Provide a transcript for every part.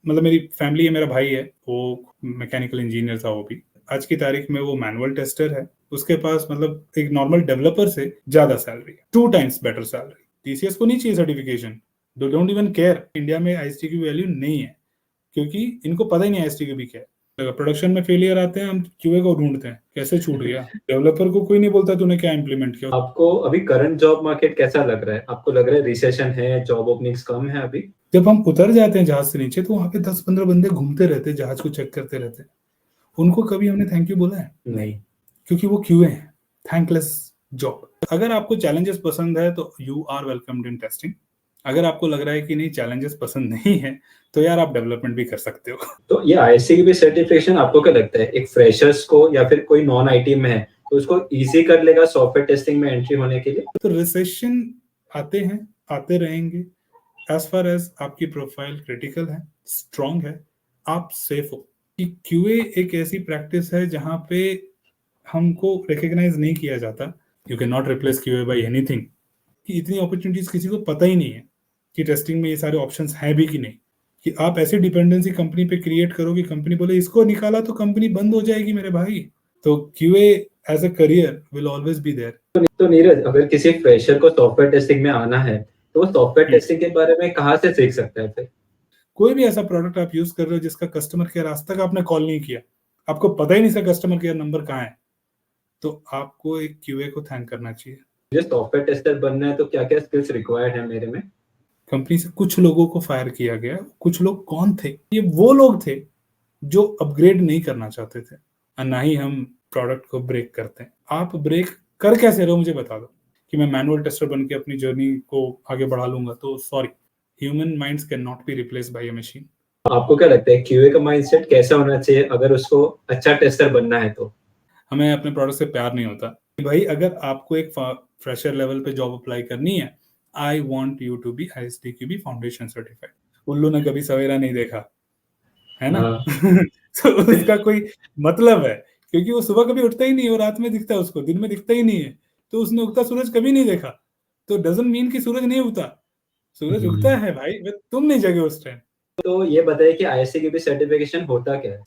मतलब मेरी फैमिली है, मेरा भाई है, वो मैकेनिकल इंजीनियर था, वो भी आज की तारीख में वो मैनुअल टेस्टर है। उसके पास मतलब एक नॉर्मल डेवलपर से ज्यादा सैलरी है, 2 टाइम्स बेटर सैलरी। टीसीएस को नहीं चाहिए certification, they don't even care. India में आईएसटी की वैल्यू नहीं है क्योंकि इनको पता ही नहीं आईएसटी की भी क्या है। प्रोडक्शन में फेलियर आते हैं, हम क्यूए को ढूंढते हैं कैसे छूट गया। डेवलपर को कोई नहीं बोलता तूने क्या इंप्लीमेंट किया। आपको अभी करंट जॉब मार्केट कैसा लग रहा है? आपको लग रहा है रिसेशन है, जॉब ओपनिंग्स कम है अभी? जब हम उतर जाते हैं जहाज से नीचे तो वहां पे 10-15 बंदे घूमते रहते हैं, जहाज को चेक करते रहते हैं। उनको कभी हमने थैंक यू बोला है? नहीं। क्योंकि वो क्यूए हैं। Thankless job. अगर आपको चैलेंजेस पसंद है तो you are welcomed in testing. अगर आपको लग रहा है कि नहीं चैलेंजेस पसंद नहीं है तो यार आप डेवलपमेंट भी कर सकते हो। तो ये आईएससी की भी सर्टिफिकेशन आपको क्या लगता है, एक फ्रेशर्स को या फिर कोई नॉन आईटी में है तो उसको इजी कर लेगा सॉफ्टवेयर टेस्टिंग में एंट्री होने के लिए? तो रिसेशन आते हैं, आते रहेंगे। एज फार एज आपकी प्रोफाइल क्रिटिकल है, स्ट्रांग है, आप सेफ हो। कि क्यूए एक ऐसी प्रैक्टिस है जहां पे हमको रिकॉग्नाइज नहीं किया जाता। You can not replace QA by anything. कि इतनी अपॉर्चुनिटीज किसी को पता ही नहीं है कि टेस्टिंग में ये सारे ऑप्शंस हैं भी कि नहीं। कि आप ऐसी डिपेंडेंसी कंपनी पे क्रिएट करो कि कंपनी बोले इसको निकाला तो कंपनी बंद हो जाएगी मेरे भाई। तो QA as a career will always be there. तो नीरज, अगर किसी फ्रेशर को सॉफ्टवेयर टेस्टिंग में आना है तो वो सॉफ्टवेयर टेस्टिंग के बारे में कहाँ से सीख सकता है फिर? कोई भी ऐसा प्रोडक्ट आप यूज कर रहे हो जिसका कस्टमर केयर आज तक आपने कॉल नहीं किया, आपको पता ही नहीं सा कस्टमर केयर नंबर कहाँ है, तो आपको एक क्यूए को थैंक करना चाहिए। मुझे सॉफ्टवेयर टेस्टर बनना है तो क्या क्या स्किल्स रिक्वायर्ड है मेरे में? कंपनी से कुछ लोगों को फायर किया गया। कुछ लोग कौन थे? ये वो लोग थे जो अपग्रेड नहीं करना चाहते थे। और ना ही हम प्रोडक्ट को ब्रेक करते हैं। आप ब्रेक कर कैसे रहे हो मुझे बता दो। कि मैं मैनुअल टेस्टर बन के अपनी जर्नी को आगे बढ़ा लूंगा तो sorry, human minds can not be replace by a machine. आपको क्या लगता है क्यूए का माइंडसेट कैसा होना चाहिए अगर उसको अच्छा टेस्टर बनना है तो? हमें अपने प्रोडक्ट से प्यार नहीं होता भाई। अगर आपको एक फ्रेशर लेवल पे जॉब अप्लाई करनी है, I want you to be ISTQB foundation certified. उल्लू ने कभी सवेरा नहीं देखा है ना। हाँ। तो उसका कोई मतलब है क्योंकि वो सुबह कभी उठता ही नहीं और रात में दिखता है, उसको दिन में दिखता ही नहीं है। तो उसने उगता सूरज कभी नहीं देखा, तो डजंट मीन कि सूरज नहीं उगता। सूरज उगता है भाई, तुम नहीं जगे उस टाइम। तो ये बताइए कि आईएससी की भी सर्टिफिकेशन होता क्या है?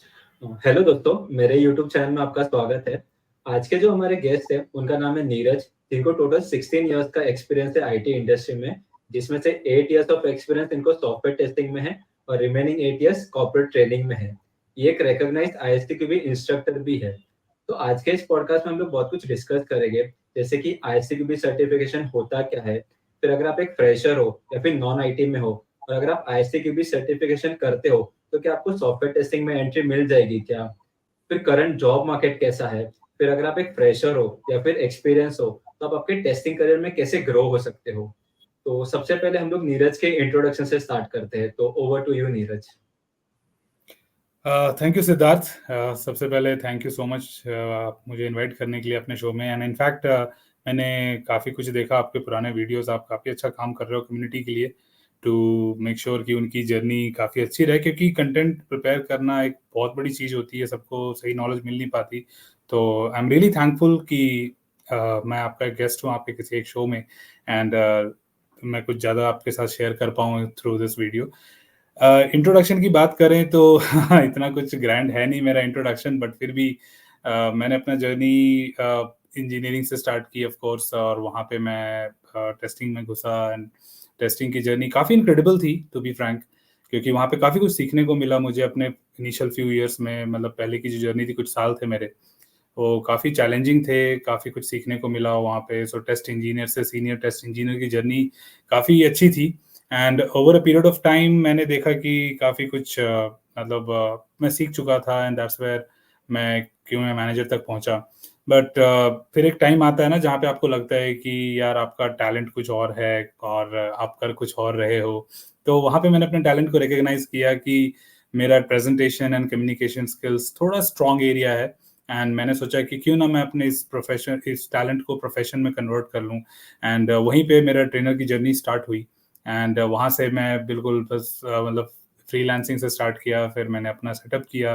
हेलो दोस्तों, मेरे यूट्यूब चैनल में आपका स्वागत है। आज के जो हमारे गेस्ट हैं उनका नाम है नीरज, जिनको टोटल 16 इयर्स का एक्सपीरियंस है आईटी इंडस्ट्री में, जिसमें से 8 इयर्स ऑफ एक्सपीरियंस इनको सॉफ्टवेयर टेस्टिंग में है और रिमेनिंग 8 इयर्स कॉर्पोरेट ट्रेनिंग में है। ये एक रिकॉग्नाइज्ड आईएससी की भी इंस्ट्रक्टर भी है। तो आज के इस पॉडकास्ट में हम लोग बहुत कुछ डिस्कस करेंगे, जैसे कि आईएससी की भी सर्टिफिकेशन होता क्या है, फिर अगर आप एक फ्रेशर हो या फिर नॉन आईटी में हो और अगर आप आईएससी की भी सर्टिफिकेशन करते हो तो क्या आपको सॉफ्टवेयर टेस्टिंग में एंट्री मिल जाएगी क्या? फिर करंट जॉब मार्केट कैसा है? फिर अगर आप एक फ्रेशर हो या फिर एक्सपीरियंस हो तो आप आपके टेस्टिंग करियर में कैसे ग्रो हो सकते हो? तो सबसे पहले हम लोग नीरज के इंट्रोडक्शन से स्टार्ट करते हैं, तो over to you Neeraj. Thank you Siddharth. सबसे पहले थैंक यू सो मच मुझे इनवाइट करने के लिए अपने शो में। एंड इनफैक्ट मैंने काफ़ी कुछ देखा आपके पुराने वीडियोस, आप काफ़ी अच्छा काम कर रहे हो कम्युनिटी के लिए टू मेक श्योर कि उनकी जर्नी काफ़ी अच्छी रहे, क्योंकि कंटेंट प्रिपेयर करना एक बहुत बड़ी चीज़ होती है, सबको सही नॉलेज मिल नहीं पाती। तो आई एम रियली थैंकफुल कि मैं आपका गेस्ट हूँ आपके किसी एक शो में, एंड मैं कुछ ज़्यादा आपके साथ शेयर कर पाऊँ थ्रू दिस वीडियो। इंट्रोडक्शन की बात करें तो इतना कुछ ग्रैंड है नहीं मेरा इंट्रोडक्शन, बट फिर भी मैंने अपना जर्नी इंजीनियरिंग से स्टार्ट की ऑफ कोर्स, और वहाँ पे मैं टेस्टिंग में घुसा। एंड टेस्टिंग की जर्नी काफ़ी इनक्रेडिबल थी टू बी फ्रैंक, क्योंकि वहाँ पे काफ़ी कुछ सीखने को मिला मुझे अपने इनिशियल फ्यू ईयर्स में। मतलब पहले की जो जर्नी थी, कुछ साल थे मेरे, वो काफ़ी चैलेंजिंग थे, काफ़ी कुछ सीखने को मिला वहाँ पे। सो टेस्ट इंजीनियर से सीनियर टेस्ट इंजीनियर की जर्नी काफ़ी अच्छी थी। And over a period of time मैंने देखा कि काफ़ी कुछ मतलब मैं सीख चुका था, एंड दैट्स वेयर मैं क्यों मैं मैनेजर तक पहुंचा। बट फिर एक टाइम आता है ना जहाँ पे आपको लगता है कि यार आपका टैलेंट कुछ और है और आप कर कुछ और रहे हो। तो वहाँ पे मैंने अपने टैलेंट को रिकॉग्नाइज किया कि मेरा प्रेजेंटेशन एंड कम्युनिकेशन स्किल्स थोड़ा स्ट्रॉन्ग एरिया है, एंड मैंने सोचा कि क्यों ना मैं अपने इस टैलेंट को प्रोफेशन में कन्वर्ट कर लूँ। एंड वहीं पे मेरा ट्रेनर की जर्नी स्टार्ट हुई। एंड वहाँ से मैं बिल्कुल बस मतलब फ्रीलांसिंग से स्टार्ट किया, फिर मैंने अपना सेटअप किया।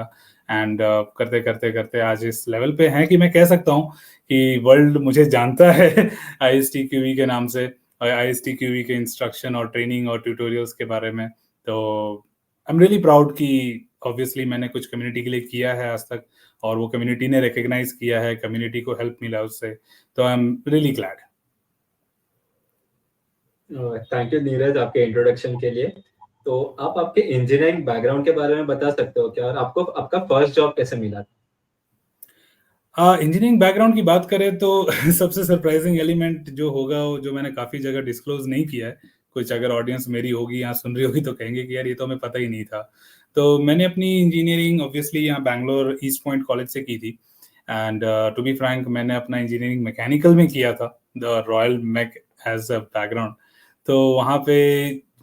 एंड करते करते करते आज इस लेवल पे हैं कि मैं कह सकता हूँ कि वर्ल्ड मुझे जानता है आईएसटीक्यूवी के नाम से, आईएसटीक्यूवी के इंस्ट्रक्शन और ट्रेनिंग और ट्यूटोरियल्स के बारे में। तो आई एम रियली प्राउड कि ऑब्वियसली मैंने कुछ कम्युनिटी के लिए किया है आज तक, और वो कम्युनिटी ने रिकॉग्नाइज किया है, कम्युनिटी को हेल्प मिला उससे, तो I am really glad. Thank you Neeraj आपके इंट्रोडक्शन के लिए। तो आप आपके इंजीनियरिंग बैकग्राउंड के बारे में बता सकते हो क्या, और आपको आपका फर्स्ट जॉब कैसे मिला? इंजीनियरिंग बैकग्राउंड की बात करें तो सबसे सरप्राइजिंग एलिमेंट जो होगा, वो जो मैंने काफ़ी जगह डिस्क्लोज नहीं किया है, कुछ अगर ऑडियंस मेरी होगी यहाँ सुन रही होगी तो कहेंगे कि यार ये तो हमें पता ही नहीं था। तो मैंने अपनी इंजीनियरिंग ऑब्वियसली यहाँ बैंगलोर ईस्ट पॉइंट कॉलेज से की थी, एंड टू बी फ्रैंक मैंने अपना इंजीनियरिंग मैकेनिकल में किया था, the royal mech as a background. तो वहाँ पे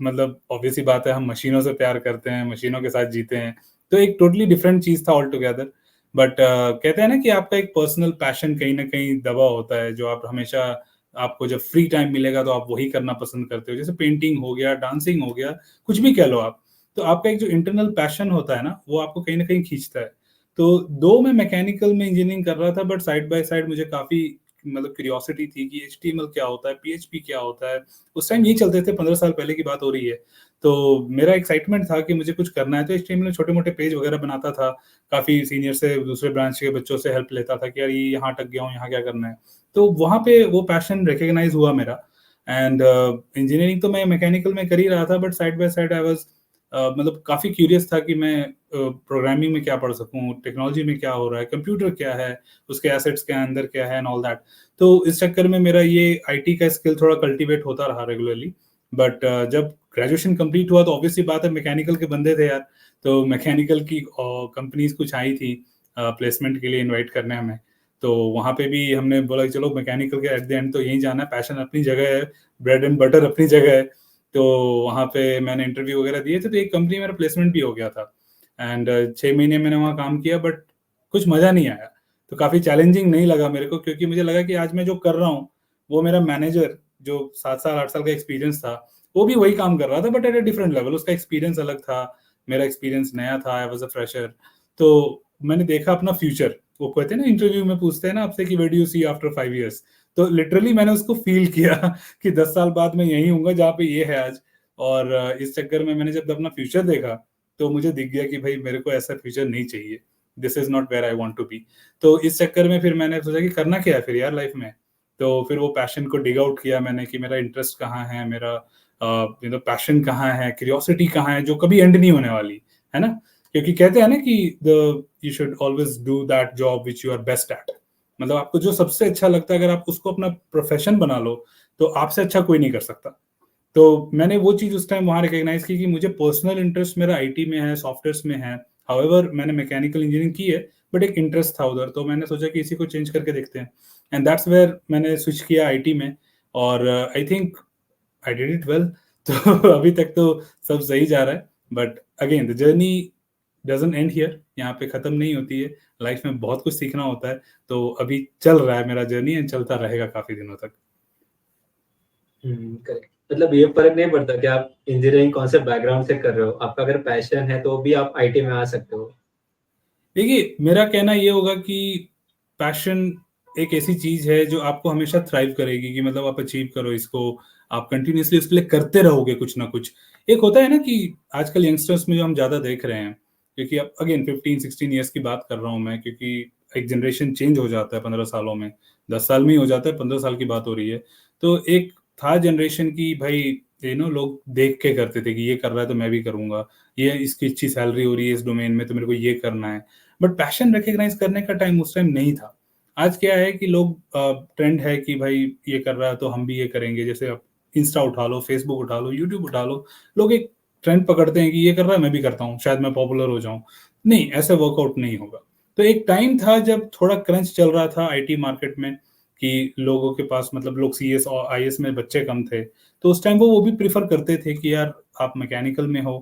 मतलब ऑब्वियसली बात है, हम मशीनों से प्यार करते हैं, मशीनों के साथ जीते हैं, तो एक टोटली डिफरेंट चीज़ था ऑल टुगेदर। बट कहते हैं ना कि आपका एक पर्सनल पैशन कहीं ना कहीं दबा होता है, जो आप हमेशा, आपको जब फ्री टाइम मिलेगा तो आप वही करना पसंद करते हो, जैसे पेंटिंग हो गया, डांसिंग हो गया, कुछ भी कह लो आप। तो आपका एक जो इंटरनल पैशन होता है ना, वो आपको कहीं ना कहीं खींचता है। तो दो मैं मैकेनिकल में इंजीनियरिंग कर रहा था, बट साइड बाय साइड मुझे काफी मतलब क्यूरियोसिटी थी कि HTML क्या होता है, PHP क्या होता है। उस टाइम ये चलते थे, 15 साल पहले की बात हो रही है। तो मेरा एक्साइटमेंट था कि मुझे कुछ करना है, तो HTML में छोटे मोटे पेज वगैरह बनाता था, काफ़ी सीनियर से, दूसरे ब्रांच के बच्चों से हेल्प लेता था कि यार ये यहाँ अटक गया हूँ, यहाँ क्या करना है। तो वहाँ पे वो पैशन रिकग्नाइज हुआ मेरा। एंड इंजीनियरिंग तो मैं मैकेनिकल में कर ही रहा था, but side by side I was मतलब काफ़ी क्यूरियस था कि मैं प्रोग्रामिंग में क्या पढ़ सकूँ, टेक्नोलॉजी में क्या हो रहा है, कंप्यूटर क्या है, उसके एसेट्स के अंदर क्या है एंड ऑल दैट। तो इस चक्कर में मेरा ये IT का स्किल थोड़ा कल्टीवेट होता रहा रेगुलरली। बट जब ग्रेजुएशन कंप्लीट हुआ तो ऑब्वियसली बात है, मैकेनिकल के बंदे थे यार, तो मैकेनिकल की कंपनीज कुछ आई थी प्लेसमेंट के लिए इनवाइट करने हमें। तो वहाँ पे भी हमने बोला कि चलो मैकेनिकल के एट द एंड तो यहीं जाना है, पैशन अपनी जगह है, ब्रेड एंड बटर अपनी जगह है। तो वहाँ पे मैंने इंटरव्यू वगैरह दिए थे, तो एक कंपनी मेरा प्लेसमेंट भी हो गया था। एंड 6 महीने मैंने वहाँ काम किया, बट कुछ मज़ा नहीं आया। तो काफ़ी चैलेंजिंग नहीं लगा मेरे को, क्योंकि मुझे लगा कि आज मैं जो कर रहा हूँ, वो मेरा मैनेजर जो 7 साल 8 साल का एक्सपीरियंस था, वो भी वही काम कर रहा था, but at a different level. उसका एक्सपीरियंस अलग था, मेरा एक्सपीरियंस नया था, आई वाज अ फ्रेशर। तो मैंने देखा अपना फ्यूचर, वो कहते हैं ना इंटरव्यू में पूछते हैं ना आपसे कि where do you see after 5 years. तो लिटरली मैंने उसको फील किया कि 10 साल बाद मैं यही हूँ जहाँ पे ये है आज। और इस चक्कर में मैंने जब अपना फ्यूचर देखा, तो मुझे दिख गया कि भाई मेरे को ऐसा फ्यूचर नहीं चाहिए, this is not where I want to be. तो इस चक्कर में फिर मैंने सोचा कि करना क्या है फिर यार लाइफ में। तो फिर वो पैशन को डिग आउट किया मैंने कि मेरा इंटरेस्ट कहाँ है, मेरा पैशन कहाँ है, क्यूरियोसिटी कहाँ है, जो कभी एंड नहीं होने वाली है ना। क्योंकि कहते हैं ना कि the you should always do that job which you are best at. मतलब आपको जो सबसे अच्छा लगता है, अगर आप उसको अपना प्रोफेशन बना लो, तो आपसे अच्छा कोई नहीं कर सकता। तो मैंने वो चीज़ उस टाइम वहाँ रिकॉग्नाइज की कि मुझे पर्सनल इंटरेस्ट मेरा IT में है, सॉफ्टवेयर्स में है। हाउएवर मैंने मैकेनिकल इंजीनियरिंग की है, बट एक इंटरेस्ट था उधर, तो मैंने सोचा कि इसी को चेंज करके देखते हैं। एंड दैट्स वेयर मैंने स्विच किया IT में। और I think I did it well. तो अभी तक तो सब सही जा रहा है, but again the journey doesn't and here, यहाँ पे खत्म नहीं होती है। लाइफ में बहुत कुछ सीखना होता है। तो अभी चल रहा है मेरा जर्नी, एंड चलता रहेगा काफी दिनों तक। करेक्ट। मतलब ये फर्क नहीं पड़ता कि आप इंजीनियरिंग कौन से बैकग्राउंड से कर रहे हो, आपका अगर पैशन है तो भी आप IT में आ सकते हो। देखिए, मेरा कहना ये होगा कि पैशन एक ऐसी चीज है जो आपको हमेशा थ्राइव करेगी, कि मतलब आप अचीव करो इसको, आप कंटिन्यूअसली उसके लिए करते रहोगे कुछ ना कुछ। एक होता है ना कि आजकल यंगस्टर्स में जो हम ज्यादा देख रहे हैं, क्योंकि अब अगेन 15-16 ईयर्स की बात कर रहा हूँ मैं, क्योंकि एक जनरेशन चेंज हो जाता है 15 सालों में, 10 साल में ही हो जाता है, 15 साल की बात हो रही है। तो एक था जनरेशन की भाई, लोग देख के करते थे कि ये कर रहा है तो मैं भी करूंगा, ये इसकी अच्छी सैलरी हो रही है इस डोमेन में तो मेरे को ये करना है। बट पैशन रिकग्नाइज करने का टाइम उस टाइम नहीं था। आज क्या है कि लोग, ट्रेंड है कि भाई ये कर रहा है तो हम भी ये करेंगे। जैसे आप इंस्टा उठा लो, फेसबुक उठा लो, यूट्यूब उठा लो, लोग एक ट्रेंड पकड़ते हैं कि ये कर रहा है मैं भी करता हूँ, शायद मैं पॉपुलर हो जाऊं। नहीं, ऐसे वर्कआउट नहीं होगा। तो एक टाइम था जब थोड़ा क्रंच चल रहा था IT मार्केट में, कि लोगों के पास मतलब लोग CS और IS में बच्चे कम थे। तो उस टाइम वो भी प्रिफर करते थे कि यार आप मैकेनिकल में हो,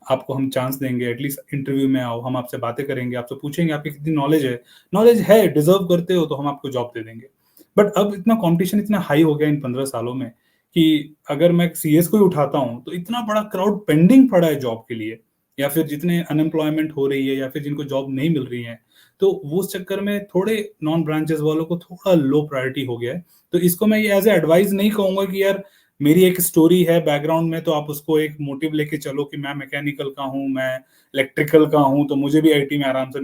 आपको हम चांस देंगे, एटलीस्ट इंटरव्यू में आओ, हम आपसे बातें करेंगे, आपसे पूछेंगे आपकी कितनी नॉलेज है, डिजर्व करते हो तो हम आपको जॉब दे देंगे। बट अब इतना कंपटीशन इतना हाई हो गया इन 15 सालों में, कि अगर मैं CS को ही उठाता हूँ तो इतना बड़ा क्राउड पेंडिंग पड़ा है जॉब के लिए, या फिर जितने अनएम्प्लॉयमेंट हो रही है, या फिर जिनको जॉब नहीं मिल रही है। तो वो उस चक्कर में थोड़े नॉन ब्रांचेस वालों को थोड़ा लो प्रायोरिटी हो गया है। तो इसको मैं ये एज ए एडवाइस नहीं कहूंगा कि यार मेरी एक स्टोरी है बैकग्राउंड में, तो आप उसको एक मोटिव लेके चलो कि मैं मैकेनिकल का हूँ, मैं इलेक्ट्रिकल का हूँ, तो मुझे भी आईटी में आराम से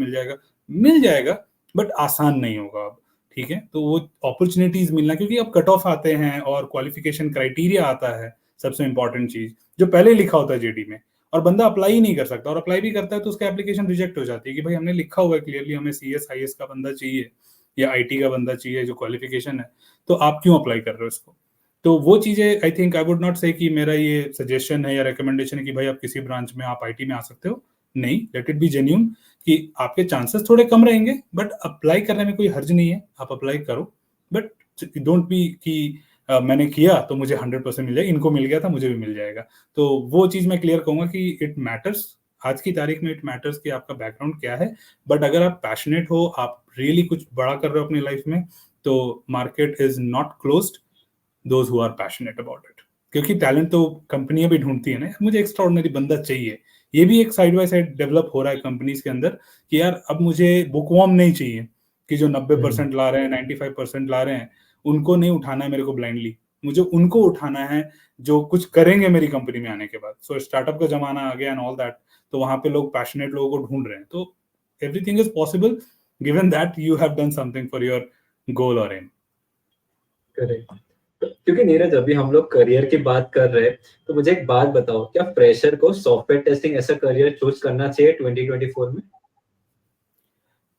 मिल जाएगा, बट आसान नहीं होगा अब। ठीक है, तो वो अपॉर्चुनिटीज मिलना, क्योंकि अब कट ऑफ आते हैं और क्वालिफिकेशन क्राइटेरिया आता है, सबसे इंपॉर्टेंट चीज जो पहले लिखा होता है जेडी में, और बंदा अप्लाई ही नहीं कर सकता, और अप्लाई भी करता है तो उसका एप्लीकेशन रिजेक्ट हो जाती है कि भाई हमने लिखा हुआ है क्लियरली हमें सीएस आईएएस का बंदा चाहिए या आईटी का बंदा चाहिए जो क्वालिफिकेशन है, तो आप क्यों अप्लाई कर रहे हो इसको। तो वो चीजें I think I would not से कि मेरा ये सजेशन है या रिकमेंडेशन है कि भाई आप किसी ब्रांच में आप आईटी में आ सकते हो, नहीं, लेट इट बी जेन्यून कि आपके चांसेस थोड़े कम रहेंगे, बट अप्लाई करने में कोई हर्ज नहीं है, आप अप्लाई करो, बट डोंट बी कि मैंने किया तो मुझे 100% मिल जाएगा, इनको मिल गया था मुझे भी मिल जाएगा। तो वो चीज मैं क्लियर कहूंगा कि इट मैटर्स, आज की तारीख में इट मैटर्स कि आपका बैकग्राउंड क्या है, बट अगर आप पैशनेट हो, आप रियली कुछ बड़ा कर रहे हो अपनी लाइफ में, तो market is not closed, those who are passionate about it. क्योंकि टैलेंट तो कंपनियां भी ढूंढती है ना, मुझे एक्स्ट्राऑर्डिनरी बंदा चाहिए, ये भी एक साइड बाय साइड डेवलप हो रहा है कंपनीज के अंदर कि यार अब मुझे बुकवॉर्म नहीं चाहिए कि जो 90% ला रहे हैं 95% ला रहे हैं उनको नहीं उठाना है मेरे को ब्लाइंडली, मुझे उनको उठाना है जो कुछ करेंगे मेरी कंपनी में आने के बाद। सो स्टार्टअप का जमाना आ गया एंड ऑल दैट, तो वहां पे लोग पैशनेट लोगों को ढूंढ रहे हैं, तो everything is possible given that you have done something for your goal और एम। करेक्ट। क्योंकि नीरज अभी हम लोग करियर की बात कर रहे हैं, तो मुझे एक बात बताओ, क्या फ्रेशर को सॉफ्टवेयर टेस्टिंग ऐसा करियर चूज करना चाहिए 2024 में?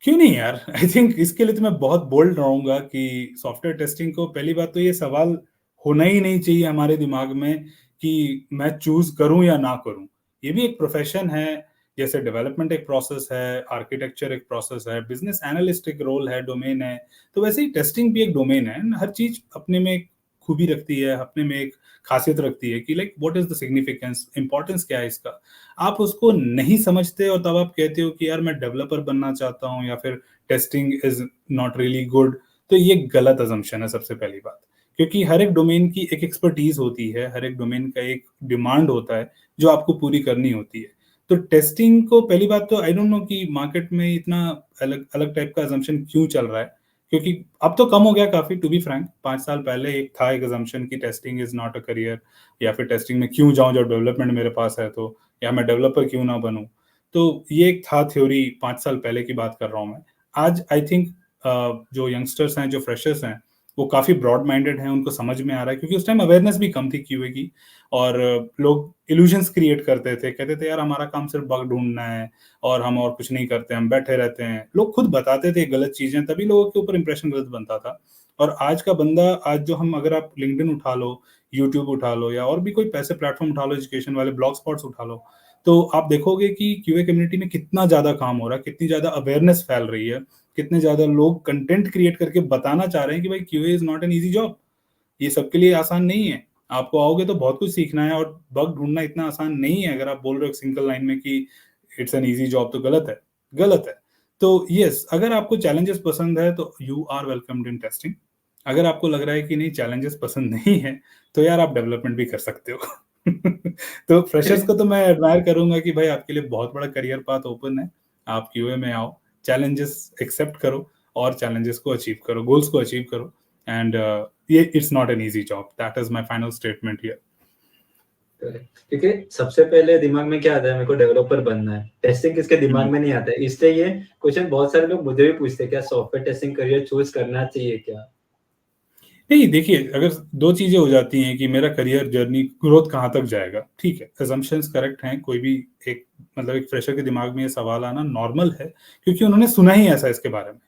क्यों नहीं यार, आई थिंक इसके लिए तो मैं बहुत बोल्ड रहूंगा कि सॉफ्टवेयर टेस्टिंग को, पहली बात तो ये सवाल होना ही नहीं चाहिए हमारे दिमाग में कि मैं चूज करूं या ना करूं। ये भी एक प्रोफेशन है, जैसे डेवलपमेंट एक प्रोसेस है, आर्किटेक्चर एक प्रोसेस है, बिजनेस एनालिस्ट एक रोल है, डोमेन है, तो वैसे ही टेस्टिंग भी एक डोमेन है। हर चीज अपने में एक खूबी रखती है, अपने में एक खासियत रखती है कि like what is the significance, importance क्या है इसका। आप उसको नहीं समझते और तब आप कहते हो कि यार मैं डेवलपर बनना चाहता हूँ या फिर testing is not really good, तो ये गलत अजम्पशन है सबसे पहली बात। क्योंकि हर एक डोमेन की एक एक्सपर्टीज होती है, हर एक डोमेन का एक डिमांड होता है जो आपको पूरी करनी होती है। तो टेस्टिंग को पहली बात तो आई डोंट नो कि मार्केट में इतना अलग अलग टाइप का अजम्पशन क्यों चल रहा है, क्योंकि अब तो कम हो गया काफी, टू बी फ्रैंक। 5 साल पहले एक था एक अजम्पशन कि testing is not a career, या फिर टेस्टिंग में क्यों जाऊं जब डेवलपमेंट मेरे पास है, तो या मैं डेवलपर क्यों ना बनूं। तो ये एक था थ्योरी, 5 साल पहले की बात कर रहा हूं मैं। आज आई थिंक जो यंगस्टर्स हैं, जो फ्रेशर्स हैं, वो काफी ब्रॉड माइंडेड हैं, उनको समझ में आ रहा है, क्योंकि उस टाइम अवेयरनेस भी कम थी क्यूए की, और लोग इल्यूजन्स क्रिएट करते थे, कहते थे यार हमारा काम सिर्फ बग ढूंढना है और हम और कुछ नहीं करते, हम बैठे रहते हैं। लोग खुद बताते थे गलत चीजें, तभी लोगों के ऊपर इंप्रेशन गलत बनता था। और आज का बंदा, आज जो हम, अगर आप लिंक्डइन उठा लो, यूट्यूब उठा लो, या और भी कोई पैसे प्लेटफॉर्म उठा लो, एजुकेशन वाले ब्लॉग स्पॉट्स उठा लो, तो आप देखोगे कि क्यूए कम्युनिटी में कितना ज्यादा काम हो रहा है, कितनी ज्यादा अवेयरनेस फैल रही है, कितने ज्यादा लोग कंटेंट क्रिएट करके बताना चाह रहे हैं कि भाई QA is not an easy job, ये सबके लिए आसान नहीं है। आपको आओगे तो बहुत कुछ सीखना है, और बग ढूंढना इतना आसान नहीं है। अगर आप बोल रहे हो सिंगल लाइन में कि इट्स एन ईजी जॉब, तो गलत है, गलत है। तो यस, अगर आपको चैलेंजेस पसंद है तो you are welcomed in testing. अगर आपको लग रहा है कि नहीं चैलेंजेस पसंद नहीं है, तो यार आप डेवलपमेंट भी कर सकते हो। तो फ्रेशर्स को तो मैं एडमायर करूंगा कि भाई आपके लिए बहुत बड़ा करियर पाथ ओपन है, आप क्यूए में आओ, चैलेंजेस एक्सेप्ट करो और चैलेंजेस को अचीव करो, गोल्स को अचीव करो, एंड ये it's not an easy job, that is my final statement here. क्योंकि सबसे पहले दिमाग में क्या आता है, मेरे को डेवलपर बनना है, टेस्टिंग किसके दिमाग में नहीं आता है, इसलिए ये क्वेश्चन बहुत सारे लोग मुझे भी पूछते हैं, क्या सॉफ्टवेयर टेस्टिंग करियर चूज करना चाहिए क्या? नहीं, देखिए, अगर दो चीजें हो जाती हैं कि मेरा करियर जर्नी ग्रोथ कहाँ तक जाएगा, ठीक है, assumptions करेक्ट हैं, कोई भी एक, मतलब एक फ्रेशर के दिमाग में ये सवाल आना नॉर्मल है, क्योंकि उन्होंने सुना ही ऐसा इसके बारे में,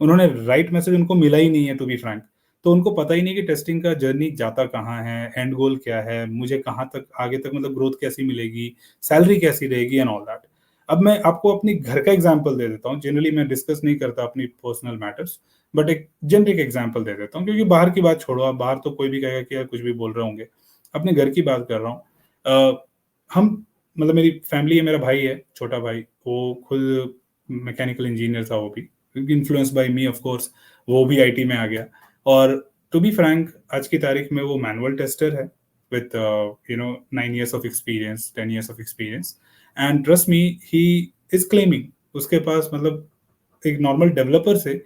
उन्होंने राइट मैसेज उनको मिला ही नहीं है, टू बी फ्रैंक। तो उनको पता ही नहीं कि टेस्टिंग का जर्नी जाता कहाँ है, एंड गोल क्या है, मुझे कहाँ तक आगे तक, मतलब ग्रोथ कैसी मिलेगी, सैलरी कैसी रहेगी एंड ऑल दैट। अब मैं आपको अपनी घर का एग्जाम्पल दे देता हूँ, जनरली मैं डिस्कस नहीं करता अपनी पर्सनल मैटर्स, बट एक जेनरिक एग्जांपल दे देता हूँ, क्योंकि बाहर की बात छोड़ो, आप बाहर तो कोई भी कहेगा कि यार कुछ भी बोल रहे होंगे, अपने घर की बात कर रहा हूँ। हम, मतलब मेरी फैमिली है, मेरा भाई है, छोटा भाई, वो खुद मैकेनिकल इंजीनियर था, वो भी influence by me of course, वो भी आईटी में आ गया। और टू बी फ्रैंक, आज की तारीख में वो मैनुअल टेस्टर है with 9 years of experience, 10 years of experience, and trust me, he is claiming उसके पास, मतलब एक नॉर्मल डेवलपर से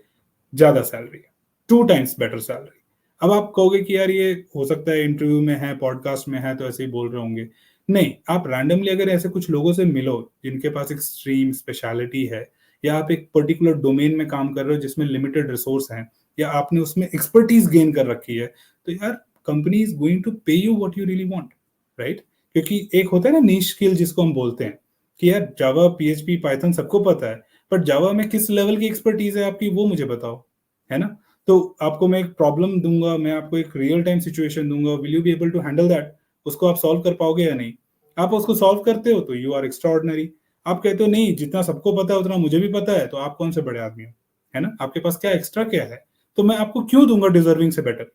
ज्यादा सैलरी है, 2 times बेटर सैलरी। अब आप कहोगे कि यार ये हो सकता है इंटरव्यू में है, पॉडकास्ट में है, तो ऐसे ही बोल रहे होंगे। नहीं, आप रैंडमली अगर ऐसे कुछ लोगों से मिलो जिनके पास एक्सट्रीम स्पेशलिटी है, या आप एक पर्टिकुलर डोमेन में काम कर रहे हो जिसमें लिमिटेड रिसोर्स हैं, या आपने उसमें एक्सपर्टीज गेन कर रखी है, तो यार कंपनी इज गोइंग टू पे you what you really want, right? क्योंकि एक होता है ना नीश स्किल जिसको हम बोलते हैं कि यार जावा, पीएचपी, पाइथन सबको पता है, बट जावा में किस लेवल की एक्सपर्टीज है आपकी, वो मुझे बताओ, है ना? तो आपको मैं एक प्रॉब्लम दूंगा, मैं आपको एक रियल टाइम सिचुएशन दूंगा, will you be able to handle that? उसको आप सॉल्व कर पाओगे या नहीं? आप उसको सॉल्व करते हो तो यू आर एक्स्ट्राऑर्डिनरी। आप कहते हो नहीं, जितना सबको पता है उतना मुझे भी पता है, तो आप कौन से बड़े आदमी हो, है ना? आपके पास क्या एक्स्ट्रा क्या है? तो मैं आपको क्यों दूंगा डिजर्विंग से बेटर,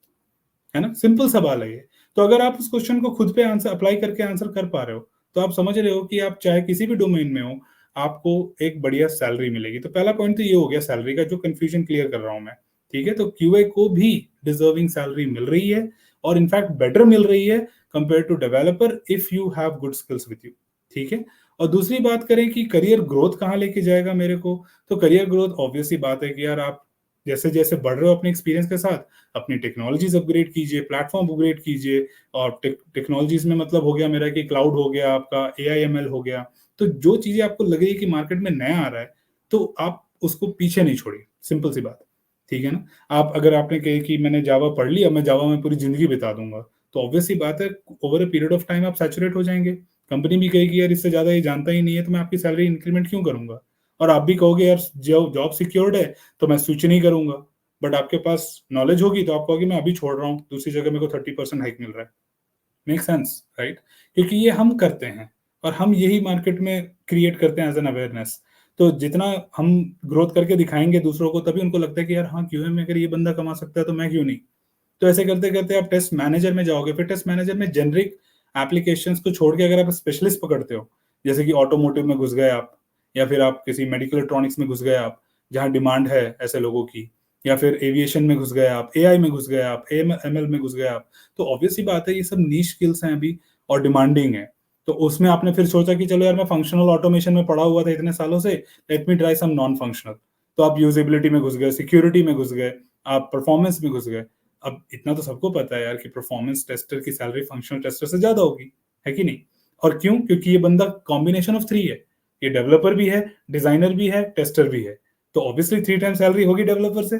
है ना? सिंपल सवाल है ये। तो अगर आप उस क्वेश्चन को खुद पे आंसर अप्लाई करके आंसर कर पा रहे हो, तो आप समझ रहे हो कि आप चाहे किसी भी डोमेन में हो, आपको एक बढ़िया सैलरी मिलेगी। तो पहला पॉइंट तो ये हो गया सैलरी का, जो कंफ्यूजन क्लियर कर रहा हूं मैं। ठीक है, तो क्यूए को भी डिजर्विंग सैलरी मिल रही है, और इनफैक्ट बेटर मिल रही है compare to developer, if you have good skills with you. ठीक है। और दूसरी बात करें कि करियर ग्रोथ कहाँ लेके जाएगा मेरे को, तो करियर ग्रोथ ऑब्वियस ही बात है कि यार आप जैसे जैसे बढ़ रहे हो अपने एक्सपीरियंस के साथ, अपनी टेक्नोलॉजीज अपग्रेड कीजिए, प्लेटफॉर्म अपग्रेड कीजिए। और टेक्नोलॉजीज में मतलब हो गया मेरा कि क्लाउड हो गया, आपका AI ML हो गया। तो जो चीजें आपको लग रही है कि मार्केट में नया आ रहा है, तो आप उसको पीछे नहीं छोड़िए, सिंपल सी बात। ठीक है ना? आप अगर आपने कहे कि मैंने जावा पढ़ लिया, मैं जावा में पूरी जिंदगी बिता दूंगा, तो ऑब्वियस सी बात है over a period of time आप सैचुरेट हो जाएंगे। कंपनी भी कहेगी यार इससे ज्यादा ये जानता ही नहीं है, तो मैं आपकी सैलरी इंक्रीमेंट क्यों करूंगा? और आप भी कहोगे यार जॉब सिक्योर्ड है, तो मैं स्विच नहीं करूंगा। बट आपके पास नॉलेज होगी तो आप कहोगे मैं अभी छोड़ रहा हूँ, दूसरी जगह मेरे को 30% हाइक मिल रहा है। Make sense, right? क्योंकि ये हम करते हैं, और हम यही मार्केट में क्रिएट करते हैं एज एन अवेयरनेस। तो जितना हम ग्रोथ करके दिखाएंगे दूसरों को, तभी उनको लगता है कि यार हाँ, क्यूए में अगर ये बंदा कमा सकता है तो मैं क्यों नहीं। तो ऐसे करते करते आप टेस्ट मैनेजर में जाओगे, फिर टेस्ट मैनेजर में जेनरिक एप्लीकेशंस को छोड़ के अगर आप स्पेशलिस्ट पकड़ते हो, जैसे कि ऑटोमोटिव में घुस गए आप, या फिर आप किसी मेडिकल इलेक्ट्रॉनिक्स में घुस गए आप, जहाँ डिमांड है ऐसे लोगों की, या फिर एविएशन में घुस गए आप, AI में घुस गए आप, ML में घुस गए आप, तो ऑब्वियस ही बात है ये सब नीश स्किल्स हैं अभी, और डिमांडिंग है। तो उसमें आपने फिर सोचा कि चलो यार मैं फंक्शनल ऑटोमेशन में पढ़ा हुआ था इतने सालों से, let me try some non functional. तो आप यूजेबिलिटी में घुस गए, सिक्योरिटी में घुस गए, आप परफॉर्मेंस में घुस गए। अब इतना तो सबको पता है यार कि परफॉर्मेंस टेस्टर की सैलरी फंक्शनल टेस्टर से ज्यादा होगी, है कि नहीं? और क्यों? क्योंकि ये बंदा कॉम्बिनेशन ऑफ थ्री है, ये डेवलपर भी है, डिजाइनर भी है, टेस्टर भी है। तो ऑब्वियसली 3 टाइम सैलरी होगी डेवलपर से।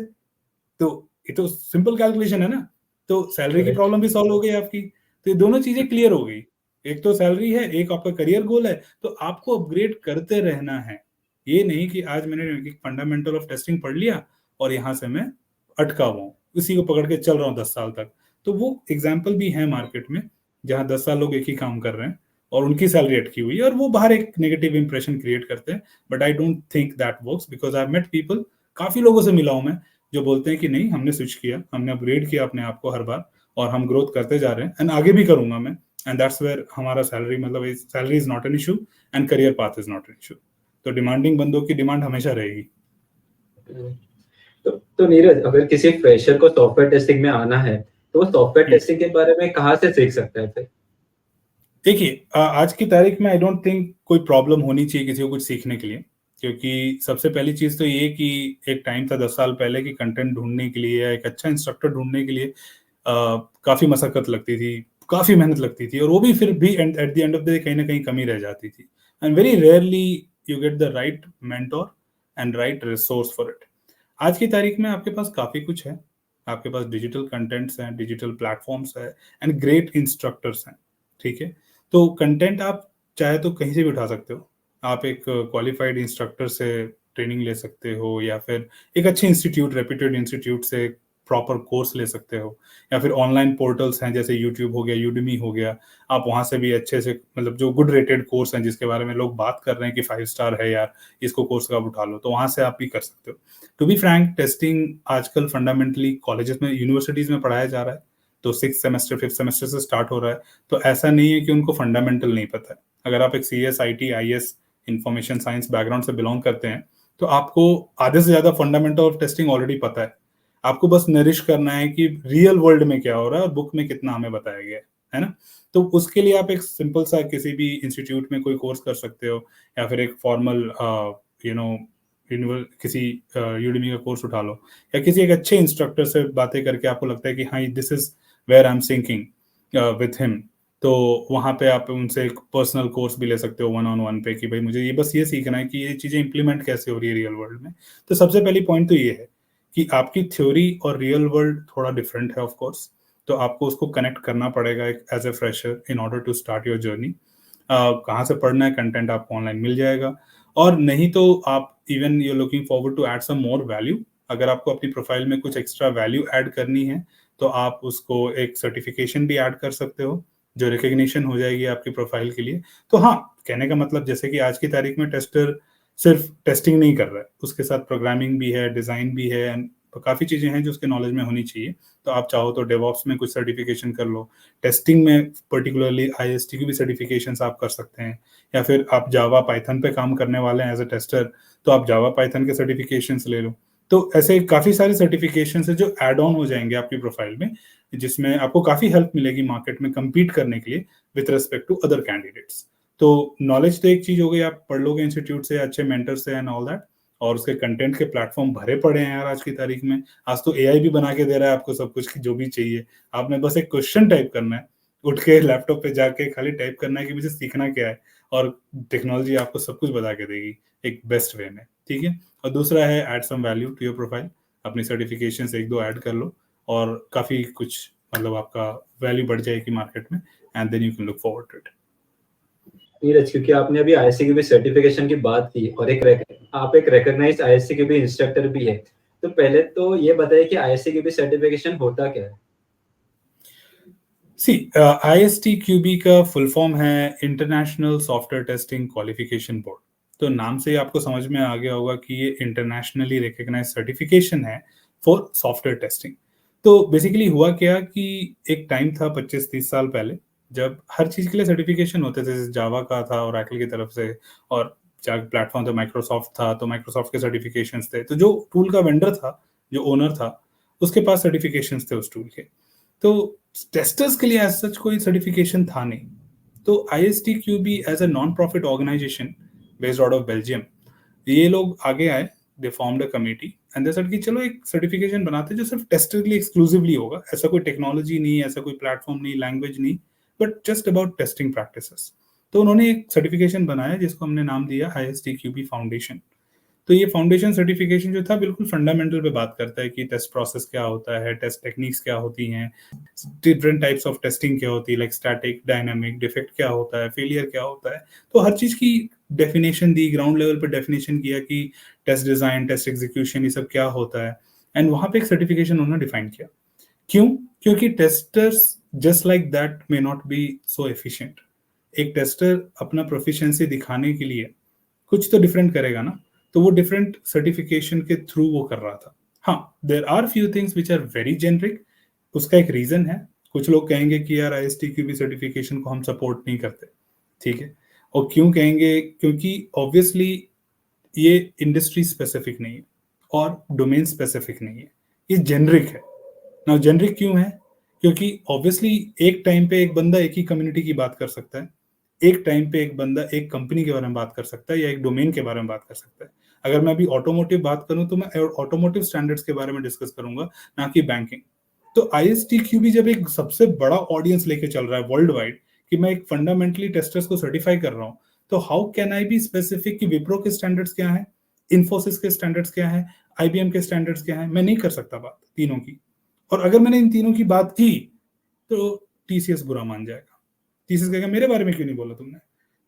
तो ये तो सिंपल कैलकुलेशन है ना। तो सैलरी की करेक्ट। प्रॉब्लम भी सॉल्व हो गई आपकी। तो ये दोनों चीजें क्लियर हो गई, एक तो सैलरी है, एक आपका करियर गोल है। तो आपको अपग्रेड करते रहना है। ये नहीं कि आज मैंने फंडामेंटल ऑफ टेस्टिंग पढ़ लिया और यहाँ से मैं अटका हुआ हूँ, उसी को पकड़ के चल रहा हूँ 10 साल तक। तो वो एग्जाम्पल भी है मार्केट में, जहाँ 10 साल लोग एक ही काम कर रहे हैं और उनकी सैलरी अटकी हुई है, और वो बाहर एक नेगेटिव इंप्रेशन क्रिएट करते हैं। But I don't think that works, because I met people, काफी लोगों से मिला हूं मैं, जो बोलते हैं कि नहीं, हमने स्विच किया, हमने अपग्रेड किया अपने आप को हर बार, और हम ग्रोथ करते जा रहे हैं, एंड आगे भी करूंगा मैं। एंड दैट्स वेयर हमारा सैलरी, मतलब salary is not an issue, and career path is not an issue. तो डिमांडिंग बंदों की डिमांड हमेशा रहेगी। तो नीरज, अगर किसी फ्रेशर को सॉफ्टवेयर टेस्टिंग में आना है, तो वो सॉफ्टवेयर टेस्टिंग के बारे में कहाँ से सीख सकता है फिर? देखिए, आज की तारीख में आई डोंट थिंक कोई प्रॉब्लम होनी चाहिए किसी को कुछ सीखने के लिए। क्योंकि सबसे पहली चीज तो ये कि एक टाइम था 10 साल पहले कि कंटेंट ढूंढने के लिए या एक अच्छा इंस्ट्रक्टर ढूंढने के लिए काफी मशक्कत लगती थी, काफी मेहनत लगती थी, और वो भी फिर भी at the end of the day कहीं ना कहीं कमी रह जाती थी। And very rarely you get the right mentor and right resource for it. आज की तारीख में आपके पास काफी कुछ है। आपके पास डिजिटल कंटेंट्स हैं, डिजिटल प्लेटफॉर्म्स है, एंड ग्रेट इंस्ट्रक्टर्स हैं। ठीक है। तो कंटेंट आप चाहे तो कहीं से भी उठा सकते हो। आप एक क्वालिफाइड इंस्ट्रक्टर से ट्रेनिंग ले सकते हो, या फिर एक अच्छे इंस्टीट्यूट, रेप्यूटेड इंस्टीट्यूट से प्रॉपर कोर्स ले सकते हो, या फिर ऑनलाइन पोर्टल्स हैं जैसे यूट्यूब हो गया, यूडमी हो गया। आप वहां से भी अच्छे से, मतलब जो गुड रेटेड कोर्स हैं जिसके बारे में लोग बात कर रहे हैं कि 5 स्टार है यार, इसको कोर्स का आप उठा लो, तो वहां से आप भी कर सकते हो। टू बी फ्रैंक, टेस्टिंग आजकल फंडामेंटली कॉलेजेस में, यूनिवर्सिटीज में पढ़ाया जा रहा है। तो 6 सेमेस्टर 5th सेमेस्टर से स्टार्ट हो रहा है। तो ऐसा नहीं है कि उनको फंडामेंटल नहीं पता है। अगर आप एक CS, IT, IS, information science background से बिलोंग करते हैं, तो आपको आधे से ज्यादा फंडामेंटल ऑफ टेस्टिंग ऑलरेडी पता है। आपको बस नरिश करना है कि रियल वर्ल्ड में क्या हो रहा है और बुक में कितना हमें बताया गया है ना? तो उसके लिए आप एक सिंपल सा किसी भी इंस्टीट्यूट में कोई कोर्स कर सकते हो, या फिर एक फॉर्मल यू नो किसी यूडेमी का कोर्स उठा लो, या किसी एक अच्छे इंस्ट्रक्टर से बातें करके आपको लगता है कि हाँ this is where I am syncing with him, तो वहाँ पे आप उनसे एक पर्सनल कोर्स भी ले सकते हो 1-on-1 पे कि भाई मुझे ये बस ये सीखना है कि ये चीज़ें इंप्लीमेंट कैसे हो रही है रियल वर्ल्ड में। तो सबसे पहली पॉइंट तो ये है कि आपकी थ्योरी और रियल वर्ल्ड थोड़ा डिफरेंट है ऑफ कोर्स, तो आपको उसको कनेक्ट करना पड़ेगा एक as a fresher in order to start your journey. कहाँ से पढ़ना है, कंटेंट आपको ऑनलाइन मिल जाएगा, और नहीं तो आप even you looking forward to add some more value, अगर आपको अपनी प्रोफाइल में कुछ एक्स्ट्रा वैल्यू ऐड करनी है तो आप उसको एक सर्टिफिकेशन भी ऐड कर सकते हो जो रिकग्निशन हो जाएगी आपकी प्रोफाइल के लिए। तो हाँ, कहने का मतलब जैसे कि आज की तारीख में टेस्टर सिर्फ टेस्टिंग नहीं कर रहा है, उसके साथ प्रोग्रामिंग भी है, डिजाइन भी है, एंड काफी चीजें हैं जो उसके नॉलेज में होनी चाहिए। तो आप चाहो तो डेवऑप्स में कुछ सर्टिफिकेशन कर लो, टेस्टिंग में पर्टिकुलरली आईएसटी की भी सर्टिफिकेशंस आप कर सकते हैं, या फिर आप जावा पाइथन पे काम करने वाले हैं एज अ टेस्टर तो आप जावा पाइथन के सर्टिफिकेशंस ले लो। तो ऐसे काफी सारे सर्टिफिकेशंस है जो ऐड ऑन हो जाएंगे आपकी प्रोफाइल में, जिसमें आपको काफी हेल्प मिलेगी मार्केट में compete करने के लिए with respect to other candidates. तो नॉलेज तो एक चीज हो गई, आप पढ़ लोगे इंस्टीट्यूट से, अच्छे मेंटर से एंड ऑल दैट, और उसके कंटेंट के प्लेटफॉर्म भरे पड़े हैं यार आज की तारीख में। आज तो एआई भी बना के दे रहा है आपको सब कुछ जो भी चाहिए, आपने बस एक क्वेश्चन टाइप करना है, उठ के लैपटॉप पे जाके खाली टाइप करना है कि मुझे सीखना क्या है, और टेक्नोलॉजी आपको सब कुछ बता के देगी एक बेस्ट वे में, ठीक है। और दूसरा है add some value to your profile, अपनी सर्टिफिकेशंस एक दो ऐड कर लो और काफी कुछ मतलब आपका वैल्यू बढ़ जाएगी मार्केट में, and then you can look forward to it. Neeraj, क्योंकि आपने अभी आईएससी की भी सर्टिफिकेशन की बात की और आप एक रिकॉग्नाइज्ड आईएससी के भी इंस्ट्रक्टर भी है, तो पहले तो ये बताइए कि आईएससी की भी सर्टिफिकेशन होता क्या है? सी ISTQB का फुल फॉर्म है international software testing qualification board. तो नाम से ही आपको समझ में आ गया होगा कि ये इंटरनेशनली रिकग्नाइज्ड सर्टिफिकेशन है फॉर सॉफ्टवेयर टेस्टिंग। तो बेसिकली हुआ क्या कि एक टाइम था 25-30 साल पहले जब हर चीज के लिए सर्टिफिकेशन होते थे, जैसे जावा का था ओरेकल की तरफ से, और प्लेटफॉर्म था माइक्रोसॉफ्ट था तो माइक्रोसॉफ्ट के सर्टिफिकेशंस थे, तो जो टूल का वेंडर था, जो ओनर था, उसके पास सर्टिफिकेशंस थे उस टूल के। तो टेस्टर्स के लिए एज सच कोई सर्टिफिकेशन था नहीं। तो ISTQB as a non profit organisation based out of Belgium, ये लोग आगे आए, they formed a committee and they said कि चलो एक सर्टिफिकेशन बनाते हैं जो सिर्फ टेस्टर के लिए एक्सक्लूसिवली होगा, ऐसा कोई टेक्नोलॉजी नहीं, ऐसा कोई प्लेटफॉर्म नहीं, लैंग्वेज नहीं, but just about testing practices. तो उन्होंने एक सर्टिफिकेशन बनाया जिसको हमने नाम दिया ISTQB फाउंडेशन। तो ये फाउंडेशन सर्टिफिकेशन जो था बिल्कुल फंडामेंटल पे बात करता है कि टेस्ट प्रोसेस क्या होता है, टेस्ट टेक्निक्स क्या होती हैं, डिफरेंट टाइप्स ऑफ टेस्टिंग क्या होती है, लाइक स्टैटिक, डायनामिक, डिफेक्ट क्या होता है, फेलियर क्या होता है। तो हर चीज की डेफिनेशन दी, ग्राउंड लेवल पे डेफिनेशन किया कि टेस्ट डिजाइन, टेस्ट एग्जीक्यूशन, ये सब क्या होता है, एंड वहां पे एक सर्टिफिकेशन उन्होंने डिफाइन किया। क्यों? क्योंकि testers just like that may not be so efficient. एक टेस्टर अपना प्रोफिशिएंसी दिखाने के लिए कुछ तो डिफरेंट करेगा ना, तो वो डिफरेंट सर्टिफिकेशन के थ्रू वो कर रहा था। हाँ, there are few things which are very generic, उसका एक रीजन है। कुछ लोग कहेंगे कि यार ISTQB सर्टिफिकेशन को हम सपोर्ट नहीं करते, ठीक है। और क्यों कहेंगे? क्योंकि ऑब्वियसली ये इंडस्ट्री स्पेसिफिक नहीं है और डोमेन स्पेसिफिक नहीं है, ये जेनरिक है ना। जेनरिक क्यों है? क्योंकि ऑब्वियसली एक टाइम पे एक बंदा एक ही कम्युनिटी की बात कर सकता है, एक टाइम पे एक बंदा एक कंपनी के बारे में बात कर सकता है या एक डोमेन के बारे में बात कर सकता है। अगर मैं अभी ऑटोमोटिव बात करूं तो मैं ऑटोमोटिव स्टैंडर्ड्स के बारे में डिस्कस करूंगा, ना कि बैंकिंग। तो ISTQB जब एक सबसे बड़ा ऑडियंस लेके चल रहा है वर्ल्ड वाइड कि मैं एक फंडामेंटली टेस्टर्स को सर्टिफाई कर रहा हूं, तो how can I be specific कि विप्रो के स्टैंडर्ड्स क्या है, इन्फोसिस के स्टैंडर्ड्स क्या है, IBM के स्टैंडर्ड्स क्या है? मैं नहीं कर सकता बात तीनों की। और अगर मैंने इन तीनों की बात की तो TCS बुरा मान जाएगा, TCS कहेगा मेरे बारे में क्यों नहीं बोला तुमने।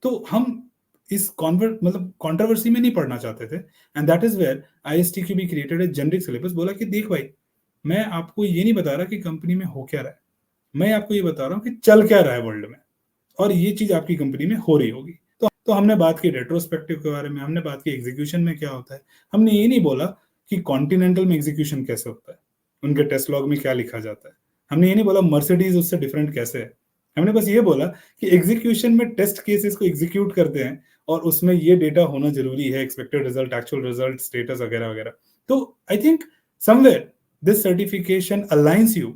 तो हम इस कंट्रोवर्सी में नहीं पढ़ना चाहते थे, and that is where ISTQB created a generic syllabus. बोला कि देख भाई, मैं आपको ये नहीं बता रहा कि कंपनी में हो क्या रहा है, मैं आपको ये बता रहा हूँ कि चल क्या रहा है वर्ल्ड में, और ये चीज आपकी कंपनी में हो रही होगी। तो हमने बात की रेट्रोस्पेक्टिव के बारे में, हमने बात की एग्जीक्यूशन में क्या होता है। हमने ये नहीं बोला कि कॉन्टिनेंटल में एग्जीक्यूशन कैसे होता है, उनके टेस्ट लॉग में क्या लिखा जाता है। हमने ये नहीं बोला मर्सिडीज उससे डिफरेंट कैसे है। हमने बस ये बोला कि एग्जीक्यूशन में टेस्ट केसेस को एग्जीक्यूट करते हैं और उसमें ये डेटा होना जरूरी है, expected result, actual result, status वगैरह वगैरह। तो I think somewhere this certification aligns you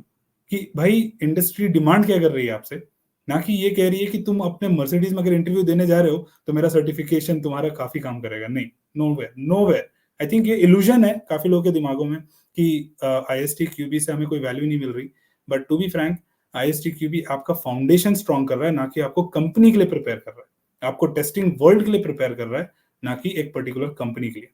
कि भाई इंडस्ट्री डिमांड क्या कर रही है आपसे, ना कि ये कह रही है कि तुम अपने मर्सिडीज में अगर इंटरव्यू देने जा रहे हो तो मेरा सर्टिफिकेशन तुम्हारा काफी काम करेगा। नहीं, नोवेयर नोवेयर। आई थिंक ये इल्यूजन है काफी लोगों के दिमागों में कि IST QB से हमें कोई वैल्यू नहीं मिल रही, but to be frank IST QB आपका फाउंडेशन स्ट्रॉन्ग कर रहा है, ना कि आपको कंपनी के लिए प्रिपेयर कर रहा है, आपको टेस्टिंग वर्ल्ड के लिए प्रिपेयर कर रहा है, ना कि एक पर्टिकुलर कंपनी के लिए।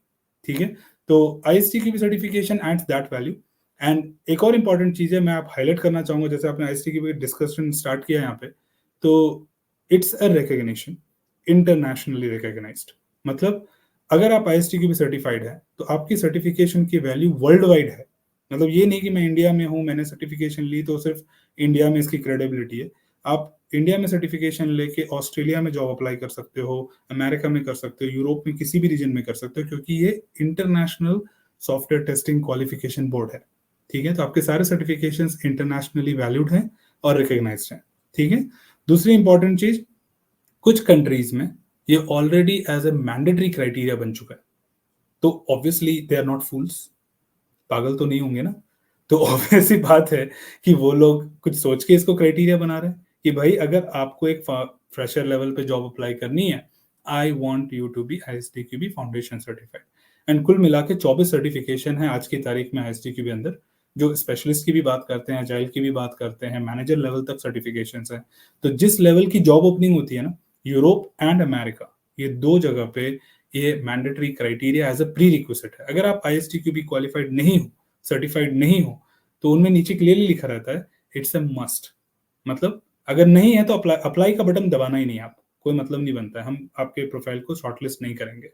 ठीक है, तो IST QB certification adds that value. And एक और इंपॉर्टेंट चीज है मैं आप हाईलाइट करना चाहूंगा, जैसे आपने IST QB डिस्कशन स्टार्ट किया यहाँ पे, तो it's a recognition, internationally recognised. मतलब अगर आप IST QB सर्टिफाइड है तो आपकी सर्टिफिकेशन की वैल्यू वर्ल्ड वाइड है। मतलब ये नहीं कि मैं इंडिया में हूँ, मैंने सर्टिफिकेशन ली तो सिर्फ इंडिया में इसकी क्रेडिबिलिटी है। आप इंडिया में सर्टिफिकेशन लेके ऑस्ट्रेलिया में जॉब अप्लाई कर सकते हो, अमेरिका में कर सकते हो, यूरोप में किसी भी रीजन में कर सकते हो, क्योंकि ये international software testing qualification board है। ठीक है, तो आपके सारे सर्टिफिकेशंस इंटरनेशनली वैल्यूड हैं और रिकॉग्नाइज्ड हैं। ठीक है, दूसरी इंपॉर्टेंट चीज, कुछ कंट्रीज में ये already as a mandatory criteria बन चुका है, तो obviously they are not fools, पागल तो नहीं होंगे ना। तो ऑब्वियस ही बात है कि वो लोग कुछ सोच के इसको क्राइटेरिया बना रहे हैं कि भाई अगर आपको एक फ्रेशर लेवल पे जॉब अप्लाई करनी है, I want you to be IST QB foundation certified. And कुल मिला के 24 सर्टिफिकेशन है आज की तारीख में IST QB अंदर, जो स्पेशलिस्ट की भी बात करते हैं, अजाइल की भी बात करते हैं, मैनेजर लेवल तक सर्टिफिकेशन है। तो जिस लेवल की जॉब ओपनिंग होती है ना, यूरोप एंड अमेरिका, ये दो जगह पे ये mandatory criteria as a prerequisite है। अगर आप IST QB क्वालिफाइड नहीं हो, सर्टिफाइड नहीं हो, तो उनमें नीचे क्लियरली लिखा रहता है इट्स अ मस्ट। मतलब अगर नहीं है तो अप्लाई का बटन दबाना ही नहीं, आप कोई मतलब नहीं बनता है, हम आपके प्रोफाइल को शॉर्टलिस्ट नहीं करेंगे।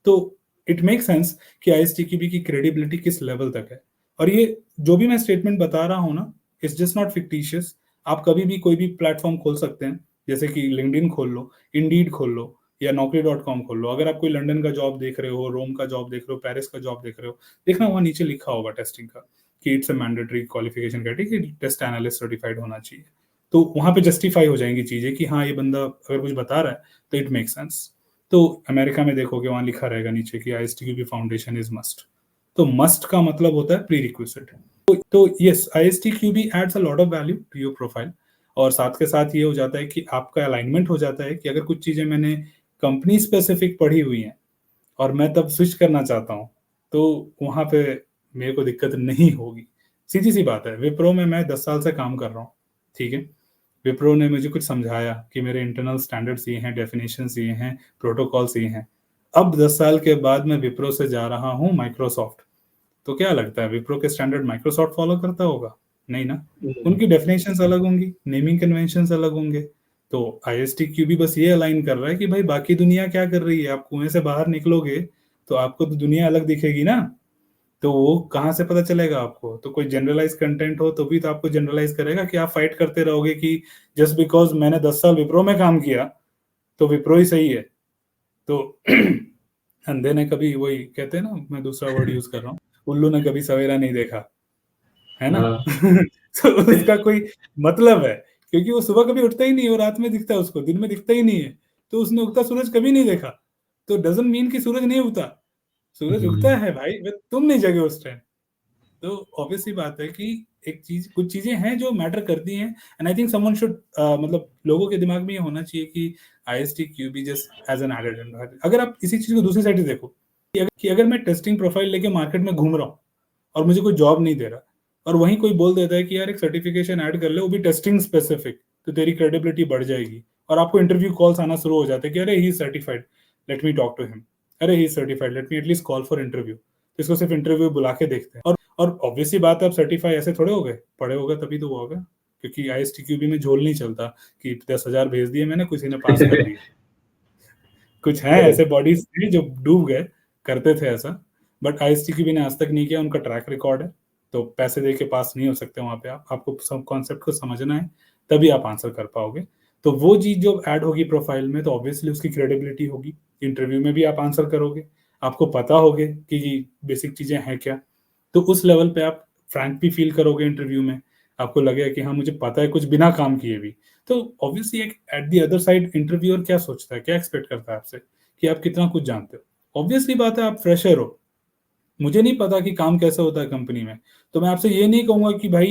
तो इट मेक सेंस कि IST QB की क्रेडिबिलिटी किस लेवल तक है। और ये जो भी मैं स्टेटमेंट बता रहा हूँ ना, इट्स जस्ट नॉट फिक्टिशियस। आप कभी भी कोई भी प्लेटफॉर्म खोल सकते हैं, जैसे कि लिंक्डइन खोल लो, इंडीड खोल लो, या Naukri.com खोल लो। अगर आप कोई लंदन का जॉब देख रहे हो, रोम का जॉब देख रहे हो, पेरिस का जॉब देख रहे हो, देखना वहां नीचे लिखा होगा टेस्टिंग का कि it's a mandatory qualification criteria कि टेस्ट एनालिस्ट सर्टिफाइड होना चाहिए। तो वहां पे जस्टिफाई हो जाएंगी चीजें कि हाँ ये बंदा अगर कुछ बता रहा है तो इट मेक सेंस। तो अमेरिका में देखोगे वहां लिखा रहेगा नीचे कि IST QB foundation is must. तो मस्ट का मतलब होता है प्री रिक्विजिट। तो yes, IST QB adds a lot of value to your profile. और साथ के साथ ये हो जाता है कि आपका अलाइनमेंट हो जाता है कि अगर कुछ चीजें मैंने कंपनी स्पेसिफिक पढ़ी हुई हैं और मैं तब स्विच करना चाहता हूँ, तो वहां पे मेरे को दिक्कत नहीं होगी। सीधी सी बात है, विप्रो में मैं 10 साल से काम कर रहा हूँ। ठीक है, विप्रो ने मुझे कुछ समझाया कि मेरे इंटरनल स्टैंडर्ड्स ये हैं, डेफिनेशंस ये हैं, प्रोटोकॉल्स ये हैं। अब 10 साल के बाद मैं विप्रो से जा रहा हूँ माइक्रोसॉफ्ट, तो क्या लगता है विप्रो के स्टैंडर्ड माइक्रोसॉफ्ट फॉलो करता होगा? नहीं ना। उनकी डेफिनेशंस अलग होंगी, नेमिंग कन्वेंशंस अलग होंगे। तो IST QB बस ये अलाइन कर रहा है कि भाई बाकी दुनिया क्या कर रही है, आप कुएं से बाहर निकलोगे तो आपको तो दुनिया अलग दिखेगी ना। तो वो कहाँ से पता चलेगा आपको? तो कोई जनरलाइज कंटेंट हो तो भी तो आपको जनरलाइज करेगा कि आप फाइट करते रहोगे कि जस्ट बिकॉज मैंने 10 साल विप्रो में काम किया तो विप्रो ही सही है। तो अंधे ने कभी, वही कहते हैं ना, मैं दूसरा वर्ड यूज कर रहा हूँ, उल्लू ने कभी सवेरा नहीं देखा, है ना। हाँ। तो उसका कोई मतलब है, क्योंकि वो सुबह कभी उठता ही नहीं और रात में दिखता है उसको, दिन में दिखता ही नहीं है। तो उसने उगता सूरज कभी नहीं देखा, तो डजंट मीन कि सूरज नहीं उगता, सूरज उगता है भाई, बस तुम नहीं जगे उस टाइम। तो ऑब्वियसली बात है कि एक चीज, कुछ चीजें हैं जो मैटर करती हैं। And I think someone should, मतलब लोगों के दिमाग में ये होना चाहिए कि IST QB just as an added. अगर आप इसी चीज को दूसरी साइड से देखो कि अगर मैं टेस्टिंग प्रोफाइल लेके मार्केट में घूम रहा हूँ और मुझे कोई जॉब नहीं दे रहा, और वहीं कोई बोल देता है कि यार एक सर्टिफिकेशन ऐड कर ले, वो भी टेस्टिंग स्पेसिफिक, तो तेरी क्रेडिबिलिटी बढ़ जाएगी, और आपको इंटरव्यू कॉल्स आना शुरू हो जाते हैं कि अरे he certified, let me talk to him, अरे he certified, let me at least call for interview. तो इसको सिर्फ इंटरव्यू बुला के देखते हैं। और ऑब्वियसली बात है, आप सर्टिफाई ऐसे थोड़े हो गए, पढ़े होगा तभी तो वो होगा, क्योंकि IST QB में झोल नहीं चलता कि 10,000 भेज दिए मैंने, किसी ने पास कर दिया। कुछ हैं ऐसे बॉडीज थे जो डूब गए, करते थे ऐसा, बट IST QB ने आज तक नहीं किया, उनका ट्रैक रिकॉर्ड है। तो पैसे दे के पास नहीं हो सकते वहां पे, आपको सब कॉन्सेप्ट को समझना है, तभी आप आंसर कर पाओगे। तो वो चीज जो ऐड होगी प्रोफाइल में, तो ऑब्वियसली उसकी क्रेडिबिलिटी होगी, इंटरव्यू में भी आप आंसर करोगे, आपको पता होगे कि बेसिक चीजें हैं क्या। तो उस लेवल पे आप फ्रैंक भी फील करोगे इंटरव्यू में, आपको लगेगा कि हाँ मुझे पता है कुछ बिना काम किए भी। तो ऑब्वियसली एक at the other side interviewer क्या सोचता है, क्या एक्सपेक्ट करता है आपसे, कि आप कितना कुछ जानते हो। ऑब्वियसली बात है, आप फ्रेशर हो, मुझे नहीं पता कि काम कैसे होता है कंपनी में, तो मैं आपसे ये नहीं कहूंगा कि भाई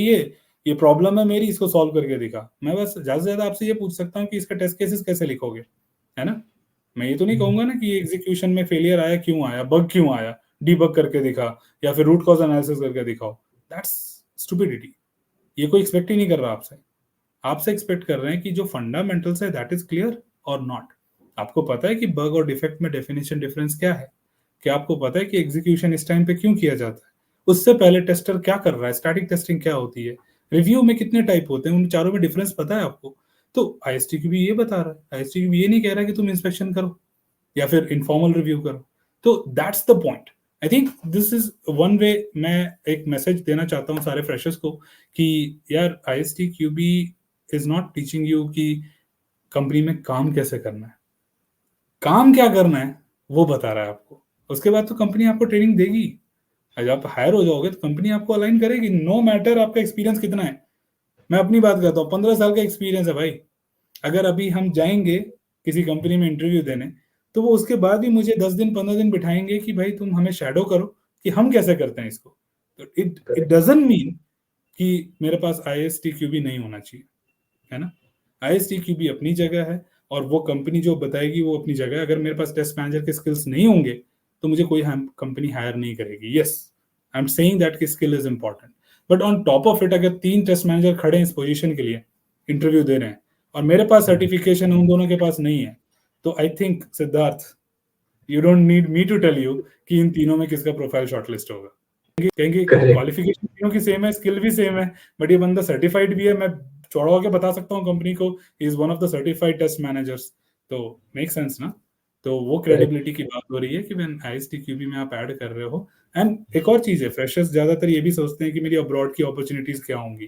ये प्रॉब्लम है मेरी, इसको सॉल्व करके दिखा। मैं बस ज्यादा से ज्यादा आपसे ये पूछ सकता हूँ कि इसका टेस्ट केसेस कैसे लिखोगे, है ना। मैं ये तो नहीं कहूंगा ना कि एग्जीक्यूशन में फेलियर आया क्यों आया, बग क्यों आया, डीबग करके दिखा या फिर रूट कॉज एनालिसिस करके दिखाओ, दैट्स स्टुपिडिटी। ये कोई एक्सपेक्ट ही नहीं कर रहा आपसे। आपसे एक्सपेक्ट कर रहे हैं कि जो फंडामेंटल्स है दैट इज क्लियर और नॉट। आपको पता है कि बग और डिफेक्ट में डेफिनेशन डिफरेंस क्या है? क्या आपको पता है कि एग्जीक्यूशन इस टाइम पे क्यों किया जाता है? उससे पहले टेस्टर क्या कर रहा है? स्टैटिक टेस्टिंग क्या होती है? रिव्यू में कितने टाइप होते हैं? उन चारों में डिफरेंस पता है आपको? तो आईएसटी भी ये बता रहा है, आईएसटी भी ये नहीं कह रहा है कि तुम इंस्पेक्शन करो या फिर इनफॉर्मल रिव्यू करो। तो that's the point. I think this is one way. मैं एक मैसेज देना चाहता हूँ सारे फ्रेशर्स को कि यार IST QB is not teaching you कि कंपनी में काम कैसे करना है, काम क्या करना है वो बता रहा है आपको। उसके बाद तो कंपनी आपको ट्रेनिंग देगी। आज आप हायर हो जाओगे तो कंपनी आपको अलाइन करेगी, नो मैटर आपका एक्सपीरियंस कितना है। मैं अपनी बात करता हूँ, 15 साल का एक्सपीरियंस है भाई। अगर अभी हम जाएंगे किसी कंपनी में इंटरव्यू देने, तो वो उसके बाद भी मुझे 10 दिन 15 दिन बिठाएंगे कि भाई तुम हमें शैडो करो कि हम कैसे करते हैं इसको। तो इट डजंट मीन कि मेरे पास आईएसटी क्यूबी नहीं होना चाहिए, है ना। आईएसटी क्यूबी अपनी जगह है और वो कंपनी जो बताएगी वो अपनी जगह है। अगर मेरे पास टेस्ट मैनेजर के स्किल्स नहीं होंगे तो मुझे कोई कंपनी हायर नहीं करेगी। Yes, I am saying that कि skill is important, but on top of it अगर 3 टेस्ट मैनेजर खड़े हैं इस पोजीशन के लिए, इंटरव्यू दे रहे हैं, और मेरे पास सर्टिफिकेशन उन दोनों के पास नहीं है, तो I think Siddharth, you don't need me to tell you कि इन तीनों में किसका प्रोफाइल शॉर्टलिस्ट होगा। कहेंगे क्वालिफिकेशन तीनों की सेम है, स्किल भी सेम है, बट ये बंदा सर्टिफाइड भी है। मैं चौड़ा होकर बता सकता हूँ कंपनी को, is one of the certified test managers. तो मेक सेंस ना। तो वो क्रेडिबिलिटी की बात हो रही है कि व्हेन आईएसटी क्यूबी में आप ऐड कर रहे हो। एंड एक और चीज है, फ्रेशर्स ज्यादातर ये भी सोचते हैं कि मेरी अब्रॉड की अपॉर्चुनिटीज क्या होंगी,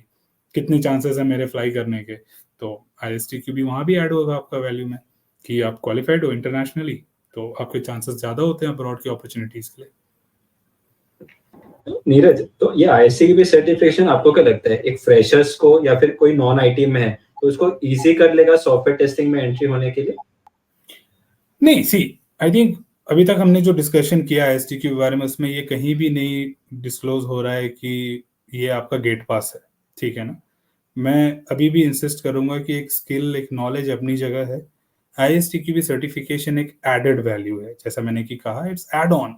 कितने चांसेस है मेरे फ्लाई करने के। तो आईएसटी क्यूबी वहां भी ऐड होगा आपका वैल्यू में कि आप क्वालिफाइड हो इंटरनेशनली, तो आपके चांसेस ज्यादा होते हैं अब्रॉड की अपॉर्चुनिटीज के लिए। नीरज, तो ये आईएससी की भी सर्टिफिकेशन आपको क्या लगता है एक फ्रेशर्स को या फिर कोई नॉन आईटी में है तो उसको इजी कर लेगा सॉफ्टवेयर टेस्टिंग में एंट्री होने के लिए? नहीं, सी आई थिंक अभी तक हमने जो डिस्कशन किया आईएसटी के बारे में, उसमें ये कहीं भी नहीं डिस्क्लोज हो रहा है कि ये आपका गेट पास है, ठीक है ना। मैं अभी भी इंसिस्ट करूंगा कि एक स्किल, एक नॉलेज अपनी जगह है। आईएसटी की भी सर्टिफिकेशन एक एडेड वैल्यू है, जैसा मैंने की कहा, इट्स एड ऑन।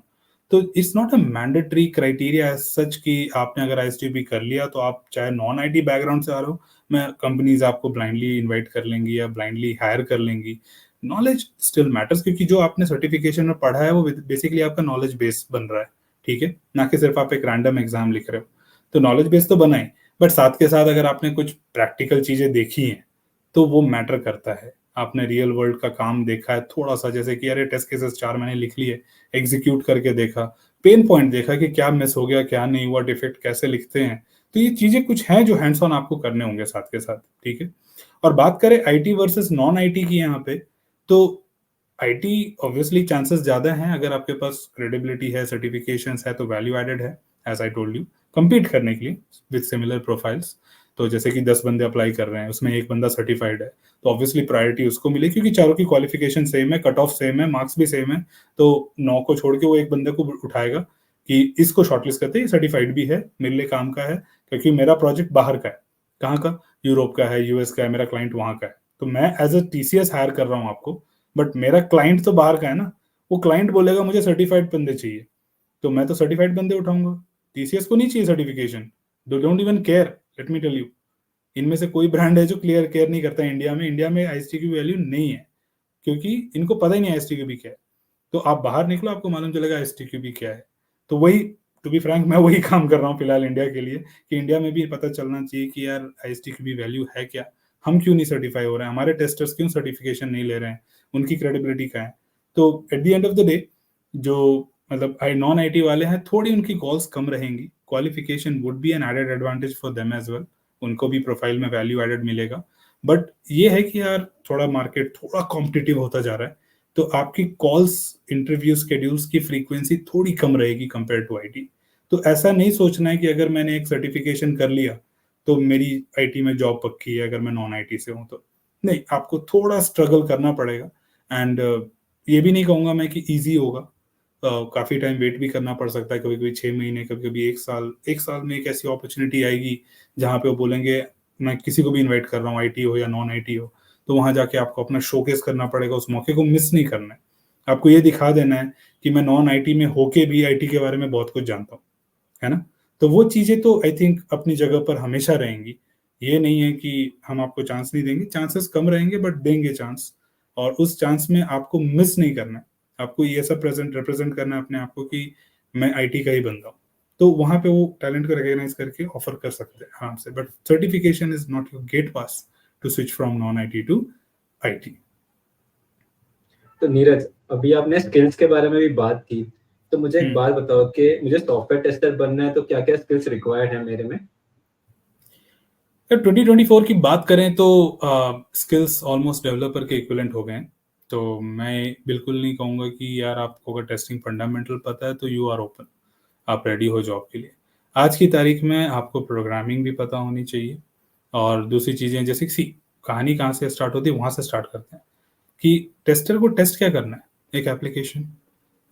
तो it's not a mandatory criteria such कि आपने अगर आईएसटी भी कर लिया तो आप चाहे नॉन आईटी बैकग्राउंड से आ रहे हो, मैं कंपनीज आपको ब्लाइंडली इनवाइट कर लेंगी या ब्लाइंडली हायर कर लेंगी। नॉलेज स्टिल मैटर्स, क्योंकि जो आपने सर्टिफिकेशन में पढ़ा है वो बेसिकली आपका नॉलेज बेस बन रहा है, ठीक है ना, कि सिर्फ आप एक रैंडम एग्जाम लिख रहे हो। तो नॉलेज बेस तो बना है, बट साथ के साथ अगर आपने कुछ प्रैक्टिकल चीजें देखी हैं तो वो मैटर करता है। आपने रियल वर्ल्ड का काम देखा है थोड़ा सा, जैसे कि अरे टेस्ट केसेस 4 महीने लिख लिए, एग्जीक्यूट करके देखा, पेन पॉइंट देखा कि क्या मिस हो गया, क्या नहीं हुआ, डिफेक्ट कैसे लिखते हैं। तो ये चीजें कुछ हैं जो हैंड्स ऑन आपको करने होंगे साथ के साथ, ठीक है। और बात करें आईटी वर्सेस नॉन आईटी की यहाँ पे, तो आईटी ऑब्वियसली चांसेस ज्यादा हैं। अगर आपके पास क्रेडिबिलिटी है, सर्टिफिकेशंस है, तो वैल्यू एडेड है as I told you, compete करने के लिए विद सिमिलर प्रोफाइल्स। तो जैसे कि 10 बंदे अप्लाई कर रहे हैं, उसमें एक बंदा सर्टिफाइड है, तो ऑब्वियसली प्रायोरिटी उसको मिले, क्योंकि चारों की क्वालिफिकेशन सेम है, कट ऑफ सेम है, मार्क्स भी सेम है। तो 9 को छोड़ के वो एक बंदे को उठाएगा कि इसको शॉर्टलिस्ट करते हैं, सर्टिफाइड भी है, मेरे लिए काम का है, क्योंकि मेरा प्रोजेक्ट बाहर का है। कहाँ का? यूरोप का है, यूएस का है, मेरा क्लाइंट वहां का है। तो मैं एज अ टीसीएस हायर कर रहा हूँ आपको, बट मेरा क्लाइंट तो बाहर का है ना। वो क्लाइंट बोलेगा मुझे सर्टिफाइड बंदे चाहिए, तो मैं तो सर्टिफाइड बंदे उठाऊंगा। टीसीएस को नहीं चाहिए सर्टिफिकेशन, दो don't even care. Let me tell you, इनमें से कोई ब्रांड है जो क्लियर केयर नहीं करता है इंडिया में। इंडिया में आईएसटी की वैल्यू नहीं है, क्योंकि इनको पता ही नहीं आईएसटी की भी क्या है। तो आप बाहर निकलो, आपको मालूम चलेगा आईएसटी की भी क्या है। तो वही, टू बी फ्रैंक, मैं वही काम कर रहा हूँ फिलहाल इंडिया के लिए, कि इंडिया में भी पता चलना चाहिए कि यार आईएसटी की भी वैल्यू है क्या, हम क्यों नहीं सर्टिफाई हो रहे हैं, हमारे टेस्टर्स क्यों सर्टिफिकेशन नहीं ले रहे हैं, उनकी क्रेडिबिलिटी क्या है। तो at the end of the day, जो मतलब नॉन आईटी वाले हैं, थोड़ी उनकी कॉल्स कम रहेंगी, qualification would be an added advantage for them as well, उनको भी प्रोफाइल में वैल्यू एडेड मिलेगा। बट ये है कि यार थोड़ा मार्केट थोड़ा कॉम्पिटिटिव होता जा रहा है, तो आपकी कॉल्स, इंटरव्यू शेड्यूल्स की फ्रीक्वेंसी थोड़ी कम रहेगी कंपेयर टू आईटी। तो ऐसा नहीं सोचना है कि अगर मैंने एक सर्टिफिकेशन कर लिया तो मेरी आईटी में जॉब पक्की है अगर मैं नॉन आईटी से हूँ तो। नहीं, आपको थोड़ा स्ट्रगल करना पड़ेगा। एंड ये भी नहीं कहूंगा मैं कि इजी होगा। काफी टाइम वेट भी करना पड़ सकता है, कभी कभी 6 महीने, कभी कभी 1 साल। 1 साल में एक ऐसी अपॉर्चुनिटी आएगी जहाँ पे वो बोलेंगे मैं किसी को भी इनवाइट कर रहा हूँ, आईटी हो या नॉन आईटी हो, तो वहां जाके आपको अपना शोकेस करना पड़ेगा, उस मौके को मिस नहीं करना है। आपको ये दिखा देना है कि मैं नॉन आईटी में होके भी आईटी के बारे में बहुत कुछ जानता हूँ, है ना? तो वो चीजें तो आई थिंक अपनी जगह पर हमेशा रहेंगी। ये नहीं है कि हम आपको चांस नहीं देंगे, चांसेस कम रहेंगे बट देंगे चांस, और उस चांस में आपको मिस नहीं करना है। आपको ये सब रिप्रेजेंट करना है अपने आप को कि मैं आईटी का ही बंदा हूँ। तो वहां पे वो टैलेंट को रिकॉग्नाइज करके ऑफर कर सकते हैं आराम से, but certification is not your gate pass to switch from non IT to IT. तो नीरज, अभी आपने स्किल्स के बारे में भी बात की, तो मुझे एक बात बताओ कि मुझे सॉफ्टवेयर टेस्टर बनना है तो क्या क्या स्किल्स रिक्वायर्ड है मेरे में? 2024 की बात करें तो स्किल्स ऑलमोस्ट डेवलपर के इक्विवेलेंट हो गए हैं। तो मैं बिल्कुल नहीं कहूँगा कि यार आपको अगर टेस्टिंग फंडामेंटल पता है तो यू आर ओपन, आप रेडी हो जॉब के लिए। आज की तारीख में आपको प्रोग्रामिंग भी पता होनी चाहिए, और दूसरी चीज़ें जैसे कि कहानी कहाँ से स्टार्ट होती है वहाँ से स्टार्ट करते हैं कि टेस्टर को टेस्ट क्या करना है। एक एप्लीकेशन,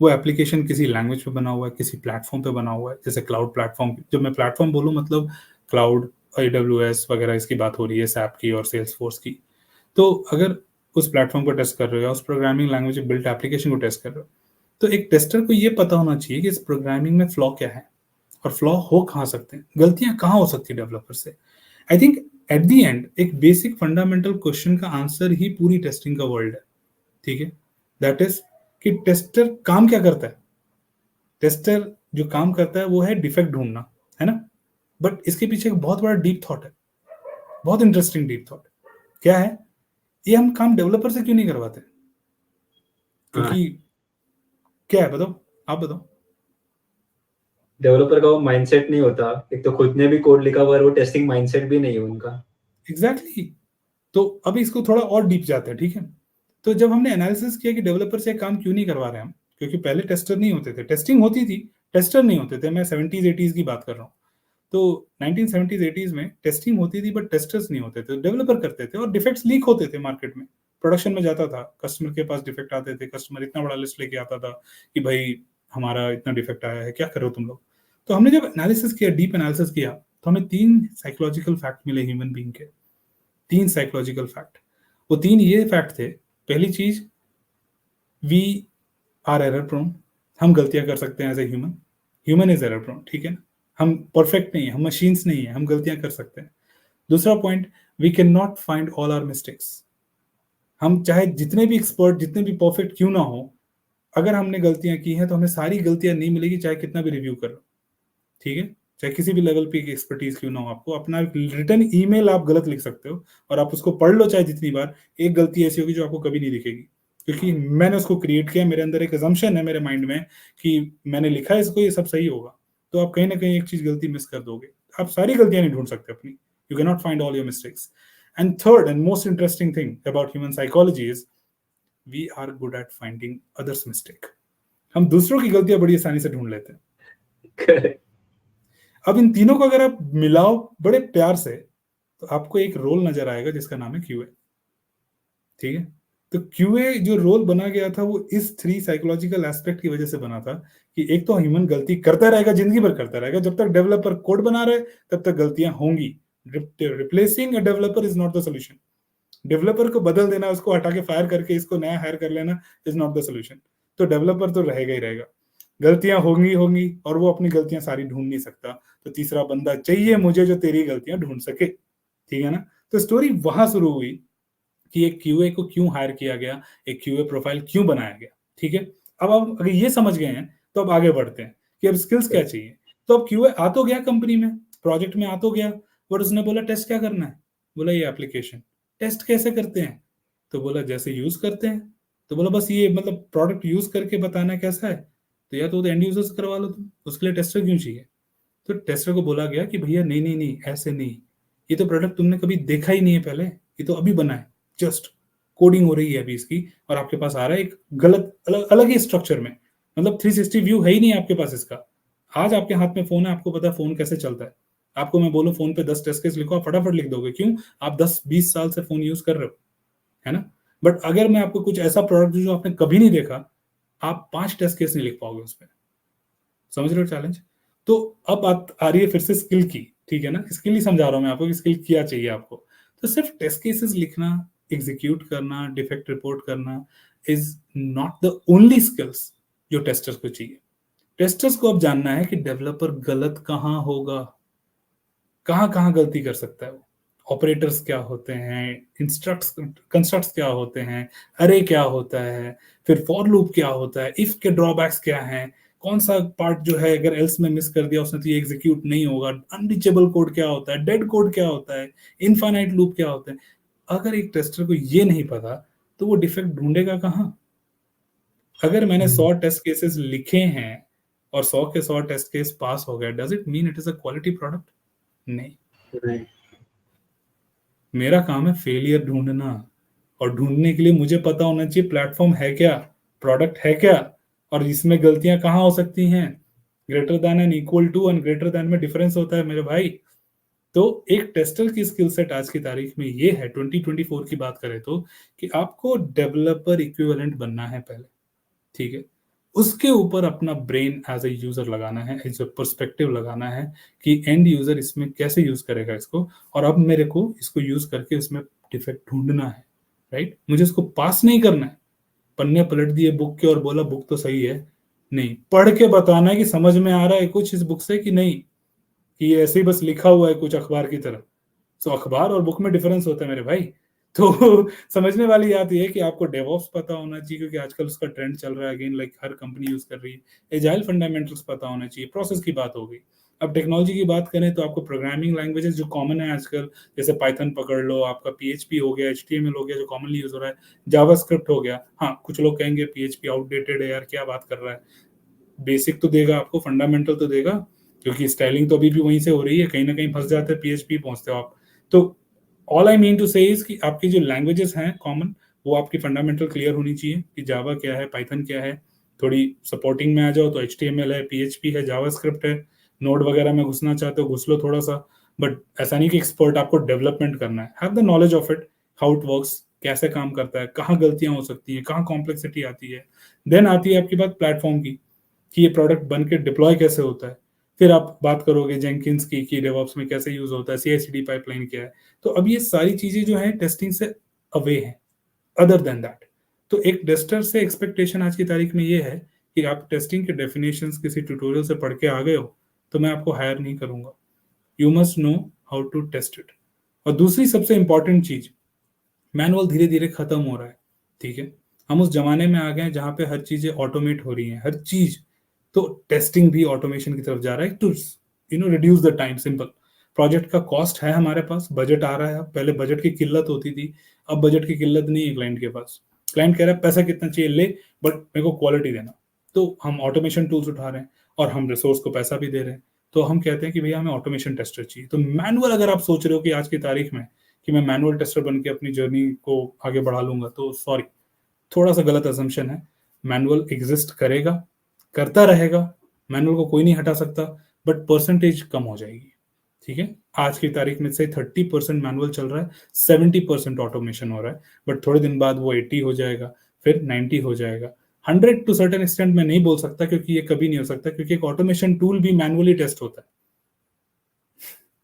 वो एप्लीकेशन किसी लैंग्वेज पे बना हुआ है, किसी प्लेटफॉर्म पे बना हुआ है, जैसे क्लाउड प्लेटफॉर्म। जब मैं प्लेटफॉर्म बोलूँ मतलब क्लाउड, AWS वगैरह इसकी बात हो रही है, सैप की और सेल्सफोर्स की। तो अगर उस प्लेटफॉर्म को टेस्ट कर रहे हो या उस प्रोग्रामिंग लैंग्वेज बिल्ट एप्लीकेशन को टेस्ट कर रहे हो, तो एक टेस्टर को ये पता होना चाहिए कि इस प्रोग्रामिंग में फ्लॉ क्या है और फ्लॉ हो कहाँ सकते हैं, गलतियां कहाँ हो सकती है डेवलपर से। I think at the end एक बेसिक फंडामेंटल क्वेश्चन का आंसर ही पूरी टेस्टिंग का वर्ल्ड है, ठीक है? दैट इज कि टेस्टर काम क्या करता है। टेस्टर जो काम करता है वो है डिफेक्ट ढूंढना, है ना? बट इसके पीछे एक बहुत बड़ा डीप थॉट है, बहुत इंटरेस्टिंग डीप थॉट। क्या है ये? हम काम डेवलपर से क्यों नहीं करवाते? क्योंकि क्या है, बताओ, आप बताओ। डेवलपर का वो माइंडसेट नहीं होता, एक तो खुद ने भी कोड लिखा हुआ है, वो टेस्टिंग माइंडसेट भी नहीं है उनका। एग्जैक्टली तो अभी इसको थोड़ा और डीप जाते हैं, ठीक है? तो जब हमने एनालिसिस किया कि डेवलपर से काम क्यों नहीं करवा रहे हम, क्योंकि पहले टेस्टर नहीं होते थे, टेस्टिंग होती थी, टेस्टर नहीं होते थे। मैं 70s 80s की बात कर रहा हूँ। तो 1970s 80s में टेस्टिंग होती थी बट टेस्टर्स नहीं होते थे, डेवलपर करते थे, और डिफेक्ट्स लीक होते थे मार्केट में। प्रोडक्शन में जाता था, कस्टमर के पास डिफेक्ट आते थे, कस्टमर इतना बड़ा लिस्ट लेके आता था कि भाई हमारा इतना डिफेक्ट आया है, क्या करो तुम लोग। तो हमने जब एनालिसिस किया, डीप एनालिसिस किया, तो हमें 3 साइकोलॉजिकल फैक्ट मिले ह्यूमन बीइंग के। 3 साइकोलॉजिकल फैक्ट। वो 3 ये फैक्ट थे। पहली चीज, वी आर एरर प्रोन। हम गलतियां कर सकते हैं as a human. Human is error prone, ठीक है ना? हम परफेक्ट नहीं है, हम मशीन्स नहीं है, हम गलतियां कर सकते हैं। दूसरा point, we can not find all our mistakes. हम चाहे जितने भी एक्सपर्ट, जितने भी परफेक्ट क्यों ना हो, अगर हमने गलतियां की हैं तो हमें सारी गलतियां नहीं मिलेगी, चाहे कितना भी रिव्यू करो, ठीक है? चाहे किसी भी लेवल पे एक्सपर्टीज क्यों ना हो, आपको अपना रिटर्न ईमेल आप गलत लिख सकते हो और आप उसको पढ़ लो चाहे जितनी बार, एक गलती ऐसी होगी जो आपको कभी नहीं दिखेगी, क्योंकि मैंने उसको क्रिएट किया, मेरे अंदर एक अजम्पशन है मेरे माइंड में कि मैंने लिखा है इसको, ये सब सही होगा। तो आप कहीं ना कहीं एक चीज गलती मिस कर दोगे। आप सारी गलतियां नहीं ढूंढ सकते अपनी, you can not find all your mistakes. And third and most interesting thing about human psychology is we are good at finding others mistake. हम दूसरों की गलतियां बड़ी आसानी से ढूंढ लेते हैं। अब इन तीनों को अगर आप मिलाओ बड़े प्यार से, तो आपको एक रोल नजर आएगा जिसका नाम है क्यूए, ठीक है? तो क्यूए जो रोल बना गया था वो इस 3 साइकोलॉजिकल एस्पेक्ट की वजह से बना था कि एक तो ह्यूमन गलती करता रहेगा, जिंदगी भर करता रहेगा, जब तक डेवलपर कोड बना रहे तब तक गलतियां होंगी। Replacing a developer is not the solution. Developer को बदल देना, उसको हटा के फायर करके इसको नया हायर कर लेना इज नॉट द सोल्यूशन। तो डेवलपर तो रहेगा ही रहेगा, गलतियां होंगी होंगी, और वो अपनी गलतियां सारी ढूंढ नहीं सकता। तो तीसरा बंदा चाहिए मुझे जो तेरी गलतियां ढूंढ सके, ठीक है ना? तो स्टोरी वहां शुरू हुई कि एक क्यूए को क्यों हायर किया गया, एक क्यूए प्रोफाइल क्यों बनाया गया, ठीक है? अब आप अगर ये समझ गए हैं तो अब आगे बढ़ते हैं कि अब स्किल्स क्या चाहिए। तो अब क्यूए आ तो गया कंपनी में, प्रोजेक्ट में आ तो गया, बट उसने बोला टेस्ट क्या करना है? बोला ये एप्लीकेशन टेस्ट कैसे करते हैं? तो बोला जैसे यूज करते हैं। तो बोला बस ये मतलब प्रोडक्ट यूज करके बताना कैसा है? तो या तो एंड यूजर से करवा लो तुम, उसके लिए टेस्टर क्यों चाहिए? तो टेस्टर को बोला गया कि भैया नहीं नहीं नहीं, ऐसे नहीं, ये तो प्रोडक्ट तुमने कभी देखा ही नहीं है पहले, ये तो अभी बना है, जस्ट कोडिंग हो रही है अभी इसकी, और आपके पास आ रहा है एक गलत अलग अलग ही स्ट्रक्चर में, मतलब 360 व्यू है ही नहीं आपके पास इसका। आज आपके हाथ में फोन है, आपको पता है फोन कैसे चलता है। आपको मैं बोलूं फोन पे 10 टेस्ट केस लिखो, आप फटाफट लिख दोगे, क्यों? आप 10-20 साल से फोन यूज कर रहे हो, है ना? बट अगर मैं आपको कुछ ऐसा प्रोडक्ट जो आपने कभी नहीं देखा, आप 5 टेस्ट केस नहीं लिख पाओगे उस पर। समझ रहे हो चैलेंज? तो अब बात आ रही है फिर से स्किल की, ठीक है ना? स्किल ही समझा रहा हूं मैं आपको कि स्किल क्या चाहिए आपको। तो सिर्फ टेस्ट केसेस लिखना, एग्जीक्यूट करना, डिफेक्ट रिपोर्ट करना is not the only skills जो टेस्टर्स को चाहिए। टेस्टर्स को अब जानना है कि डेवलपर गलत कहाँ होगा, कहाँ कहाँ गलती कर सकता है वो, ऑपरेटर्स क्या होते हैं, इंस्ट्रक्ट्स कंस्ट्रक्ट्स क्या होते हैं, अरे क्या होता है, फिर फॉर लूप क्या होता है, इफ के ड्रॉबैक्स क्या हैं, कौन सा पार्ट जो है अगर एल्स में मिस कर दिया उसने तो ये एग्जीक्यूट नहीं होगा, अनरीचेबल कोड क्या होता है, डेड कोड क्या होता है, इनफाइनाइट लूप क्या होता है। अगर एक टेस्टर को ये नहीं पता तो वो डिफेक्ट ढूंढेगा कहाँ? अगर मैंने 100 टेस्ट केसेस लिखे हैं और 100 के 100 टेस्ट केस पास हो गए, does it mean it is a quality product? नहीं। मेरा काम है फेलियर ढूंढना, और ढूंढने के लिए मुझे पता होना चाहिए प्लेटफॉर्म है क्या, प्रोडक्ट है क्या, और इसमें गलतियां कहाँ हो सकती हैं। Greater than and equal to and greater than में डिफरेंस होता है मेरे भाई। तो एक टेस्टर की स्किल सेट आज की तारीख में ये है 2024 की बात करें तो, कि आपको डेवलपर इक्विवेलेंट बनना है पहले, ठीक है। उसके ऊपर अपना ब्रेन एज ए यूजर लगाना है, एज ए पर्सपेक्टिव लगाना है कि एंड यूजर इसमें कैसे यूज करेगा इसको, और अब मेरे को इसको यूज करके इसमें डिफेक्ट ढूंढना है, राइट। मुझे इसको पास नहीं करना है, पन्ने पलट दिए बुक के और बोला बुक तो सही है, नहीं, पढ़ के बताना है कि समझ में आ रहा है कुछ इस बुक से कि नहीं, कि ये ऐसे ही बस लिखा हुआ है कुछ अखबार की तरह। सो अखबार और बुक में डिफरेंस होता है मेरे भाई। तो समझने वाली बात यह है कि आपको डेवऑप्स पता होना चाहिए, क्योंकि आजकल उसका ट्रेंड चल रहा है, अगेन लाइक हर कंपनी यूज कर रही है। एजाइल फंडामेंटल्स पता होना चाहिए, प्रोसेस की बात हो गई। अब टेक्नोलॉजी की बात करें तो आपको प्रोग्रामिंग लैंग्वेजेस जो कॉमन है आजकल, जैसे पाइथन पकड़ लो, आपका पीएचपी हो गया, एचटीएमएल हो गया जो कॉमनली यूज हो रहा है, जावास्क्रिप्ट हो गया। हाँ, कुछ लोग कहेंगे पीएचपी आउटडेटेड है यार, क्या बात कर रहा है। बेसिक तो देगा आपको, फंडामेंटल तो देगा, क्योंकि स्टाइलिंग तो अभी भी वहीं से हो रही है, कहीं ना कहीं फंस जाते हैं, पीएचपी पहुंचते हो आप। तो ऑल आई मीन टू से इज कि आपकी जो लैंग्वेजेस हैं कॉमन, वो आपकी फंडामेंटल क्लियर होनी चाहिए कि जावा क्या है, पाइथन क्या है। थोड़ी सपोर्टिंग में आ जाओ तो एचटीएमएल है, पीएचपी है, जावास्क्रिप्ट है, नोड वगैरह में घुसना चाहते हो घुस लो थोड़ा सा, बट ऐसा नहीं कि एक्सपर्ट आपको डेवलपमेंट करना है। Have the knowledge of it, how it works, कैसे काम करता है, कहाँ गलतियां हो सकती हैं, कहाँ कॉम्प्लेक्सिटी आती है। देन आती है आपकी बात प्लेटफॉर्म की, कि ये प्रोडक्ट बन के डिप्लॉय कैसे होता है। फिर आप बात करोगे जेंकिंस की, कि डेवऑप्स में कैसे यूज होता है, सीआई/सीडी पाइपलाइन क्या है। तो अब ये सारी चीजें जो है टेस्टिंग से अवे हैं। अदर देन दैट, तो एक टेस्टर से एक्सपेक्टेशन आज की तारीख में ये है कि आप टेस्टिंग के डेफिनेशंस किसी ट्यूटोरियल से पढ़ के आ गए हो तो मैं आपको हायर नहीं करूंगा। You must know how to test it. और दूसरी सबसे इंपॉर्टेंट चीज, मैनुअल धीरे धीरे खत्म हो रहा है, ठीक है। हम उस जमाने में आ गए हैं जहां पे हर चीजें ऑटोमेट हो रही हैं, हर चीज। तो टेस्टिंग भी ऑटोमेशन की तरफ जा रहा है to reduce the time. Simple, project का कॉस्ट है हमारे पास, बजट आ रहा है। पहले बजट की किल्लत होती थी, अब बजट की किल्लत नहीं है क्लाइंट के पास। क्लाइंट कह रहा है पैसा कितना चाहिए ले, बट मेरे को क्वालिटी देना। तो हम ऑटोमेशन टूल्स उठा रहे हैं और हम रिसोर्स को पैसा भी दे रहे हैं। तो हम कहते हैं कि भैया हमें ऑटोमेशन टेस्टर चाहिए। तो मैनुअल अगर आप सोच रहे हो कि आज की तारीख में कि मैं मैनुअल टेस्टर बन के अपनी जर्नी को आगे बढ़ा लूंगा, तो सॉरी, थोड़ा सा गलत असम्पशन है। मैनुअल एग्जिस्ट करेगा, करता रहेगा, मैनुअल को कोई नहीं हटा सकता, बट परसेंटेज कम हो जाएगी, ठीक है। आज की तारीख में से 30% मैनुअल चल रहा है, 70% ऑटोमेशन हो रहा है, बट थोड़े दिन बाद वो 80 हो जाएगा, फिर 90 हो जाएगा। 100 टू सर्टेन एक्सटेंट में नहीं बोल सकता, क्योंकि ये कभी नहीं हो सकता, क्योंकि एक ऑटोमेशन टूल भी मैनुअली टेस्ट होता है,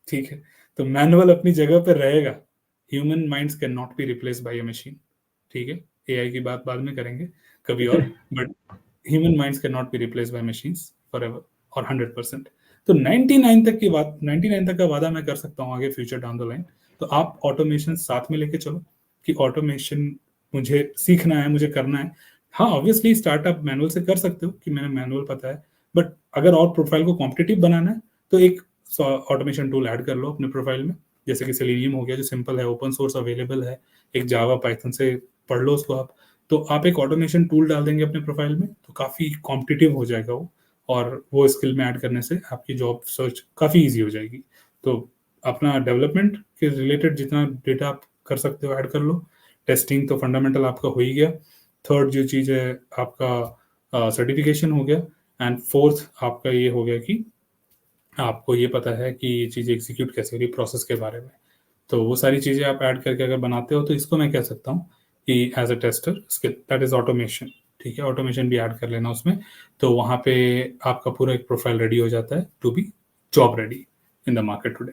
ठीक है। तो मैनुअल अपनी जगह पर रहेगा। Human minds can not be replace by a machine, ठीक है। एआई की बात बाद में करेंगे कभी और, but human minds can not be replace by machines forever और 100%। तो 99 तक की बात, 99 तक का वादा मैं कर सकता हूँ आगे फ्यूचर डाउन द लाइन। तो आप ऑटोमेशन साथ में लेके चलो, कि ऑटोमेशन मुझे सीखना है, मुझे करना है। हाँ, ऑब्वियसली स्टार्टअप मैनुअल से कर सकते हो कि मैंने मैनुअल पता है, बट अगर और प्रोफाइल को कॉम्पिटिटिव बनाना है तो एक ऑटोमेशन टूल ऐड कर लो अपने प्रोफाइल में, जैसे कि सेलेनियम हो गया जो सिंपल है, ओपन सोर्स अवेलेबल है। एक जावा पाइथन से पढ़ लो उसको आप। तो आप एक ऑटोमेशन टूल डाल देंगे अपने प्रोफाइल में तो काफ़ी कॉम्पिटिटिव हो जाएगा वो, और वो स्किल में ऐड करने से आपकी जॉब सर्च काफ़ी इजी हो जाएगी। तो अपना डेवलपमेंट के रिलेटेड जितना डेटा आप कर सकते हो ऐड कर लो। टेस्टिंग तो फंडामेंटल आपका हो ही गया। थर्ड जो चीज़ है आपका सर्टिफिकेशन हो गया। एंड फोर्थ आपका ये हो गया कि आपको ये पता है कि ये चीज़ एग्जीक्यूट कैसे हो रही, प्रोसेस के बारे में। तो वो सारी चीज़ें आप ऐड करके अगर बनाते हो तो इसको मैं कह सकता हूँ कि as a tester skill, that is automation, ठीक है। ऑटोमेशन भी ऐड कर लेना उसमें, तो वहाँ पे आपका पूरा एक प्रोफाइल रेडी हो जाता है to be job ready in the market today.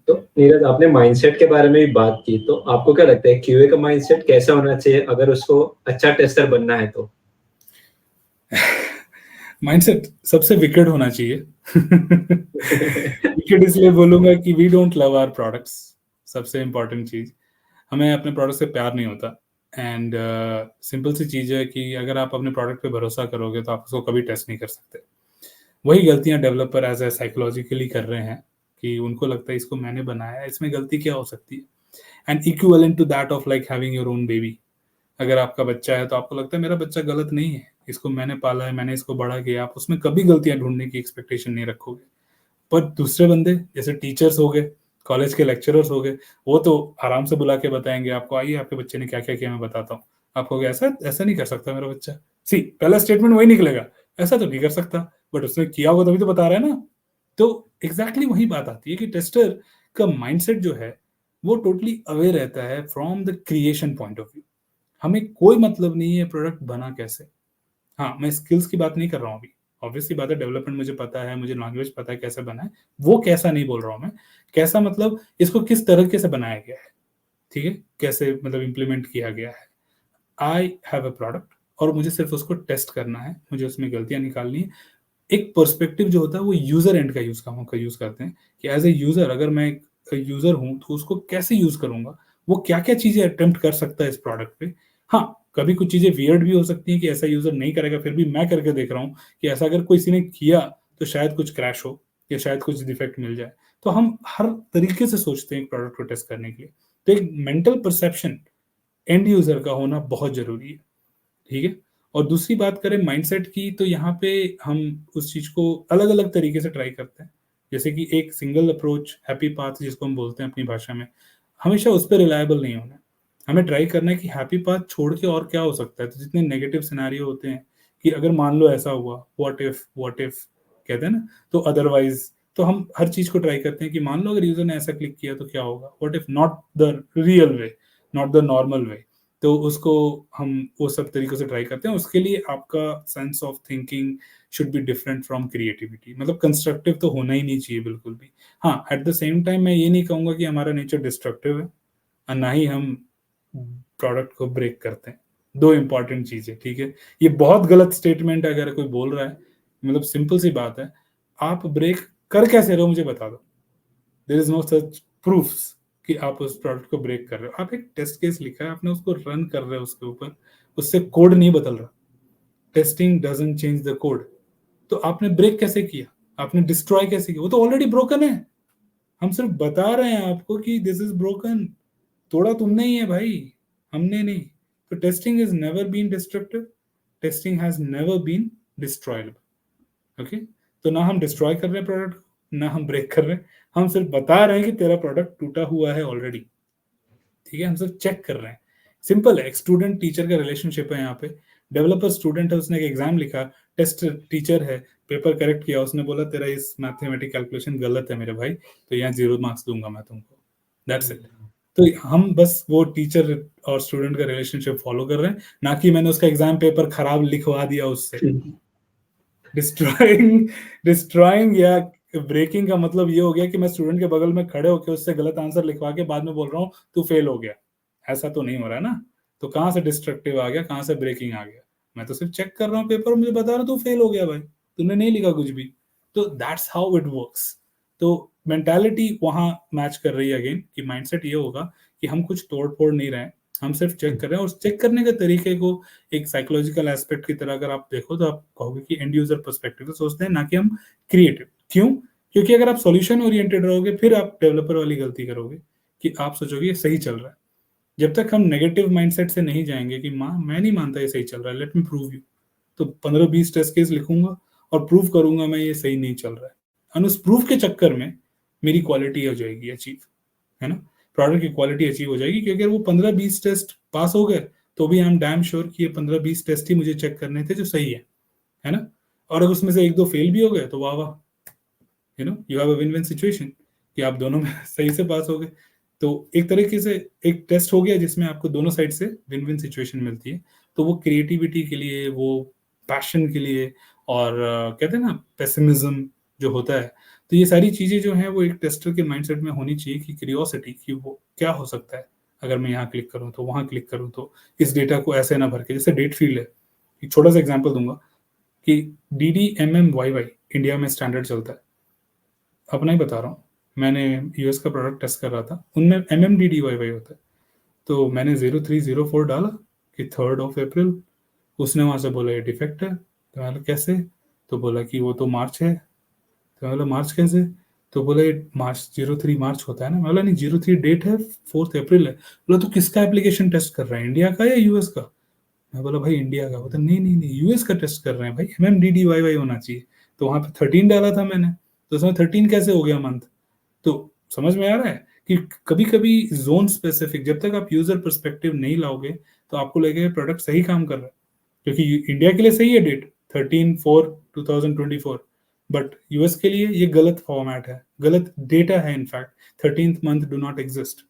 तो नीरज, आपने माइंडसेट के बारे में भी बात की, तो आपको क्या लगता है क्यूए का माइंडसेट कैसा होना चाहिए अगर उसको अच्छा टेस्टर बनना है तो? माइंडसेट सबसे विकेट होना चाहिए। विकेट इसलिए बोलूंगा कि we don't love our products. सबसे इंपॉर्टेंट चीज, हमें अपने प्रोडक्ट से प्यार नहीं होता। एंड सिंपल सी चीज है कि अगर आप अपने प्रोडक्ट पे भरोसा करोगे तो आप उसको कभी टेस्ट नहीं कर सकते। वही गलतियां डेवलपर एज ए साइकोलॉजिकली कर रहे हैं कि उनको लगता है इसको मैंने बनाया है, इसमें गलती क्या हो सकती है। And equivalent to that of like having your own baby. अगर आपका बच्चा है तो आपको लगता है मेरा बच्चा गलत नहीं है, इसको मैंने पाला है, मैंने इसको बड़ा किया। आप उसमें कभी गलतियां ढूंढने की एक्सपेक्टेशन नहीं रखोगे। पर दूसरे बंदे जैसे टीचर्स हो गए, कॉलेज के लेक्चरर्स हो गए, वो तो आराम से बुला के बताएंगे आपको, आइए आपके बच्चे ने क्या क्या किया मैं बताता हूँ। आप कहोगे ऐसा ऐसा नहीं कर सकता मेरा बच्चा। सी, पहला स्टेटमेंट वही निकलेगा, ऐसा तो नहीं कर सकता, बट उसने किया होगा तभी तो बता रहा है ना। तो एग्जैक्टली वही बात आती है कि टेस्टर का माइंडसेट जो है वो टोटली अवेयर रहता है from the creation point of view. हमें कोई मतलब नहीं है प्रोडक्ट बना कैसे। हाँ, मैं स्किल्स की बात नहीं कर रहा हूँ अभी। ऑब्वियसली बात है, डेवलपमेंट मुझे पता है, मुझे लैंग्वेज पता है कैसे बना है, वो कैसा नहीं बोल रहा हूँ मैं। कैसा मतलब इसको किस तरीके से बनाया गया है, ठीक है, कैसे मतलब इम्प्लीमेंट किया गया है। आई हैव अ प्रोडक्ट और मुझे सिर्फ उसको टेस्ट करना है, मुझे उसमें गलतियां निकालनी है। एक पर्सपेक्टिव जो होता है वो यूजर एंड का यूज करते हैं कि एज ए यूजर अगर मैं एक यूजर हूं तो उसको कैसे यूज करूंगा, वो क्या क्या चीजें अटेम्प्ट कर सकता है इस प्रोडक्ट पे। हाँ, कभी कुछ चीजें वियर्ड भी हो सकती हैं कि ऐसा यूजर नहीं करेगा, फिर भी मैं करके देख रहा हूँ कि ऐसा अगर किसी ने किया तो शायद कुछ क्रैश हो या शायद कुछ डिफेक्ट मिल जाए। तो हम हर तरीके से सोचते हैं एक प्रोडक्ट को टेस्ट करने के लिए। तो एक मेंटल परसेप्शन एंड यूजर का होना बहुत जरूरी है, ठीक है। और दूसरी बात करें माइंडसेट की, तो यहाँ पे हम उस चीज को अलग अलग तरीके से ट्राई करते हैं। जैसे कि एक सिंगल अप्रोच हैप्पी पाथ जिसको हम बोलते हैं अपनी भाषा में, हमेशा उस पर रिलायबल नहीं होना है। हमें ट्राई करना है कि हैप्पी पाथ छोड़ के और क्या हो सकता है। तो जितने नेगेटिव सिनेरियो होते हैं कि अगर मान लो ऐसा हुआ, व्हाट इफ कहते हैं ना, तो अदरवाइज, तो हम हर चीज को ट्राई करते हैं कि मान लो अगर यूजर ने ऐसा क्लिक किया तो क्या होगा, what if not the real way, not the normal way. तो उसको हम वो सब तरीकों से ट्राई करते हैं। उसके लिए आपका sense of thinking should be different from creativity. मतलब कंस्ट्रक्टिव तो होना ही नहीं चाहिए बिल्कुल भी। हाँ, एट द सेम टाइम मैं ये नहीं कहूंगा कि हमारा नेचर डिस्ट्रक्टिव है और ना ही हम प्रोडक्ट को ब्रेक करते हैं। दो इंपॉर्टेंट चीजें, ठीक है। ये बहुत गलत स्टेटमेंट है अगर कोई बोल रहा है। मतलब सिंपल सी बात है, आप ब्रेक कर कैसे रहे हो मुझे बता दो। There is no such proofs कि आप उस प्रोडक्ट को ब्रेक कर रहे हो। आप एक टेस्ट केस लिखा है, आपने उसको रन कर रहे हो उसके ऊपर, उससे कोड नहीं बदल रहा। Testing doesn't change the code. तो आपने ब्रेक कैसे किया, आपने डिस्ट्रॉय कैसे किया, वो तो ऑलरेडी ब्रोकन है। हम सिर्फ बता रहे हैं आपको कि दिस इज ब्रोकन। तोड़ा तुमने ही है भाई, हमने नहीं। तो testing is never been destructive, testing has never been destroyable. Okay. तो ना हम डिस्ट्रॉय कर रहे हैं प्रोडक्ट, ना हम ब्रेक कर रहे हैं। हम सिर्फ बता रहे हैं कि तेरा प्रोडक्ट टूटा हुआ है ऑलरेडी, ठीक है। हम सिर्फ चेक कर रहे हैं। सिंपल है, एक स्टूडेंट टीचर का रिलेशनशिप है यहाँ पे। डेवलपर स्टूडेंट है, उसने एक एग्जाम लिखा, टेस्ट टीचर है, पेपर करेक्ट किया, उसने बोला तेरा इस मैथमेटिक कैलकुलेशन गलत है मेरे भाई, तो यहाँ 0 मार्क्स दूंगा मैं तुमको। That's it. तो हम बस वो टीचर और स्टूडेंट का रिलेशनशिप फॉलो कर रहे हैं, ना कि मैंने उसका एग्जाम पेपर खराब लिखवा दिया उससे। डिस्ट्रॉइंग डिस्ट्रॉइंग या ब्रेकिंग का मतलब ये हो गया कि मैं स्टूडेंट के बगल में खड़े होकर उससे गलत आंसर लिखवा के बाद में बोल रहा हूँ तू फेल हो गया। ऐसा तो नहीं हो रहा है ना। तो कहाँ से डिस्ट्रक्टिव आ गया, कहाँ से ब्रेकिंग आ गया। मैं तो सिर्फ चेक कर रहा हूँ पेपर, मुझे बता रहा तू फेल हो गया भाई, तूने नहीं लिखा कुछ भी। तो दैट्स हाउ इट वर्क्स। तो मेंटालिटी वहां मैच कर रही है अगेन, कि माइंडसेट ये होगा कि हम कुछ तोड़ फोड़ नहीं रहे हैं, हम सिर्फ चेक कर रहे हैं। और चेक करने के तरीके को एक साइकोलॉजिकल एस्पेक्ट की तरह अगर आप देखो तो आप कहोगे कि एंड यूजर पर्सपेक्टिव से सोचते हैं, ना कि हम क्रिएटिव। क्यों? क्योंकि अगर आप सॉल्यूशन ओरिएंटेड रहोगे फिर आप डेवलपर वाली गलती करोगे कि आप सोचोगे ये सही चल रहा है। जब तक हम नेगेटिव माइंडसेट से नहीं जाएंगे कि मैं नहीं मानता ये सही चल रहा है, लेट मी प्रूव यू, तो 15-20 टेस्ट केस लिखूंगा और प्रूव करूंगा मैं ये सही नहीं चल रहा है। और उस प्रूफ के चक्कर में मेरी क्वालिटी हो जाएगी अचीव, है ना। प्रोडक्ट की क्वालिटी अचीव हो जाएगी, क्योंकि अगर वो 15-20 टेस्ट पास हो गए तो भी आई एम डैम श्योर कि ये 15-20 टेस्ट ही मुझे चेक करने थे जो सही है ना। और अगर उसमें से एक दो फेल भी हो गए तो वाह वाह, you have a win win situation कि आप दोनों में सही से पास हो गए। तो एक तरीके से एक टेस्ट हो गया जिसमें आपको दोनों साइड से विन विन सिचुएशन मिलती है। तो वो क्रिएटिविटी के लिए, वो पैशन के लिए, और कहते हैं ना पेसिमिज्म जो होता है, तो ये सारी चीजें जो हैं वो एक टेस्टर के माइंडसेट में होनी चाहिए कि क्यूरियोसिटी कि वो क्या हो सकता है, अगर मैं यहाँ क्लिक करूँ तो वहाँ क्लिक करूँ तो इस डेटा को ऐसे ना भर के, जैसे डेट फील्ड है, एक छोटा सा एग्जांपल दूंगा कि DDMMYY इंडिया में स्टैंडर्ड चलता है, अपना ही बता रहा हूँ, मैंने यूएस का प्रोडक्ट टेस्ट कर रहा था, उनमें MMDDYY होता है। तो मैंने 0304 डाला कि 3rd of April, उसने वहां से बोला ये डिफेक्ट है। तो मैंने कैसे, तो बोला कि वो तो मार्च है। तो मैं बोला मार्च कैसे, तो बोला ये मार्च 03 मार्च होता है ना। मैं बोला नहीं, 03 डेट है, 4th April है। बोला तो किसका एप्लीकेशन टेस्ट कर रहे हैं, इंडिया का या यूएस का। मैं बोला भाई इंडिया का। बोलता नहीं नहीं नहीं, यूएस का टेस्ट कर रहे हैं भाई, MMDDYY होना चाहिए। तो वहां पे 13 डाला था मैंने, तो उसमें 13 कैसे हो गया मंथ। तो समझ में आ रहा है कि कभी कभी जोन स्पेसिफिक, जब तक आप यूजर पर्सपेक्टिव नहीं लाओगे तो आपको लगेगा प्रोडक्ट सही काम कर रहा है, क्योंकि इंडिया के लिए सही है डेट 13/4/2024, बट यूएस के लिए ये गलत फॉर्मेट है, गलत डेटा है। In fact 13th month do not exist,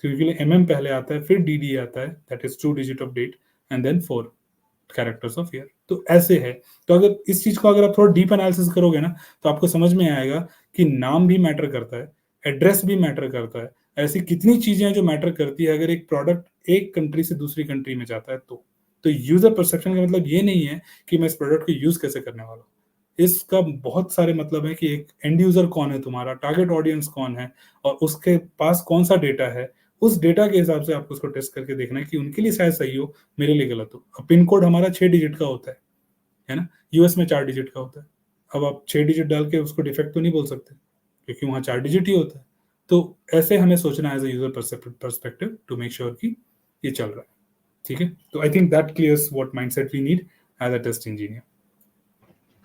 क्योंकि MM पहले आता है, फिर DD आता है, that is 2 digit of date, and then 4 characters of year. तो ऐसे है। तो अगर इस चीज को अगर आप थोड़ा डीप एनालिसिस करोगे ना, तो आपको समझ में आएगा कि नाम भी मैटर करता है, एड्रेस भी मैटर करता है, ऐसी कितनी चीजें हैं जो मैटर करती है अगर एक प्रोडक्ट एक कंट्री से दूसरी कंट्री में जाता है। तो यूजर परसेप्शन का मतलब ये नहीं है कि मैं इस प्रोडक्ट को यूज कैसे करने वाला हूँ, इसका बहुत सारे मतलब है कि एक एंड यूजर कौन है, तुम्हारा टारगेट ऑडियंस कौन है, और उसके पास कौन सा डेटा है। उस डेटा के हिसाब से आपको उसको टेस्ट करके देखना है कि उनके लिए शायद सही हो, मेरे लिए गलत हो। अब पिन कोड हमारा 6 डिजिट का होता है ना, यूएस में 4 डिजिट का होता है। अब आप 6 डिजिट डाल के उसको डिफेक्ट तो नहीं बोल सकते, क्योंकि वहां 4 डिजिट ही होता है। तो ऐसे हमें सोचना है as a user perspective to make sure कि ये चल रहा है। ठीक है, तो I think that clears what mindset we need as a test engineer.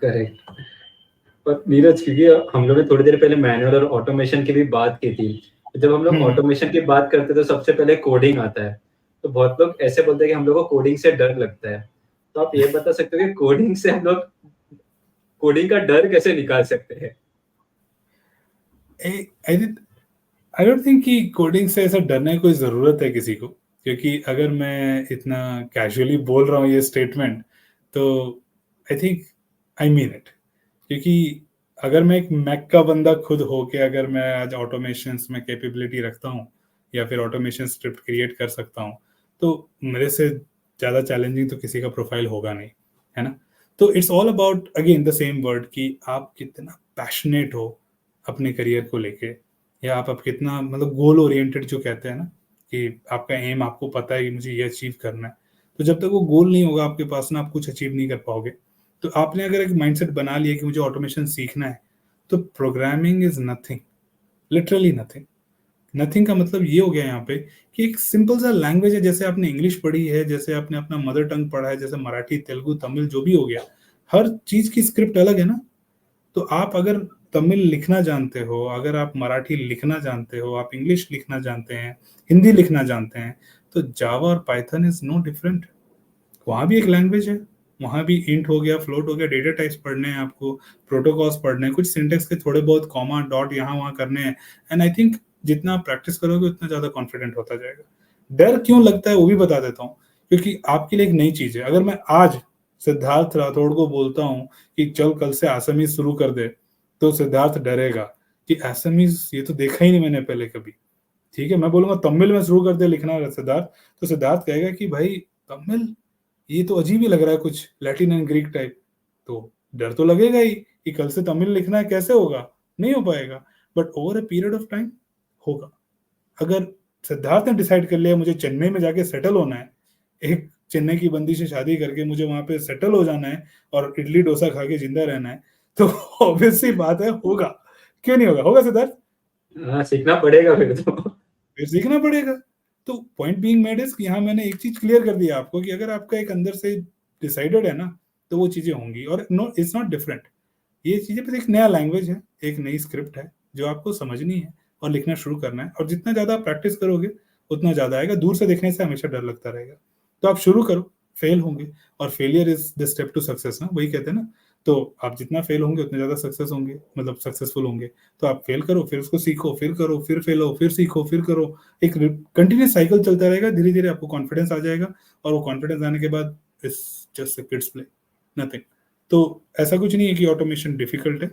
Correct. पर नीरज, क्योंकि हम लोग ने थोड़ी देर पहले मैनुअल और ऑटोमेशन की भी बात की थी, जब हम लोग ऑटोमेशन की बात करते हैं तो सबसे पहले कोडिंग आता है। तो बहुत लोग ऐसे बोलते हैं कि हम लोग को कोडिंग से डर लगता है। तो आप ये बता सकते हो कि कोडिंग से हम लोग कोडिंग का डर कैसे निकाल सकते हैं? आई डोंट थिंक कि कोडिंग से ऐसा डरने की कोई ज़रूरत है किसी को, क्योंकि अगर मैं इतना कैजुअली बोल रहा हूँ ये स्टेटमेंट, तो I think I mean it. क्योंकि अगर मैं एक मैक का बंदा खुद हो के अगर मैं आज ऑटोमेशन में कैपेबिलिटी रखता हूँ या फिर ऑटोमेशन स्क्रिप्ट क्रिएट कर सकता हूँ, तो मेरे से ज़्यादा चैलेंजिंग तो किसी का प्रोफाइल होगा नहीं, है ना। तो it's all about again the same word कि आप कितना पैशनेट हो अपने करियर को लेके, या आप कितना मतलब गोल ओरिएंटेड जो कहते हैं ना, कि आपका एम आपको पता है कि मुझे ये अचीव करना है। तो जब तक वो गोल नहीं होगा आपके पास ना, आप कुछ अचीव नहीं कर पाओगे। तो आपने अगर एक माइंडसेट बना लिया कि मुझे ऑटोमेशन सीखना है, तो programming is nothing, literally nothing. Nothing का मतलब ये हो गया यहाँ पे कि एक सिंपल सा लैंग्वेज है, जैसे आपने इंग्लिश पढ़ी है, जैसे आपने अपना मदर टंग पढ़ा है, जैसे मराठी तेलुगु तमिल जो भी हो गया, हर चीज की स्क्रिप्ट अलग है ना। तो आप अगर तमिल लिखना जानते हो, अगर आप मराठी लिखना जानते हो, आप इंग्लिश लिखना जानते हैं, हिंदी लिखना जानते हैं, तो जावा और पाइथन इज नो डिफरेंट। वहां भी एक लैंग्वेज है, वहां भी इंट हो गया, फ्लोट हो गया, डेटा टाइप्स पढ़ने हैं आपको, प्रोटोकॉल्स पढ़ने हैं, कुछ सिंटेक्स के थोड़े बहुत कॉमा डॉट यहाँ वहां करने हैं। एंड आई थिंक जितना आप प्रैक्टिस करोगे उतना ज्यादा कॉन्फिडेंट होता जाएगा। डर क्यों लगता है वो भी बता देता हूँ, क्योंकि आपके लिए एक नई चीज है। अगर मैं आज सिद्धार्थ राठौड़ को बोलता हूँ कि चल कल से आसामीज शुरू कर दे, तो सिद्धार्थ डरेगा कि आसामीज ये तो देखा ही नहीं मैंने पहले कभी। ठीक है, मैं बोलूंगा तमिल में शुरू कर दे लिखना सिद्धार्थ, तो सिद्धार्थ कहेगा कि भाई तमिल, ये तो अजीब ही लग रहा है, कुछ लैटिन एंड ग्रीक टाइप। तो डर तो लगेगा ही कि कल से तमिल लिखना है, कैसे होगा, नहीं हो पाएगा। But over a period of time होगा। अगर सिद्धार्थ ने डिसाइड कर लिया मुझे चेन्नई में जाके सेटल होना है, एक चेन्नई की बंदी से शादी करके मुझे वहां पे सेटल हो जाना है और इडली डोसा खा के जिंदा रहना है, तो ऑब्वियस सी बात है होगा। क्यों नहीं होगा, होगा सिद्धार्थ। हाँ, सीखना पड़ेगा फिर तो। फिर सीखना पड़ेगा। तो पॉइंट बीइंग मेड इज कि यहाँ मैंने एक चीज क्लियर कर दिया आपको कि अगर आपका एक अंदर से डिसाइडेड है ना, तो वो चीजें होंगी। और नो, इट्स नॉट डिफरेंट। ये चीजें बस एक नया लैंग्वेज है, एक नई स्क्रिप्ट है जो आपको समझनी है और लिखना शुरू करना है। और जितना ज्यादा प्रैक्टिस करोगे उतना ज्यादा आएगा। दूर से देखने से हमेशा डर लगता रहेगा। तो आप शुरू करो, फेल होंगे, और failure is the step to success ना, वही कहते हैं ना। तो आप जितना फेल होंगे उतने ज्यादा सक्सेस होंगे, मतलब सक्सेसफुल होंगे। तो आप फेल करो, फिर उसको सीखो, फिर करो, फिर फेल हो, फिर सीखो, फिर करो। एक कंटिन्यूस साइकिल चलता रहेगा। धीरे धीरे आपको कॉन्फिडेंस आ जाएगा, और वो कॉन्फिडेंस आने के बाद it's just a kids play, nothing. तो ऐसा कुछ नहीं है कि ऑटोमेशन डिफिकल्ट है।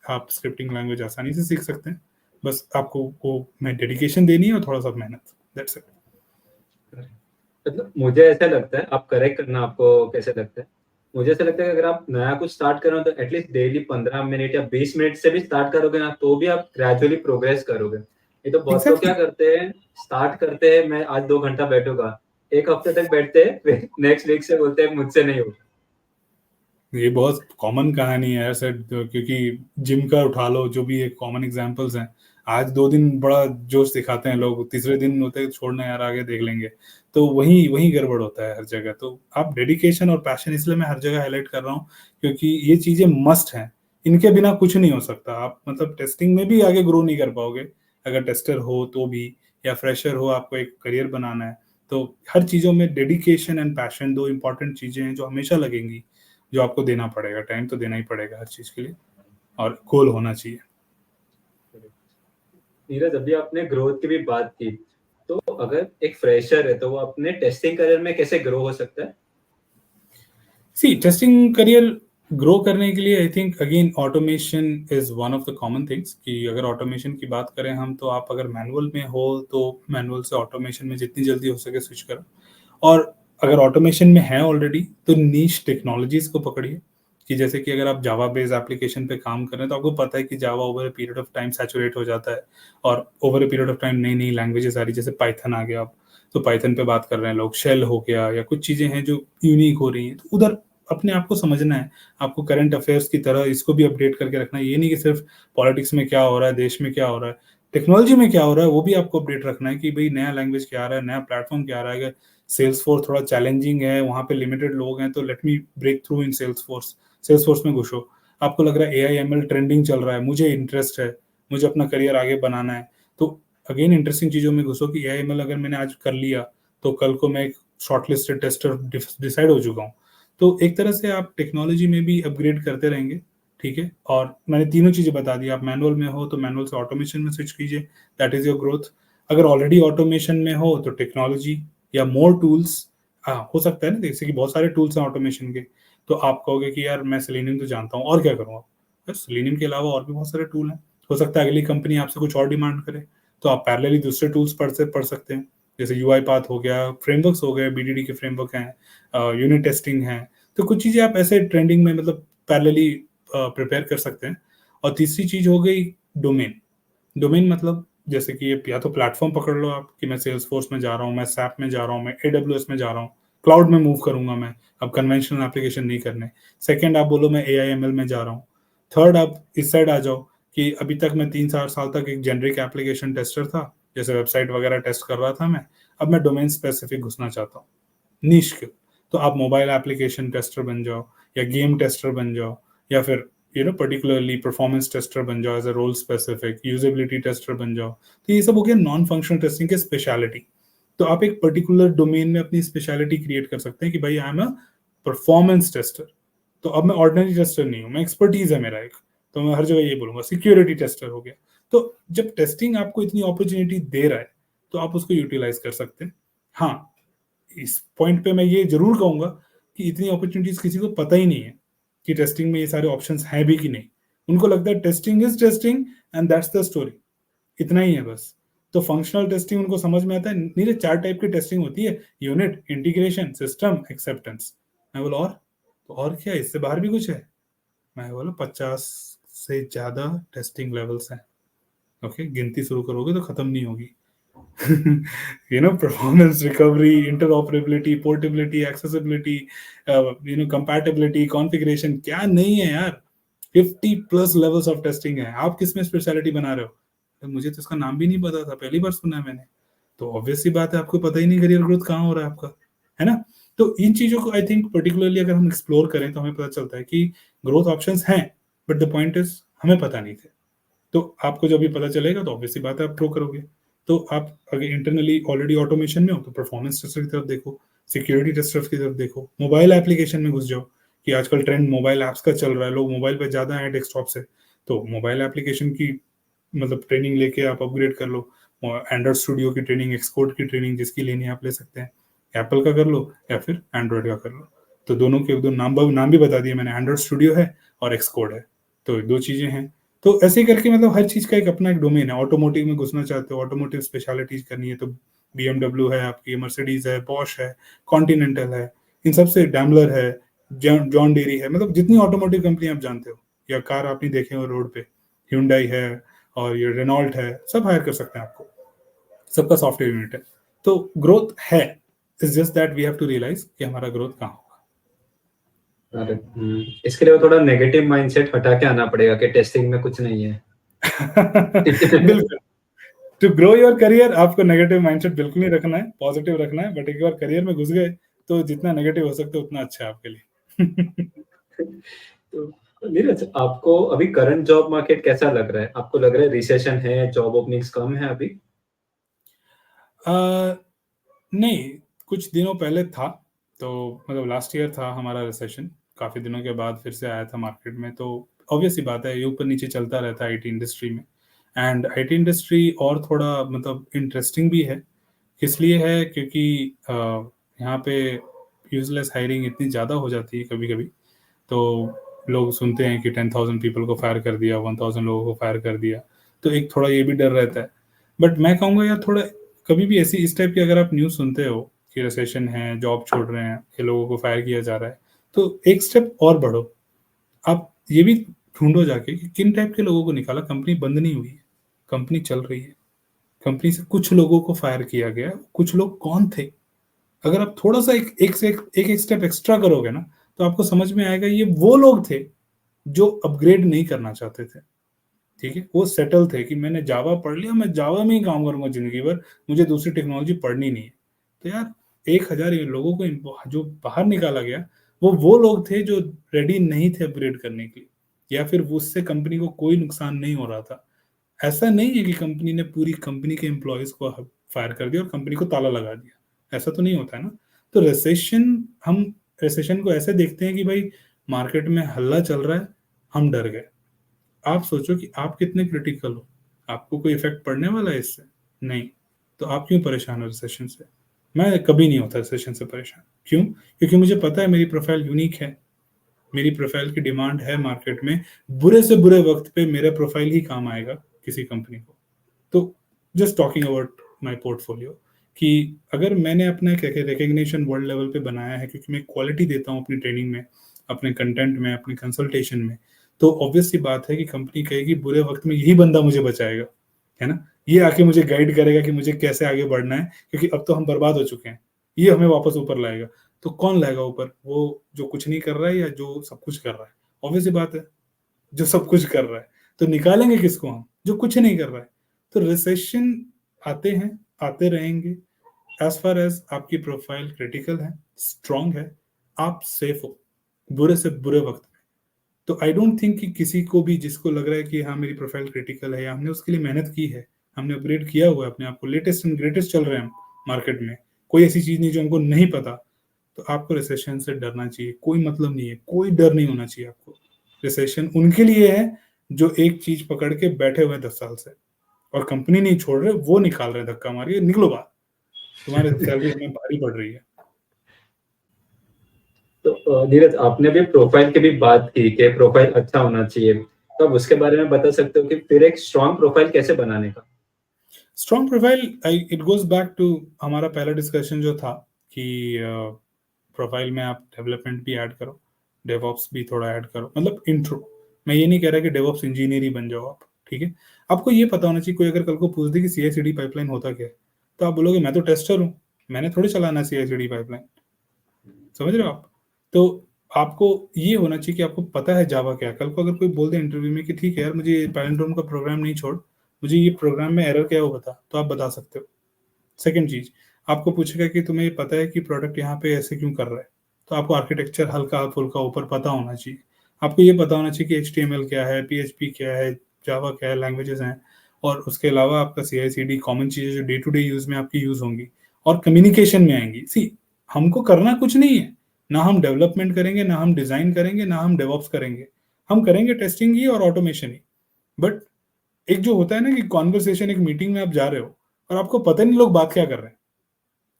आप स्क्रिप्टिंग लैंग्वेज आसानी से सीख सकते हैं। बस आपको वो में डेडिकेशन देनी है और थोड़ा सा मेहनत, दैट्स इट। मतलब मुझे ऐसा लगता है, आप करेक्ट करना आपको कैसे लगता है, मुझे ऐसा लगता है कि अगर आप नया कुछ स्टार्ट कर रहे हो तो एटलीस्ट डेली 15 मिनट या 20 मिनट से भी स्टार्ट करोगे ना, तो भी आप ग्रेजुअली प्रोग्रेस करोगे। ये तो बहुत लोग क्या एग्जैक्टली। करते हैं, स्टार्ट करते हैं, मैं आज 2 घंटा बैठूंगा, एक हफ्ते तक बैठते हैं, नेक्स्ट वीक से बोलते हैं मुझसे नहीं होगा। ये बहुत कॉमन कहानी है यार सर, क्योंकि जिम का उठा लो, जो भी एक कॉमन एग्जांपल्स हैं। आज 2 दिन बड़ा जोश दिखाते हैं लोग, तीसरे दिन होते हैं छोड़ना यार आगे देख लेंगे। तो वही वही गड़बड़ होता है हर जगह। तो आप डेडिकेशन और पैशन, इसलिए मैं हर जगह हाईलाइट कर रहा हूँ, क्योंकि ये चीजें मस्ट हैं। इनके बिना कुछ नहीं हो सकता। आप मतलब टेस्टिंग में भी आगे ग्रो नहीं कर पाओगे अगर टेस्टर हो तो भी, या फ्रेशर हो, आपको एक करियर बनाना है। तो हर चीजों में डेडिकेशन एंड पैशन दो इंपॉर्टेंट चीजें हैं जो हमेशा लगेंगी, जो आपको देना पड़ेगा। टाइम तो देना ही पड़ेगा हर चीज के लिए, और गोल होना चाहिए। नीरज, अभी आपने ग्रोथ की भी बात की, तो अगर एक फ्रेशर है तो वो अपने टेस्टिंग करियर में कैसे ग्रो हो सकता है? सी टेस्टिंग करियर ग्रो करने के लिए I think again automation is one of the common things. कि अगर ऑटोमेशन की बात करें हम, तो आप अगर मैनुअल में हो तो मैनुअल से ऑटोमेशन में जितनी जल्दी हो सके स्विच करो। और अगर ऑटोमेशन में है ऑलरेडी, तो नीश टेक्नोलॉजीज को पकड़िए। कि जैसे कि अगर आप जावा बेस्ड एप्लीकेशन पे काम कर रहे हैं, तो आपको पता है कि Java over a period of time saturate हो जाता है, और over a period of time नई नई लैंग्वेजेस आ रही, जैसे पाइथन आ गया। आप तो पाइथन पे बात कर रहे हैं लोग, शेल हो गया, या कुछ चीजें हैं जो यूनिक हो रही हैं, तो उधर अपने आप को समझना है। आपको करंट अफेयर्स की तरह इसको भी अपडेट करके रखना है। ये नहीं कि सिर्फ पॉलिटिक्स में क्या हो रहा है, देश में क्या हो रहा है, टेक्नोलॉजी में क्या हो रहा है, वो भी आपको अपडेट रखना है। कि भाई नया लैंग्वेज क्या आ रहा है, नया प्लेटफॉर्म क्या आ रहा है। सेल्स फोर्स थोड़ा चैलेंजिंग है, वहां पे लिमिटेड लोग हैं, तो लेट मी ब्रेक थ्रू इन सेल्स फोर्स। सेल्स फोर्स में घुसो। आपको लग रहा है AI ML ट्रेंडिंग चल रहा है, मुझे इंटरेस्ट है, मुझे अपना करियर आगे बनाना है, तो अगेन इंटरेस्टिंग चीजों में घुसो। कि AI ML अगर मैंने आज कर लिया, तो कल को मैं एक शॉर्टलिस्टेड टेस्टर डिसाइड हो चुका हूँ। तो एक तरह से आप टेक्नोलॉजी में भी अपग्रेड करते रहेंगे। ठीक है, और मैंने तीनों चीजें बता दी। आप मैनुअल में हो तो मैनुअल से ऑटोमेशन में स्विच कीजिए, दैट इज योर ग्रोथ। अगर ऑलरेडी ऑटोमेशन में हो तो टेक्नोलॉजी या मोर टूल्स। हाँ, हो सकता है ना, जैसे कि बहुत सारे टूल्स हैं ऑटोमेशन के। तो आप कहोगे कि यार मैं सेलेनियम तो जानता हूँ, और क्या करूँ? आप सेलेनियम के अलावा और भी बहुत सारे टूल हैं। हो सकता है अगली कंपनी आपसे कुछ और डिमांड करे, तो आप पैरेलली दूसरे टूल्स पढ़ सकते हैं। जैसे UI पाथ हो गया, फ्रेमवर्क्स हो गए, BDD के फ्रेमवर्क हैं, यूनिट टेस्टिंग है। तो कुछ चीजें आप ऐसे ट्रेंडिंग में मतलब पैरेलली प्रिपेयर कर सकते हैं। और तीसरी चीज हो गई डोमेन। डोमेन मतलब जैसे कि ये या तो प्लेटफॉर्म पकड़ लो आप, कि मैं सेल्स फोर्स में जा रहा हूँ, मैं सैप में जा रहा हूँ, मैं AWS में जा रहा हूँ, क्लाउड में मूव करूंगा मैं, अब कन्वेंशनल एप्लीकेशन नहीं करने। सेकंड, आप बोलो मैं AI ML में जा रहा हूँ। थर्ड, आप इस साइड आ जाओ, कि अभी तक मैं 3-4 साल तक एक जेनरिक एप्लीकेशन टेस्टर था, जैसे वेबसाइट वगैरह टेस्ट कर रहा था मैं। अब मैं डोमेन स्पेसिफिक घुसना चाहता हूँ, नीश के। तो आप मोबाइल एप्लीकेशन टेस्टर बन जाओ, या गेम टेस्टर बन जाओ, या फिर पर्टिकुलरली परफॉर्मेंस टेस्टर बन जाओ as a role specific, usability tester बन जाओ। तो ये सब हो गया नॉन फंक्शनल टेस्टिंग के स्पेशलिटी। तो आप एक पर्टिकुलर डोमेन में अपनी स्पेशलिटी क्रिएट कर सकते हैं, कि भाई I am a performance tester. तो अब मैं ऑर्डिनरी टेस्टर नहीं हूँ, मैं एक्सपर्टीज है मेरा एक। तो मैं हर जगह ये बोलूंगा सिक्योरिटी टेस्टर हो गया। तो जब टेस्टिंग आपको इतनी अपॉर्चुनिटी दे रहा है, तो आप उसको यूटिलाइज कर सकते हैं। हाँ, इस पॉइंट पे मैं ये जरूर कहूंगा कि इतनी अपॉर्चुनिटीज किसी को पता ही नहीं है, कि टेस्टिंग में ये सारे ऑप्शंस हैं भी कि नहीं। उनको लगता है testing is testing, and that's the story, इतना ही है बस। तो फंक्शनल टेस्टिंग उनको समझ में आता है, नीचे 4 टाइप की टेस्टिंग होती है: यूनिट, इंटीग्रेशन, सिस्टम, एक्सेप्टेंस। मैं बोला और? तो और क्या, इससे बाहर भी कुछ है? मैं बोला 50 से ज्यादा टेस्टिंग लेवल्स हैं। ओके, गिनती शुरू करोगे तो खत्म नहीं होगी। Performance recovery, interoperability, portability, accessibility, compatibility, configuration, क्या नहीं है यार। 50+ लेवल्स ऑफ टेस्टिंग है। आप किस में स्पेशलिटी बना रहे हो? तो मुझे तो इसका नाम भी नहीं पता था, पहली बार सुना है मैंने। तो ऑब्वियस सी बात है, आपको पता ही नहीं करियर ग्रोथ कहाँ हो रहा है आपका, है ना? तो इन चीजों को आई थिंक पर्टिकुलरली अगर हम एक्सप्लोर करें, तो हमें पता चलता है कि ग्रोथ ऑप्शंस हैं, बट द पॉइंट इज हमें पता नहीं थे। तो आपको जब भी पता चलेगा, तो ऑब्वियसली बात है आप ग्रो करोगे। तो आप अगर इंटरनली ऑलरेडी ऑटोमेशन में हो, तो परफॉर्मेंस टेस्टर की तरफ देखो, सिक्योरिटी टेस्टर की तरफ देखो, मोबाइल एप्लीकेशन में घुस जाओ। कि आजकल ट्रेंड मोबाइल ऐप्स का चल रहा है, लोग मोबाइल पे ज्यादा है डेस्कटॉप से। तो मोबाइल एप्लीकेशन की मतलब ट्रेनिंग लेके आप अपग्रेड कर लो। एंड्रॉइड स्टूडियो की ट्रेनिंग, एक्सकोड की ट्रेनिंग, जिसकी लेनी है आप ले सकते हैं। एप्पल का कर लो या फिर एंड्रॉइड का कर लो। तो दोनों के दो नाम भी बता दिए मैंने, एंड्रॉइड स्टूडियो है और एक्सकोड है। तो दो चीजें हैं। तो ऐसे ही करके मतलब हर चीज का एक अपना एक डोमेन है। ऑटोमोटिव में घुसना चाहते हो, ऑटोमोटिव स्पेशलिटीज करनी है तो BMW है आपकी, मर्सिडीज है, बॉश है, कॉन्टिनेंटल है, इन सब से डैमलर है, जॉन डेरी है, मतलब जितनी ऑटोमोटिव कंपनी आप जानते हो या कार आपने देखे हो रोड पे, Hyundai है और ये रेनॉल्ट है, सब हायर कर सकते हैं आपको, सबका सॉफ्टवेयर यूनिट है। तो ग्रोथ है, it's just that we have to realise कि हमारा ग्रोथ कहाँ अरे इसके लिए वो थोड़ा नेगेटिव माइंडसेट हटा के आना पड़ेगा कि टेस्टिंग में कुछ नहीं है। होगा। बिल्कुल, टू ग्रो योर करियर आपको नेगेटिव माइंडसेट बिल्कुल नहीं रखना है, पॉजिटिव रखना है, बट एक बार करियर में घुस गए तो जितना नेगेटिव हो सकते उतना अच्छा है आपके लिए। तो नीरज, आपको अभी करंट जॉब मार्केट कैसा लग रहा है? आपको लग रहा है रिसेशन है, जॉब ओपनिंग्स कम है अभी? नहीं, कुछ दिनों पहले था, तो मतलब लास्ट ईयर था हमारा रिसेशन, काफ़ी दिनों के बाद फिर से आया था मार्केट में। तो ऑब्वियस सी बात है, ये ऊपर नीचे चलता रहता है आईटी इंडस्ट्री में। एंड आईटी इंडस्ट्री और थोड़ा मतलब इंटरेस्टिंग भी है। किस लिए है? क्योंकि यहाँ पे यूजलेस हायरिंग इतनी ज़्यादा हो जाती है कभी कभी, तो लोग सुनते हैं कि 10,000 पीपल को फायर कर दिया, 1,000 लोगों को फायर कर दिया, तो एक थोड़ा ये भी डर रहता है। बट मैं कहूँगा यार, थोड़ा कभी भी ऐसी इस टाइप की अगर आप न्यूज़ सुनते हो कि रिसेशन है, जॉब छोड़ रहे हैं, ये लोगों को फायर किया जा रहा है, तो एक स्टेप और बढ़ो। आप ये भी ढूंढो जाके कि किन टाइप के लोगों को निकाला। कंपनी बंद नहीं हुई है, कंपनी चल रही है। कंपनी से कुछ लोगों को फायर किया गया, कुछ लोग कौन थे? अगर आप थोड़ा सा एक स्टेप एक्स्ट्रा करोगे ना, तो आपको समझ में आएगा ये वो लोग थे जो अपग्रेड नहीं करना चाहते थे। ठीक है, वो सेटल थे कि मैंने जावा पढ़ लिया, मैं जावा में ही काम करूंगा जिंदगी भर, मुझे दूसरी टेक्नोलॉजी पढ़नी नहीं है। तो यार 1,000 लोगों को जो बाहर निकाला गया, वो लोग थे जो रेडी नहीं थे अपग्रेड करने के लिए, या फिर उससे कंपनी को कोई नुकसान नहीं हो रहा था। ऐसा नहीं है कि कंपनी ने पूरी कंपनी के एम्प्लॉयज को फायर कर दिया और कंपनी को ताला लगा दिया, ऐसा तो नहीं होता है ना। तो हम रिसेशन को ऐसे देखते हैं कि भाई मार्केट में हल्ला चल रहा है, हम डर गए। आप सोचो कि आप कितने क्रिटिकल हो, आपको कोई इफेक्ट पड़ने वाला है इससे? नहीं। तो आप क्यों परेशान हो रिसेशन से? मैं कभी नहीं होता रिसेशन से परेशान। क्यों? क्योंकि मुझे पता है मेरी प्रोफाइल यूनिक है, मेरी प्रोफाइल की डिमांड है मार्केट में। बुरे से बुरे वक्त पे मेरा प्रोफाइल ही काम आएगा किसी कंपनी को। तो just talking about my portfolio, कि अगर मैंने अपना एक रिकग्निशन वर्ल्ड लेवल पे बनाया है क्योंकि मैं क्वालिटी देता हूँ अपनी ट्रेनिंग में, अपने कंटेंट में, अपने कंसल्टेशन में, तो ऑब्वियस सी बात है कि कंपनी कहेगी बुरे वक्त में यही बंदा मुझे बचाएगा, है ना। ये आके मुझे गाइड करेगा कि मुझे कैसे आगे बढ़ना है, क्योंकि अब तो हम बर्बाद हो चुके हैं, ये हमें वापस ऊपर लाएगा। तो कौन लाएगा ऊपर? वो जो कुछ नहीं कर रहा है या जो सब कुछ कर रहा है? ऑब्वियस सी बात है, जो सब कुछ कर रहा है। तो निकालेंगे किसको हम? जो कुछ नहीं कर रहा है। तो रिसेशन आते हैं, आते रहेंगे। एज फार एज आपकी प्रोफाइल क्रिटिकल है, स्ट्रांग है, आप सेफ हो बुरे से बुरे वक्त में। तो आई डोंट थिंक कि किसी को भी जिसको लग रहा है कि हाँ मेरी प्रोफाइल क्रिटिकल है या हमने उसके लिए मेहनत की है, हमने अपग्रेड किया हुआ है अपने आप को, लेटेस्ट एंड ग्रेटेस्ट चल रहे हैं हम मार्केट में, कोई ऐसी चीज नहीं जो हमको नहीं पता, तो आपको रिसेशन से डरना चाहिए। कोई मतलब नहीं है, कोई डर नहीं होना चाहिए आपको। रिसेशन उनके लिए है जो एक चीज पकड़ के बैठे हुए 10 साल से और कंपनी नहीं छोड़ रहे, वो निकाल रहे धक्का मार के, निकलो बाहर, तुम्हारे सैलरी हमें भारी पड़ रही है। तो नीरज, आपने भी प्रोफाइल की भी बात की कि प्रोफाइल अच्छा होना चाहिए, तो आप उसके बारे में बता सकते हो कि फिर एक स्ट्रॉन्ग प्रोफाइल कैसे बनाने का? Strong profile, it goes back to हमारा पहला डिस्कशन जो था कि प्रोफाइल में आप डेवलपमेंट भी ऐड करो, डेवऑप्स भी थोड़ा ऐड करो, मतलब इंट्रो। मैं ये नहीं कह रहा कि डेवऑप्स इंजीनियर ही बन जाओ आप, ठीक है। आपको ये पता होना चाहिए, कोई अगर कल को पूछ दे कि CI/CD पाइपलाइन होता क्या है, तो आप बोलोगे मैं तो टेस्टर हूँ, मैंने थोड़ी चलाना CI/CD पाइपलाइन। समझ रहे हो आप? तो आपको ये होना चाहिए कि आपको पता है जावा क्या है। कल को अगर कोई बोल दे इंटरव्यू में कि ठीक है यार, मुझे पैराडाइम का प्रोग्राम नहीं छोड़, मुझे ये प्रोग्राम में एरर क्या है वो बता, तो आप बता सकते हो। सेकंड चीज, आपको पूछेगा कि तुम्हें पता है कि प्रोडक्ट यहाँ पे ऐसे क्यों कर रहा है, तो आपको आर्किटेक्चर हल्का फुल्का ऊपर पता होना चाहिए। आपको ये पता होना चाहिए कि HTML क्या है, PHP क्या है, जावा क्या है, लैंग्वेजेस हैं। और उसके अलावा आपका CI/CD कॉमन चीजें जो डे टू डे यूज में आपकी यूज होंगी और कम्युनिकेशन में आएंगी। सी, हमको करना कुछ नहीं है, ना हम डेवलपमेंट करेंगे, ना हम डिजाइन करेंगे, ना हम डेवॉप्स करेंगे। हम करेंगे टेस्टिंग ही और ऑटोमेशन ही। बट एक जो होता है ना कि कॉन्वर्सेशन, एक मीटिंग में आप जा रहे हो और आपको पता नहीं लोग बात क्या कर रहे हैं,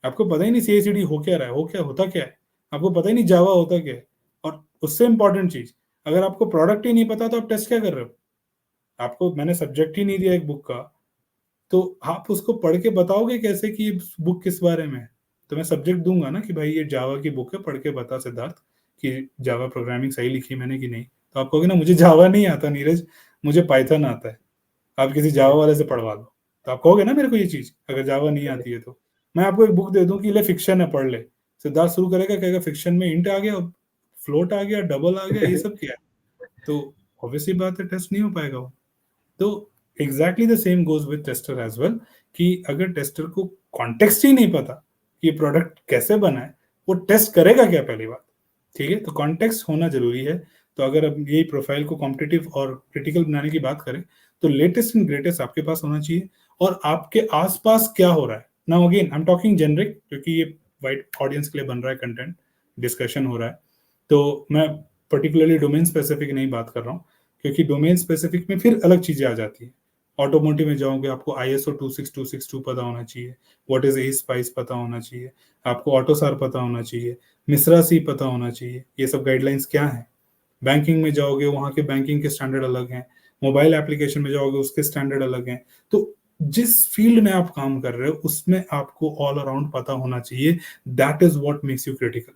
आपको पता ही नहीं CI/CD हो क्या रहा है, हो क्या होता क्या है, आपको पता ही नहीं जावा होता क्या है। और उससे इंपॉर्टेंट चीज, अगर आपको प्रोडक्ट ही नहीं पता तो आप टेस्ट क्या कर रहे हो? आपको मैंने सब्जेक्ट ही नहीं दिया एक बुक का, तो आप उसको पढ़ के बताओगे कैसे कि ये बुक किस बारे में है? तो मैं सब्जेक्ट दूंगा ना कि भाई ये जावा की बुक है, पढ़ के बता सिद्धार्थ कि जावा प्रोग्रामिंग सही लिखी मैंने कि नहीं। तो आप कहोगे ना मुझे जावा नहीं आता नीरज, मुझे पाइथन आता है, आप किसी जावा वाले से पढ़वा दो। तो आप कहोगे ना मेरे को ये चीज, अगर जावा नहीं आती है तो। मैं आपको एक बुक दे दूं कि ले फिक्शन है, पढ़ ले। सिद्धार्थ शुरू करेगा, कहेगा फिक्शन में इंट आ गया, फ्लोट आ गया, डबल आ गया, ये सब क्या है? तो ऑब्वियसली बात है, टेस्ट नहीं हो पाएगा वो। तो exactly the same goes with tester as well, कि अगर टेस्टर को कॉन्टेक्स्ट ही नहीं पता कि ये प्रोडक्ट कैसे बना है, वो टेस्ट करेगा क्या, पहली बात। ठीक है, तो कॉन्टेक्स्ट होना जरूरी है। तो अगर अब यही प्रोफाइल को कॉम्पिटिटिव और क्रिटिकल बनाने की बात करें, तो लेटेस्ट एंड ग्रेटेस्ट आपके पास होना चाहिए, और आपके आसपास क्या हो रहा है। Now again I am talking generic, क्योंकि ये वाइड ऑडियंस के लिए बन रहा है कंटेंट, डिस्कशन हो रहा है, तो मैं पर्टिकुलरली डोमेन स्पेसिफिक नहीं बात कर रहा हूँ, क्योंकि डोमेन स्पेसिफिक में फिर अलग चीजें आ जाती है। ऑटोमोटिव में जाओगे, आपको ISO 26262 पता होना चाहिए, व्हाट इज ए स्पाइस पता होना चाहिए, आपको ऑटोसार पता होना चाहिए, मिश्रा सी पता होना चाहिए, ये सब गाइडलाइंस क्या है। बैंकिंग में जाओगे, वहाँ के बैंकिंग के स्टैंडर्ड अलग हैं। मोबाइल एप्लीकेशन में जाओगे, उसके स्टैंडर्ड अलग हैं। तो जिस फील्ड में आप काम कर रहे हो उसमें आपको ऑल अराउंड पता होना चाहिए। That is what makes you critical,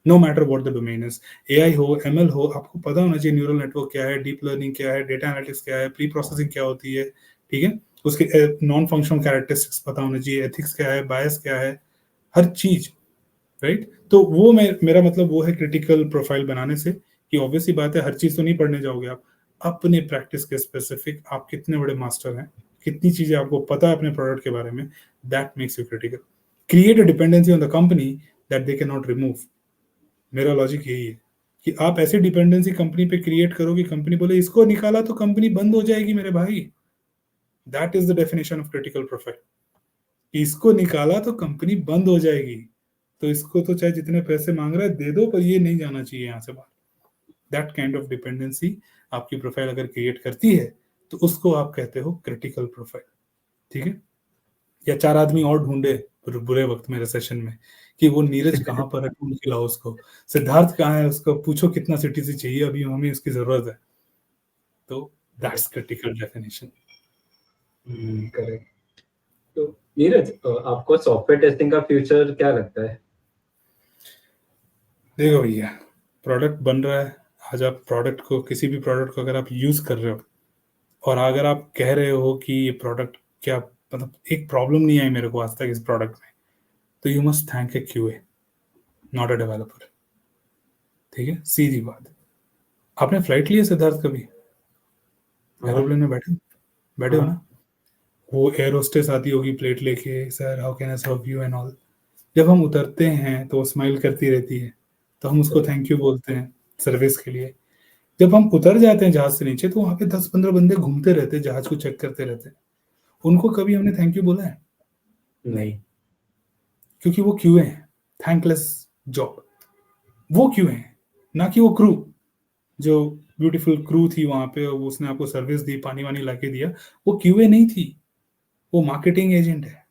no matter what the domain is. AI हो, ML हो, आपको पता होना चाहिए न्यूरल नेटवर्क क्या है, डीप लर्निंग क्या है, डेटा एनालिटिक्स क्या है, प्री प्रोसेसिंग क्या होती है। ठीक है, उसके नॉन फंक्शनल कैरेक्टरिस्टिक्स पता होना चाहिए, एथिक्स क्या है, बायस क्या है, हर चीज। राइट, तो वो मेरा मतलब वो है क्रिटिकल प्रोफाइल बनाने से, कि ऑब्वियसली बात है हर चीज तो नहीं पढ़ने जाओगे आप। अपने प्रैक्टिस के स्पेसिफिक आप कितने बड़े मास्टर हैं, कितनी चीजें आपको पता है अपने प्रोडक्ट के बारे में, that makes you critical. Create a dependency on the company that they can not remove. मेरा लॉजिक यही है कि आप ऐसी डिपेंडेंसी कंपनी पे क्रिएट करो कि कंपनी बोले इसको निकाला तो कंपनी बंद हो जाएगी मेरे भाई। That is the definition of critical profile. इसको निकाला तो कंपनी बंद हो जाएगी, तो इसको तो चाहे जितने पैसे मांग रहा है दे दो, पर ये नहीं जाना चाहिए यहाँ से बाहर। दैट काइंड ऑफ डिपेंडेंसी आपकी प्रोफाइल अगर क्रिएट करती है, तो उसको आप कहते हो क्रिटिकल प्रोफाइल। ठीक है, या 4 आदमी और ढूंढे बुरे वक्त में, रिसेशन में, कि वो नीरज कहाँ पर है, ढूंढ के लाओ उसको। सिद्धार्थ कहाँ है, उसको पूछो कितना सिटीसी चाहिए, अभी हमें उसकी जरूरत है। तो दैट्स क्रिटिकल डेफिनेशन। करेक्ट। तो नीरज, आपको सॉफ्टवेयर टेस्टिंग का फ्यूचर क्या लगता है? देखो भैया, प्रोडक्ट बन रहा है। आज आप प्रोडक्ट को, किसी भी प्रोडक्ट को अगर आप यूज कर रहे हो, और अगर आप कह रहे हो कि ये प्रोडक्ट क्या, मतलब एक प्रॉब्लम नहीं आई मेरे को आज तक इस प्रोडक्ट में, तो you must thank A QA, not a developer. ठीक है, सीधी बात। आपने फ्लाइट ली है सिद्धार्थ कभी? हाँ। एरोप्लेन में बैठे बैठे हो हाँ। ना? वो एयर होस्टेस आती होगी प्लेट लेके, sir how can I serve you and all. जब हम उतरते हैं तो वो स्माइल करती रहती है, तो हम उसको थैंक यू बोलते हैं सर्विस के लिए। जब हम उतर जाते हैं जहाज से नीचे, तो वहां पे 10-15 बंदे घूमते रहते हैं, जहाज को चेक करते रहते हैं। उनको कभी हमने थैंक यू बोला है? नहीं। क्योंकि वो क्यूए हैं, थैंकलेस जॉब। वो क्यूए हैं, ना कि वो क्रू। जो ब्यूटीफुल क्रू थी वहां पे, और उसने आपको सर्विस दी, पानी वानी लाके दिया, वो क्यूए नहीं थी, वो मार्केटिंग एजेंट है।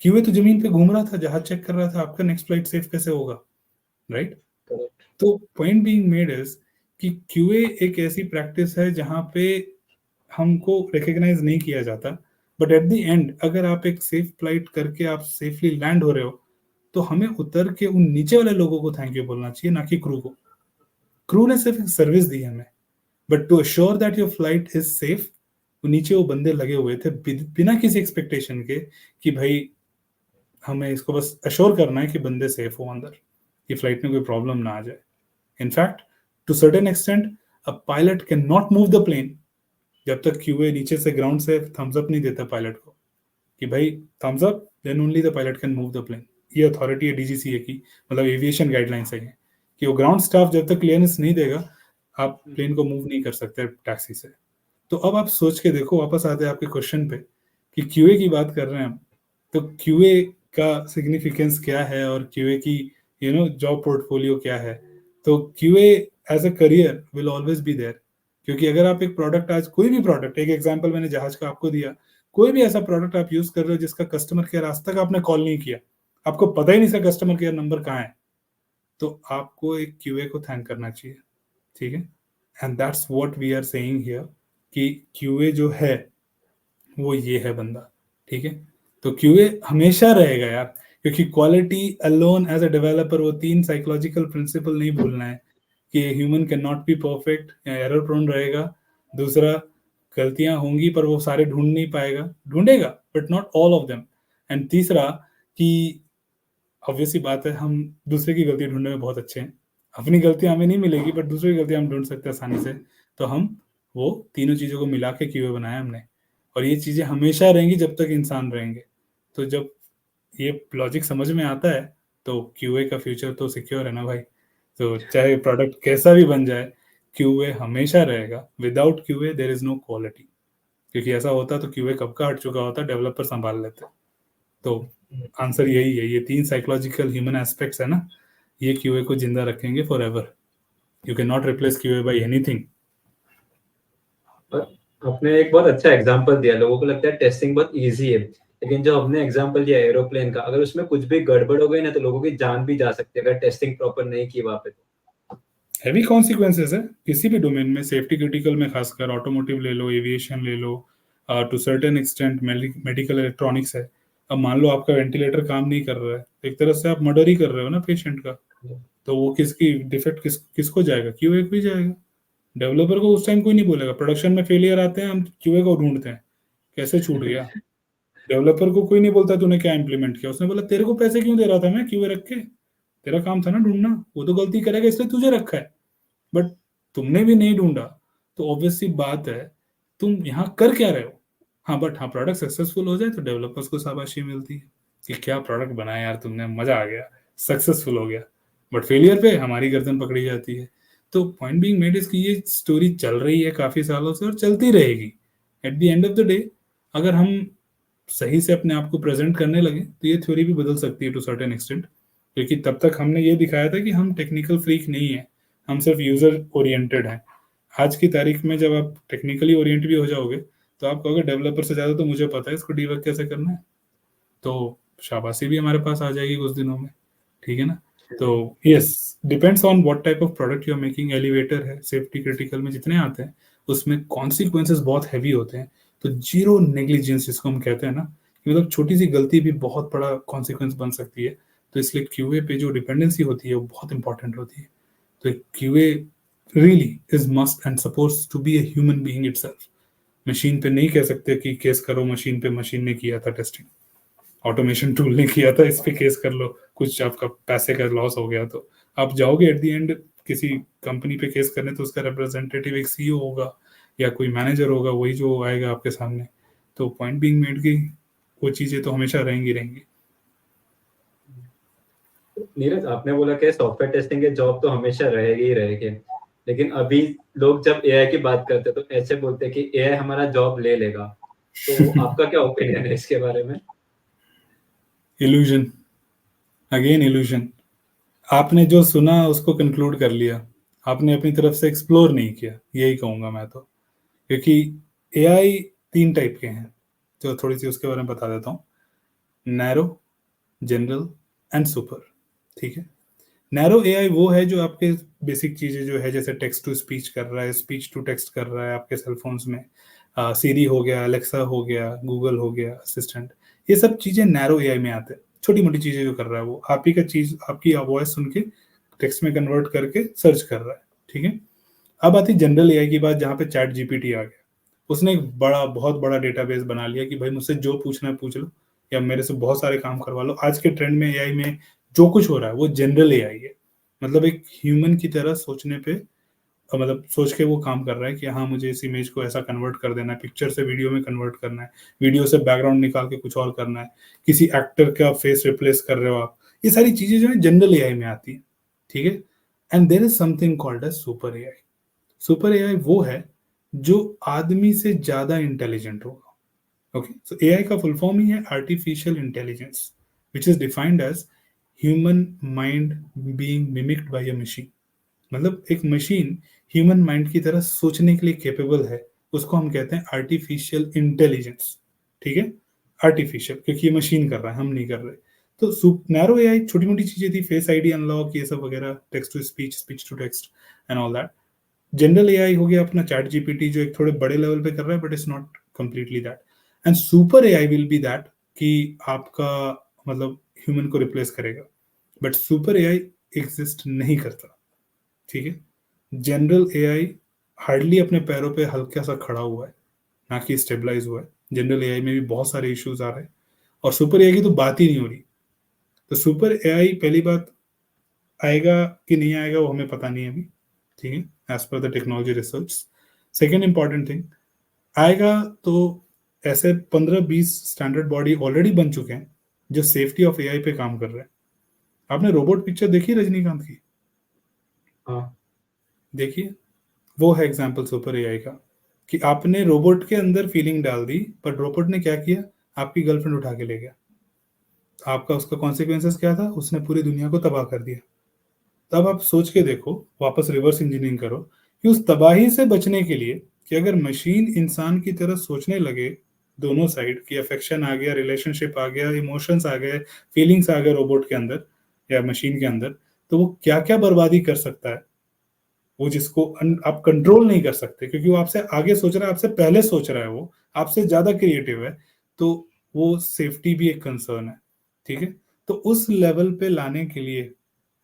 क्यूए तो जमीन पे घूम रहा था, जहाज चेक कर रहा था, आपका नेक्स्ट फ्लाइट सेफ कैसे होगा। राइट। करेक्ट। तो पॉइंट बीइंग मेड इज कि क्यूए एक ऐसी प्रैक्टिस है जहां पे हमको रिकॉग्नाइज नहीं किया जाता, बट एट द एंड अगर आप एक सेफ फ्लाइट करके आप सेफली लैंड हो रहे हो, तो हमें उतर के उन नीचे वाले लोगों को थैंक यू बोलना चाहिए, ना कि क्रू को। क्रू ने सिर्फ एक सर्विस दी हमें, but to assure that your flight is safe, नीचे वो बंदे लगे हुए थे बिना किसी एक्सपेक्टेशन के, कि भाई हमें इसको बस अश्योर करना है कि बंदे सेफ हो अंदर, कि फ्लाइट में कोई प्रॉब्लम ना आ जाए। In fact to certain extent, a pilot can not move the plane जब तक क्यूए नीचे से ग्राउंड से थम्स अप नहीं देता पायलट को, कि भाई thumbs up, then only the pilot can move the plane. ये अथॉरिटी है DGCA की, मतलब एविएशन गाइडलाइंस है ये, कि वो ग्राउंड स्टाफ जब तक क्लियरेंस नहीं देगा, आप प्लेन को मूव नहीं कर सकते टैक्सी से। तो अब आप सोच के देखो, वापस आते हैं आपके क्वेश्चन पे, कि क्यूए की बात कर रहे हैं हम, तो क्यूए का सिग्निफिकेंस क्या है, और क्यूए की जॉब पोर्टफोलियो क्या है। तो QA as a career will always be there. क्योंकि अगर आप एक प्रोडक्ट, आज कोई भी प्रोडक्ट, एक एग्जांपल मैंने जहाज का आपको दिया, कोई भी ऐसा प्रोडक्ट आप यूज कर रहे हो जिसका कस्टमर केयर आज तक आपने कॉल नहीं किया, आपको पता ही नहीं था कस्टमर केयर नंबर कहाँ है, तो आपको एक क्यूए को थैंक करना चाहिए। ठीक है, and that's what we are saying here, कि क्यूए जो है वो ये है बंदा, ठीक है। तो क्यूए हमेशा रहेगा यार, क्योंकि quality alone as a developer, वो 3 साइकोलॉजिकल प्रिंसिपल नहीं भूलना है कि human can not be perfect, error prone रहेगा। दूसरा, गलतियां होंगी पर वो सारे ढूंढ नहीं पाएगा, ढूंढेगा but not all of them. And तीसरा कि ऑब्वियस सी बात है, हम दूसरे की गलती ढूंढने में बहुत अच्छे हैं। अपनी गलतियां हमें नहीं मिलेगी बट दूसरे की गलतियां हम ढूंढ सकते हैं आसानी से। तो हम वो तीनों चीजों को मिला के क्यूए बनाया हमने, और ये चीजें हमेशा रहेंगी जब तक इंसान रहेंगे। तो जब ये लॉजिक समझ में आता है तो क्यूए का फ्यूचर तो सिक्योर है ना भाई। तो चाहे प्रोडक्ट कैसा भी बन जाए, क्यूए हमेशा रहेगा। Without QA there is no quality, क्योंकि ऐसा होता तो क्यूए कब का हट चुका होता, डेवलपर संभाल लेते। तो आंसर यही है, ये 3 साइकोलॉजिकल ह्यूमन एस्पेक्ट्स है ना, ये क्यूए को जिंदा रखेंगे forever. You can not replace QA by anything. और आपने एक बहुत अच्छा एग्जांपल दिया, लोगों को लगता है टेस्टिंग बहुत इजी है, लेकिन जो हमने एग्जांपल दिया एरोप्लेन का, अगर उसमें कुछ भी गड़बड़ हो गई ना तो लोगों की जान भी जा सकती है अगर टेस्टिंग प्रॉपर नहीं की वहां पे। हैवी कॉन्सिक्वेंसेस है किसी भी डोमेन में, सेफ्टी क्रिटिकल में, खासकर ऑटोमोटिव ले लो, एविएशन ले लो, to certain extent medical electronics है। अब मान लो आपका वेंटिलेटर काम नहीं कर रहा है, एक तरह से आप मर्डर ही कर रहे हो ना पेशेंट का। तो वो किसकी डिफेक्ट किसको जाएगा, क्यूए को ही जाएगा। डेवलपर को उस टाइम कोई नहीं बोलेगा। प्रोडक्शन में फेलियर आते हैं, हम क्यूए को ढूंढते हैं, कैसे छूट गया। डेवलपर को कोई नहीं बोलता तूने क्या इंप्लीमेंट किया, उसने बोला तेरे को पैसे क्यों दे रहा था मैं क्यूए रख के, तेरा काम था ना ढूंढना, वो तो गलती करेगा इसलिए तुझे रखा है, बट तुमने भी नहीं ढूंढा। तो ऑब्वियस सी बात है, तुम यहाँ कर क्या रहे हो। हाँ बट हाँ, प्रोडक्ट सक्सेसफुल हो जाए तो डेवलपर्स को शाबाशी मिलती है कि क्या प्रोडक्ट बनाया यार तुमने, मजा आ गया, सक्सेसफुल हो गया। बट फेलियर पे हमारी गर्दन पकड़ी जाती है। तो पॉइंट बीइंग मेड इज कि ये स्टोरी चल रही है काफी सालों से और चलती रहेगी। At the end of the day, अगर हम सही से अपने आप को प्रेजेंट करने लगे तो ये थ्योरी भी बदल सकती है टू सर्टेन एक्सटेंट। क्योंकि तब तक हमने ये दिखाया था कि हम टेक्निकल फ्रीक नहीं है, हम सिर्फ यूजर ओरिएंटेड हैं। आज की तारीख में जब आप टेक्निकली ओरिएंट भी हो जाओगे तो आप कहोगे डेवलपर से ज्यादा तो मुझे पता है इसको डीबग कैसे करना है। तो शाबाशी भी हमारे पास आ जाएगी कुछ दिनों में, ठीक है ना। तो yes, depends on what type of product you are making. Elevator है, सेफ्टी क्रिटिकल में जितने आते हैं उसमें कॉन्सिक्वेंसेस बहुत हैवी होते हैं। तो जीरो नेग्लिजेंस जिसको हम कहते हैं ना, कि मतलब छोटी सी गलती भी बहुत बड़ा कॉन्सिक्वेंस बन सकती है। तो इसलिए क्यूए पे जो डिपेंडेंसी होती है वो बहुत इंपॉर्टेंट होती है। तो QA really is must and suppose to be a human being itself. Machine पे नहीं कह सकते कि केस करो मशीन पे, मशीन ने किया था टेस्टिंग, ऑटोमेशन टूल ने किया था, इस पे केस कर लो, कुछ आपका पैसे का लॉस हो गया तो आप जाओगे एट द एंड किसी कंपनी पे केस करने, तो उसका रिप्रेजेंटेटिव एक सीईओ होगा या कोई मैनेजर होगा, वही जो आएगा आपके सामने। तो पॉइंट बीइंग मेड की वो चीजें तो हमेशा रहेंगी रहेंगी। नीरज, आपने बोला कि सॉफ्टवेयर टेस्टिंग के जॉब तो हमेशा रहेगी ही रहेगी, लेकिन अभी लोग जब एआई की बात करते हैं तो ऐसे बोलते हैं कि एआई हमारा जॉब ले लेगा। तो आपका क्या ओपिनियन है इसके बारे में? Illusion, again illusion. आपने जो सुना उसको कंक्लूड कर लिया, आपने अपनी तरफ से एक्सप्लोर नहीं किया, यही कहूंगा मैं तो। क्योंकि एआई 3 टाइप के हैं, जो थोड़ी सी उसके बारे में बता देता हूँ। नैरो, जनरल एंड सुपर, ठीक है। नैरो एआई वो है जो आपके बेसिक चीजें जो है, जैसे टेक्स्ट टू स्पीच कर रहा है, स्पीच टू टेक्स्ट कर रहा है आपके सेलफोन्स में, सीरी हो गया, अलेक्सा हो गया, गूगल हो गया असिस्टेंट, ये सब चीजें नैरो एआई में आते हैं। छोटी मोटी चीजें जो कर रहा है वो आप ही का चीज, आपकी वॉइस सुन के टेक्स्ट में कन्वर्ट करके सर्च कर रहा है, ठीक है। अब आती जनरल एआई की बात, जहाँ पे चैट जीपीटी आ गया। उसने एक बहुत बड़ा डेटाबेस बना लिया कि भाई मुझसे जो पूछना है पूछ लो, या मेरे से बहुत सारे काम करवा लो। आज के ट्रेंड में एआई में जो कुछ हो रहा है वो जनरल एआई है। मतलब एक ह्यूमन की तरह सोचने पे, मतलब सोच के वो काम कर रहा है कि हाँ मुझे इस इमेज को ऐसा कन्वर्ट कर देना है, पिक्चर से वीडियो में कन्वर्ट करना है, वीडियो से बैकग्राउंड निकाल के कुछ और करना है, किसी एक्टर का फेस रिप्लेस कर रहे हो आप। ये सारी चीजें जो है जनरल एआई में आती है, ठीक है। And there is something called as super AI. Super AI वो है जो आदमी से ज्यादा इंटेलिजेंट होगा। ओके, सो एआई का फुल फॉर्म ही है artificial intelligence, which is defined as human mind being mimicked by a machine. मतलब एक मशीन ह्यूमन माइंड की तरह सोचने के लिए कैपेबल है, उसको हम कहते हैं आर्टिफिशियल इंटेलिजेंस, ठीक है। आर्टिफिशियल क्योंकि ये मशीन कर रहा है, हम नहीं कर रहे। तो नैरो एआई छोटी मोटी चीजें थी, फेस आईडी अनलॉक, ये सब वगैरह, text to speech, speech to text and all that. General AI हो गया अपना चैट जीपीटी जो एक थोड़े बड़े लेवल पे कर रहा है, but it's not completely that. And super AI will B that कि आपका मतलब ह्यूमन को रिप्लेस करेगा, बट सुपर एआई एग्जिस्ट नहीं करता, ठीक है। जनरल एआई हार्डली अपने पैरों पे हल्का सा खड़ा हुआ है, ना कि स्टेबलाइज हुआ है। जनरल एआई में भी बहुत सारे इश्यूज आ रहे हैं, और सुपर एआई की तो बात ही नहीं हो रही। तो सुपर एआई पहली बात आएगा कि नहीं आएगा वो हमें पता नहीं है अभी, ठीक है, as per the technology research. Second important thing, आएगा तो ऐसे 15-20 स्टैंडर्ड बॉडी ऑलरेडी बन चुके हैं जो सेफ्टी ऑफ एआई पे काम कर रहे हैं। आपने रोबोट पिक्चर देखी रजनीकांत की? हाँ। देखिए, वो है एग्जाम्पल सुपर एआई का, कि आपने रोबोट के अंदर फीलिंग डाल दी, पर रोबोट ने क्या किया, आपकी गर्लफ्रेंड उठा के ले गया। आपका उसका कॉन्सिक्वेंसेस क्या था, उसने पूरी दुनिया को तबाह कर दिया। तब आप सोच के देखो, वापस रिवर्स इंजीनियरिंग करो कि उस तबाही से बचने के लिए, कि अगर मशीन इंसान की तरह सोचने लगे, दोनों साइड की अफेक्शन आ गया, रिलेशनशिप आ गया, इमोशंस आ गए, फीलिंग्स आ गए रोबोट के अंदर या मशीन के अंदर, तो वो क्या क्या बर्बादी कर सकता है, वो जिसको आप कंट्रोल नहीं कर सकते, क्योंकि वो आपसे आगे सोच रहा है, आपसे पहले सोच रहा है, वो आपसे ज्यादा क्रिएटिव है। तो वो सेफ्टी भी एक कंसर्न है, ठीक है। तो उस लेवल पे लाने के लिए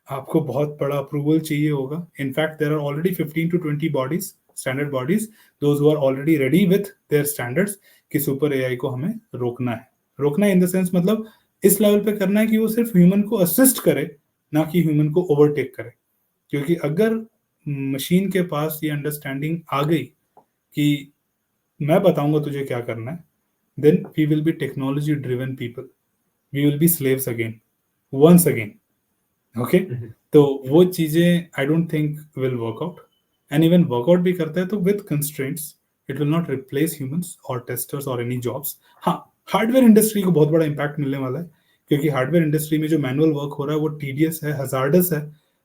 आपको बहुत बड़ा अप्रूवल चाहिए होगा। In fact there are already 15 to 20 bodies, standard bodies, those who are already ready with their standards, कि सुपर एआई को हमें रोकना है। रोकना इन द सेंस मतलब इस लेवल पे करना है कि वो सिर्फ ह्यूमन को असिस्ट करे, ना कि ह्यूमन को ओवरटेक करे। क्योंकि अगर मशीन के पास ये अंडरस्टैंडिंग आ गई कि मैं बताऊंगा तुझे क्या करना है, then we will be technology driven people, we will be slaves again, once again, okay. तो वो चीजें I don't think will work out. And even work out भी करता है तो with constraints, it will not replace humans और टेस्टर्स और any jobs. हाँ, हार्डवेयर इंडस्ट्री को बहुत बड़ा इंपैक्ट मिलने वाला है, क्योंकि हार्डवेयर इंडस्ट्री में जो मैनुअल वर्क हो रहा है वो टीडियस है, हजार्डस है।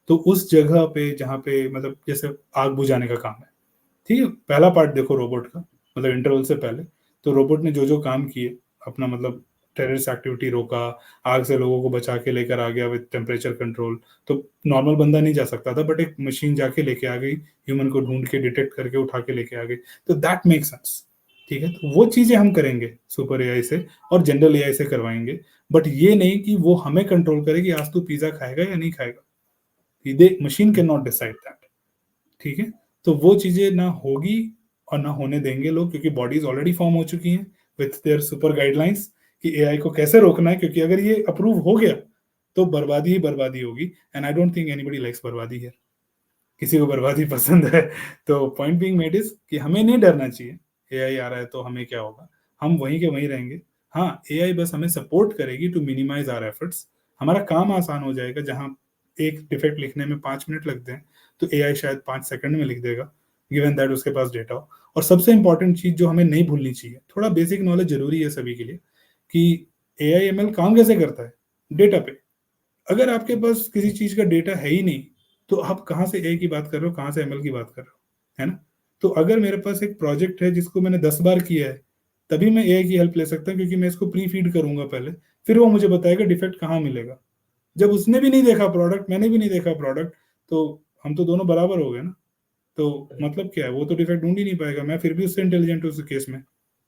तो उस जगह पे जहाँ पे मतलब जैसे आग बुझाने का काम है, ठीक है, पहला पार्ट देखो रोबोट का, मतलब इंटरवल से पहले तो रोबोट ने जो जो काम किए, अपना मतलब टेररिस्ट एक्टिविटी रोका, आग से लोगों को बचा के लेकर आ गया विद टेम्परेचर कंट्रोल। तो नॉर्मल बंदा नहीं जा सकता था, बट एक मशीन जाके लेके आ गई, ह्यूमन को ढूंढ के डिटेक्ट करके उठा के लेके आ गई। तो दैट मेक सेंस, ठीक है। तो वो चीजें हम करेंगे सुपर एआई से और जनरल एआई से करवाएंगे, बट ये नहीं कि वो हमें कंट्रोल करे कि आज तू पिज्जा खाएगा या नहीं खाएगा। The machine can not decide that, ठीक है। तो वो चीजें ना होगी और ना होने देंगे लोग, क्योंकि बॉडीज ऑलरेडी फॉर्म हो चुकी हैं विथ देयर सुपर गाइडलाइंस कि एआई को कैसे रोकना है। क्योंकि अगर ये अप्रूव हो गया तो बर्बादी ही बर्बादी होगी, and I don't think anybody likes बर्बादी हियर, किसी को बर्बादी पसंद है। तो पॉइंट बीइंग मेड इज कि हमें नहीं डरना चाहिए, एआई आ रहा है तो हमें क्या होगा, हम वहीं के वहीं रहेंगे। हाँ, एआई बस हमें सपोर्ट करेगी टू मिनिमाइज आवर एफर्ट्स, हमारा काम आसान हो जाएगा। जहां एक डिफेक्ट लिखने में 5 मिनट लगते हैं, तो एआई शायद 5 सेकंड में लिख देगा, गिवन दैट उसके पास डेटा हो। और सबसे इंपॉर्टेंट चीज जो हमें नहीं भूलनी चाहिए, थोड़ा बेसिक नॉलेज जरूरी है सभी के लिए, कि एआई एमएल काम कैसे करता है, डेटा पे। अगर आपके पास किसी चीज का डेटा है ही नहीं, तो आप कहाँ से ए की बात कर रहे हो, कहाँ से एमएल की बात कर रहे हो, है ना। तो अगर मेरे पास एक प्रोजेक्ट है जिसको मैंने 10 बार किया है, तभी मैं एआई की हेल्प ले सकता हूँ, क्योंकि मैं इसको प्री फीड करूंगा पहले, फिर वो मुझे बताएगा डिफेक्ट कहाँ मिलेगा। जब उसने भी नहीं देखा प्रोडक्ट, मैंने भी नहीं देखा प्रोडक्ट, तो हम तो दोनों बराबर हो गए ना। तो मतलब क्या है, वो तो डिफेक्ट ढूंढ ही नहीं पाएगा, मैं फिर भी उससे इंटेलिजेंट हूँ उस केस में,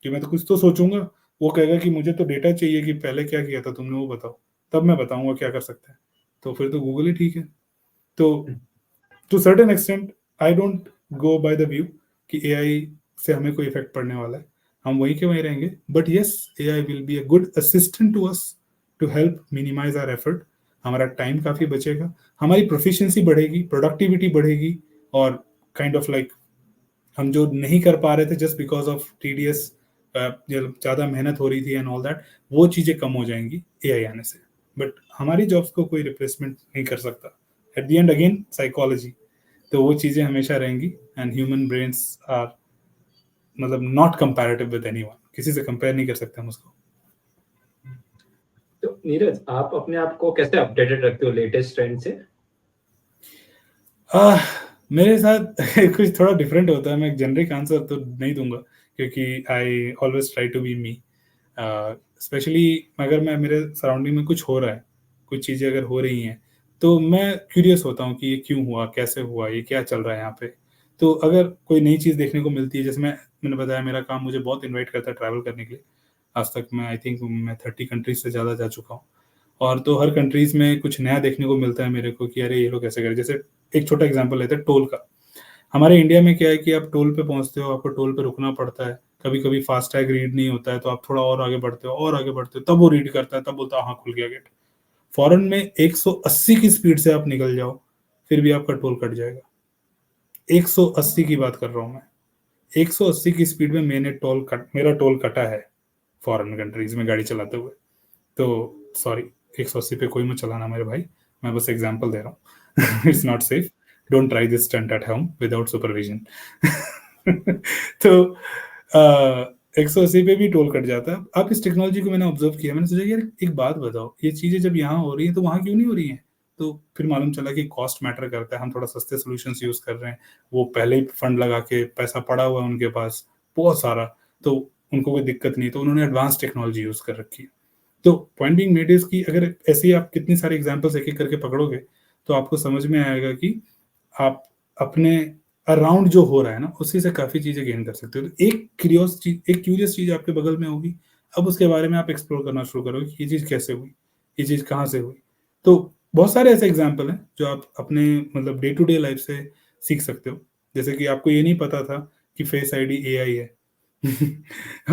कि मैं तो कुछ तो सोचूंगा। वो कहेगा कि मुझे तो डेटा चाहिए कि पहले क्या किया था तुमने, वो बताओ, तब मैं बताऊंगा क्या कर सकते हैं। तो फिर तो गूगल ही ठीक है। तो to certain extent I don't go by the view कि एआई से हमें कोई इफेक्ट पड़ने वाला है, हम वहीं के वहीं रहेंगे। But yes, AI will be a good assistant to us to help minimise our effort. हमारा टाइम काफी बचेगा, हमारी प्रोफिशिएंसी बढ़ेगी, प्रोडक्टिविटी बढ़ेगी, और काइंड ऑफ लाइक हम जो नहीं कर पा रहे थे जस्ट बिकॉज ऑफ टीडीएस, ज्यादा मेहनत हो रही थी एंड ऑल दैट, वो चीजें कम हो जाएंगी एआई आने से। बट हमारी जॉब्स को कोई रिप्लेसमेंट नहीं कर सकता। At the end again psychology, तो वो चीजें हमेशा रहेंगी। एंड ह्यूमन ब्रेन्स आर मतलब नॉट कंपैरेटिव विद एनीवन, किसी से कंपेयर नहीं कर सकते हम उसको। तो नीरज, आप अपने आप को कैसे अपडेटेड रखते हो लेटेस्ट ट्रेंड से? मेरे साथ कुछ थोड़ा डिफरेंट होता है, मैं एक जेनरिक आंसर तो नहीं दूंगा, क्योंकि I always try to be me. Specially अगर मैं मेरे सराउंडिंग में कुछ हो रहा है, कुछ चीज़ें अगर हो रही हैं, तो मैं क्यूरियस होता हूँ कि ये क्यों हुआ, कैसे हुआ, ये क्या चल रहा है यहाँ पे। तो अगर कोई नई चीज़ देखने को मिलती है, जैसे मैंने बताया मेरा काम मुझे बहुत इन्वाइट करता है ट्रैवल करने के लिए। आज तक मैं आई थिंक मैं 30 कंट्रीज से ज़्यादा जा चुका हूँ, और तो हर कंट्रीज में कुछ नया देखने को मिलता है मेरे को कि अरे ये लोग कैसे करें। जैसे एक छोटा एग्जांपल लेते हैं टोल का। हमारे इंडिया में क्या है कि आप टोल पे पहुंचते हो, आपको टोल पे रुकना पड़ता है, कभी कभी फास्टैग रीड नहीं होता है तो आप थोड़ा और आगे बढ़ते हो और आगे बढ़ते हो, तब वो रीड करता है, तब बोलता है हाँ खुल गया गेट। फॉरेन में 180 की स्पीड से आप निकल जाओ फिर भी आपका टोल कट जाएगा। 180 की बात कर रहा हूँ मैं, 180 की स्पीड में मेरा टोल कटा है फॉरेन कंट्रीज में गाड़ी चलाते हुए। तो सॉरी, 180 पे कोई मत चलाना मेरे भाई, मैं बस एग्जांपल दे रहा हूँ। It's not safe, don't try this stunt at home without supervision. तो 180 पे भी टोल कट जाता है। अब इस टेक्नोलॉजी को मैंने ऑब्जर्व किया, मैंने सोचा यार एक बात बताओ, ये चीजें जब यहाँ हो रही है तो वहां क्यों नहीं हो रही हैं? तो फिर मालूम चला कि कॉस्ट मैटर करता है, हम थोड़ा सस्ते सोल्यूशंस यूज कर रहे हैं, वो पहले ही फंड लगा के पैसा पड़ा हुआ है उनके पास बहुत सारा, तो उनको कोई दिक्कत नहीं, तो उन्होंने एडवांस टेक्नोलॉजी यूज कर रखी है। तो पॉइंट बीइंग मेड इज कि अगर ऐसे ही आप कितनी सारी एग्जांपल्स एक एक करके पकड़ोगे तो आपको समझ में आएगा कि आप अपने अराउंड जो हो रहा है ना उसी से काफी चीजें गेन कर सकते हो। तो एक क्यूरियस चीज आपके बगल में होगी, अब उसके बारे में आप एक्सप्लोर करना शुरू करोगे कि ये चीज कैसे हुई, ये चीज कहाँ से हुई। तो बहुत सारे ऐसे एग्जाम्पल हैं जो आप अपने मतलब डे टू डे लाइफ से सीख सकते हो। जैसे कि आपको ये नहीं पता था कि फेस आईडी एआई है।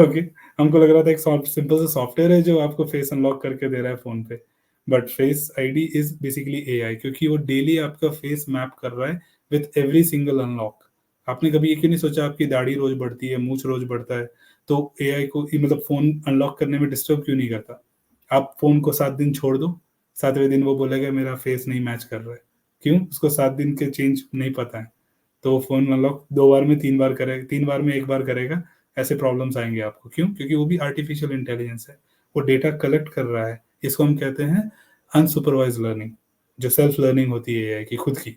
ओके, हमको लग रहा था एक सिंपल सा सॉफ्टवेयर है जो आपको फेस अनलॉक करके दे रहा है फोन पे, but face ID is basically AI, क्योंकि वो डेली आपका फेस मैप कर रहा है विथ एवरी सिंगल अनलॉक। आपने कभी ये क्यों नहीं सोचा आपकी दाढ़ी रोज बढ़ती है, मूछ रोज बढ़ता है, तो एआई को मतलब फोन अनलॉक करने में डिस्टर्ब क्यों नहीं करता? आप फोन को 7 दिन छोड़ दो, 7वें दिन वो बोलेगा मेरा फेस नहीं मैच कर रहा है। क्यों? उसको 7 दिन के चेंज नहीं पता है, तो वो फोन अनलॉक 2 बार में 3 बार करेगा, 3 बार में 1 बार करेगा। ऐसे प्रॉब्लम्स आएंगे आपको। क्यों? क्योंकि वो भी आर्टिफिशियल इंटेलिजेंस है, वो डेटा कलेक्ट कर रहा है। इसको हम कहते हैं अनसुपरवाइज लर्निंग, जो सेल्फ लर्निंग होती है एआई की खुद की,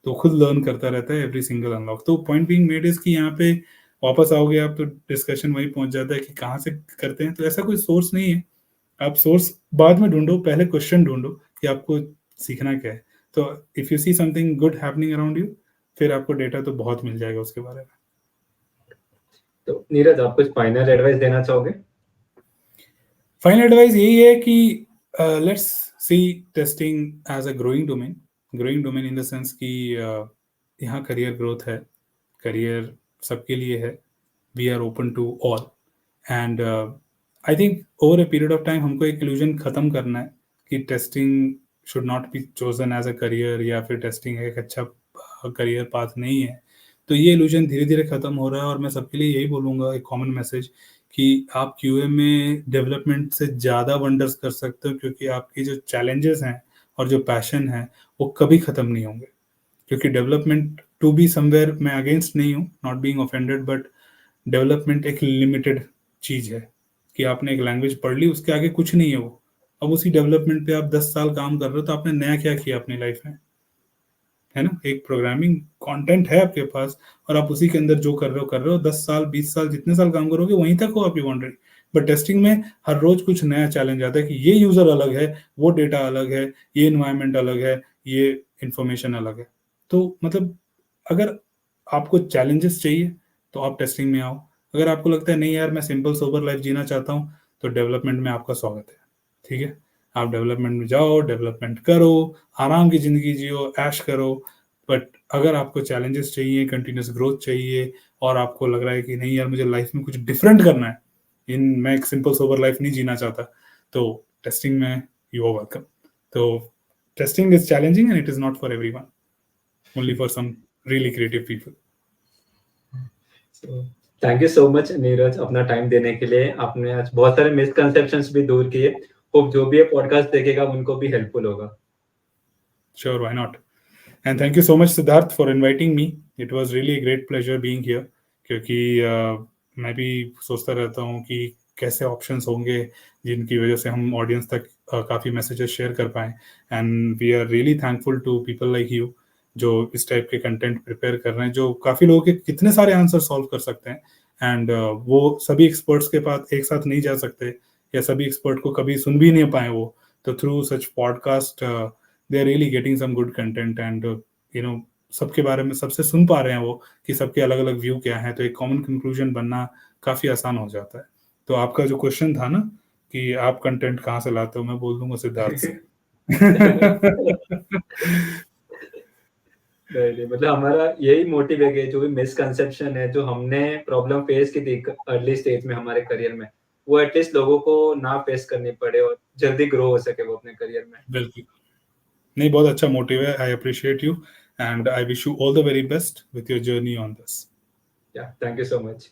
तो खुद लर्न करता रहता है एवरी सिंगल अनलॉक। तो पॉइंट बीइंग मेड इज कि यहाँ पे वापस आओगे आप तो डिस्कशन वहीं पहुंच जाता है कि कहाँ से करते हैं। तो ऐसा कोई सोर्स नहीं है, आप सोर्स बाद में ढूंढो, पहले क्वेश्चन ढूंढो कि आपको सीखना क्या है। तो if you see something good happening around you, फिर आपको डेटा तो बहुत मिल जाएगा उसके बारे में। तो नीरज, आप कुछ फाइनल एडवाइस देना चाहोगे? फाइनल एडवाइस यही है कि let's see testing as a growing domain in the sense कि यहाँ करियर ग्रोथ है, करियर सबके लिए है, we are open to all, and I think over a period of time हमको एक इल्यूजन खत्म करना है कि testing should not be chosen as a career, या फिर टेस्टिंग एक अच्छा करियर पाथ नहीं है। तो ये इल्यूजन धीरे धीरे खत्म हो रहा है, और मैं सबके लिए यही बोलूँगा, एक कॉमन मैसेज, कि आप क्यूए में डेवलपमेंट से ज़्यादा वंडर्स कर सकते हो, क्योंकि आपकी जो चैलेंजेस हैं और जो पैशन है वो कभी ख़त्म नहीं होंगे। क्योंकि डेवलपमेंट टू बी समवेयर, मैं अगेंस्ट नहीं हूँ, not being offended, but development एक लिमिटेड चीज़ है कि आपने एक लैंग्वेज पढ़ ली, उसके आगे कुछ नहीं है वो। अब उसी डेवलपमेंट पे आप 10 साल काम कर रहे हो, तो आपने नया क्या किया अपनी लाइफ में? है ना, एक प्रोग्रामिंग कंटेंट है आपके पास, और आप उसी के अंदर जो कर रहे हो 10 साल 20 साल जितने साल काम करोगे वहीं तक हो आपकी बाउंड्री। बट टेस्टिंग में हर रोज कुछ नया चैलेंज आता है कि ये यूजर अलग है, वो डेटा अलग है, ये इन्वायरमेंट अलग है, ये इंफॉर्मेशन अलग है। तो मतलब अगर आपको चैलेंजेस चाहिए तो आप टेस्टिंग में आओ। अगर आपको लगता है नहीं यार मैं सिंपल सोबर लाइफ जीना चाहता हूँ, तो डेवलपमेंट में आपका स्वागत है। ठीक है, आप डेवलपमेंट में जाओ, डेवलपमेंट करो, आराम की जिंदगी जियो, ऐश करो। बट अगर आपको चैलेंजेस चाहिए, कंटिन्यूस ग्रोथ चाहिए, और आपको लग रहा है कि नहीं यार मुझे लाइफ में कुछ डिफरेंट करना है, मैं एक सिंपल सोबर लाइफ नहीं जीना चाहता, तो टेस्टिंग में यू आर वेलकम। तो testing is challenging and it is not for everyone, only for some really creative people. Thank you so much Neeraj, अपना टाइम देने के लिए। आपने आज बहुत सारे मिसकंसेप्शंस भी दूर किए। होप जो भी ये पॉडकास्ट देखेगा उनको भी हेल्पफुल होगा। Sure, why not? And thank you so much, Siddharth, for inviting me. It was really a great pleasure being here. क्योंकि मैं भी सोचता रहता हूँ कि कैसे ऑप्शंस होंगे जिनकी वजह से हम ऑडियंस तक काफ़ी मैसेजेस शेयर कर पाएँ। And we are really thankful to people like you जो इस टाइप के कंटेंट प्रिपेयर कर रहे हैं, जो काफ़ी लोगों के कितने सारे आंसर सॉल्व कर सकते हैं। एंड वो सभी एक्सपर्ट्स के पास एक साथ नहीं जा सकते, या सभी एक्सपर्ट को कभी सुन भी नहीं पाए वो। तो through such podcast they are really getting some good content, and you know सबके बारे में सबसे सुन पा रहे हैं वो कि सबके अलग अलग व्यू क्या है, तो एक कॉमन कंक्लूजन बनना काफी आसान हो जाता है। तो आपका जो क्वेश्चन था ना कि आप कंटेंट कहाँ से लाते हो, मैं बोल दूंगा सिद्धार्थ से। नहीं, मतलब हमारा यही मोटिव है कि जो भी मिसकंसेप्शन है, जो हमने प्रॉब्लम फेस की थी अर्ली स्टेज में हमारे करियर में, वो एटलीस्ट लोगों को ना फेस करनी पड़े और जल्दी ग्रो हो सके वो अपने करियर में। बिल्कुल, नहीं बहुत अच्छा मोटिव है, I appreciate you and I wish you all the very best with your journey on this. या थैंक यू सो मच।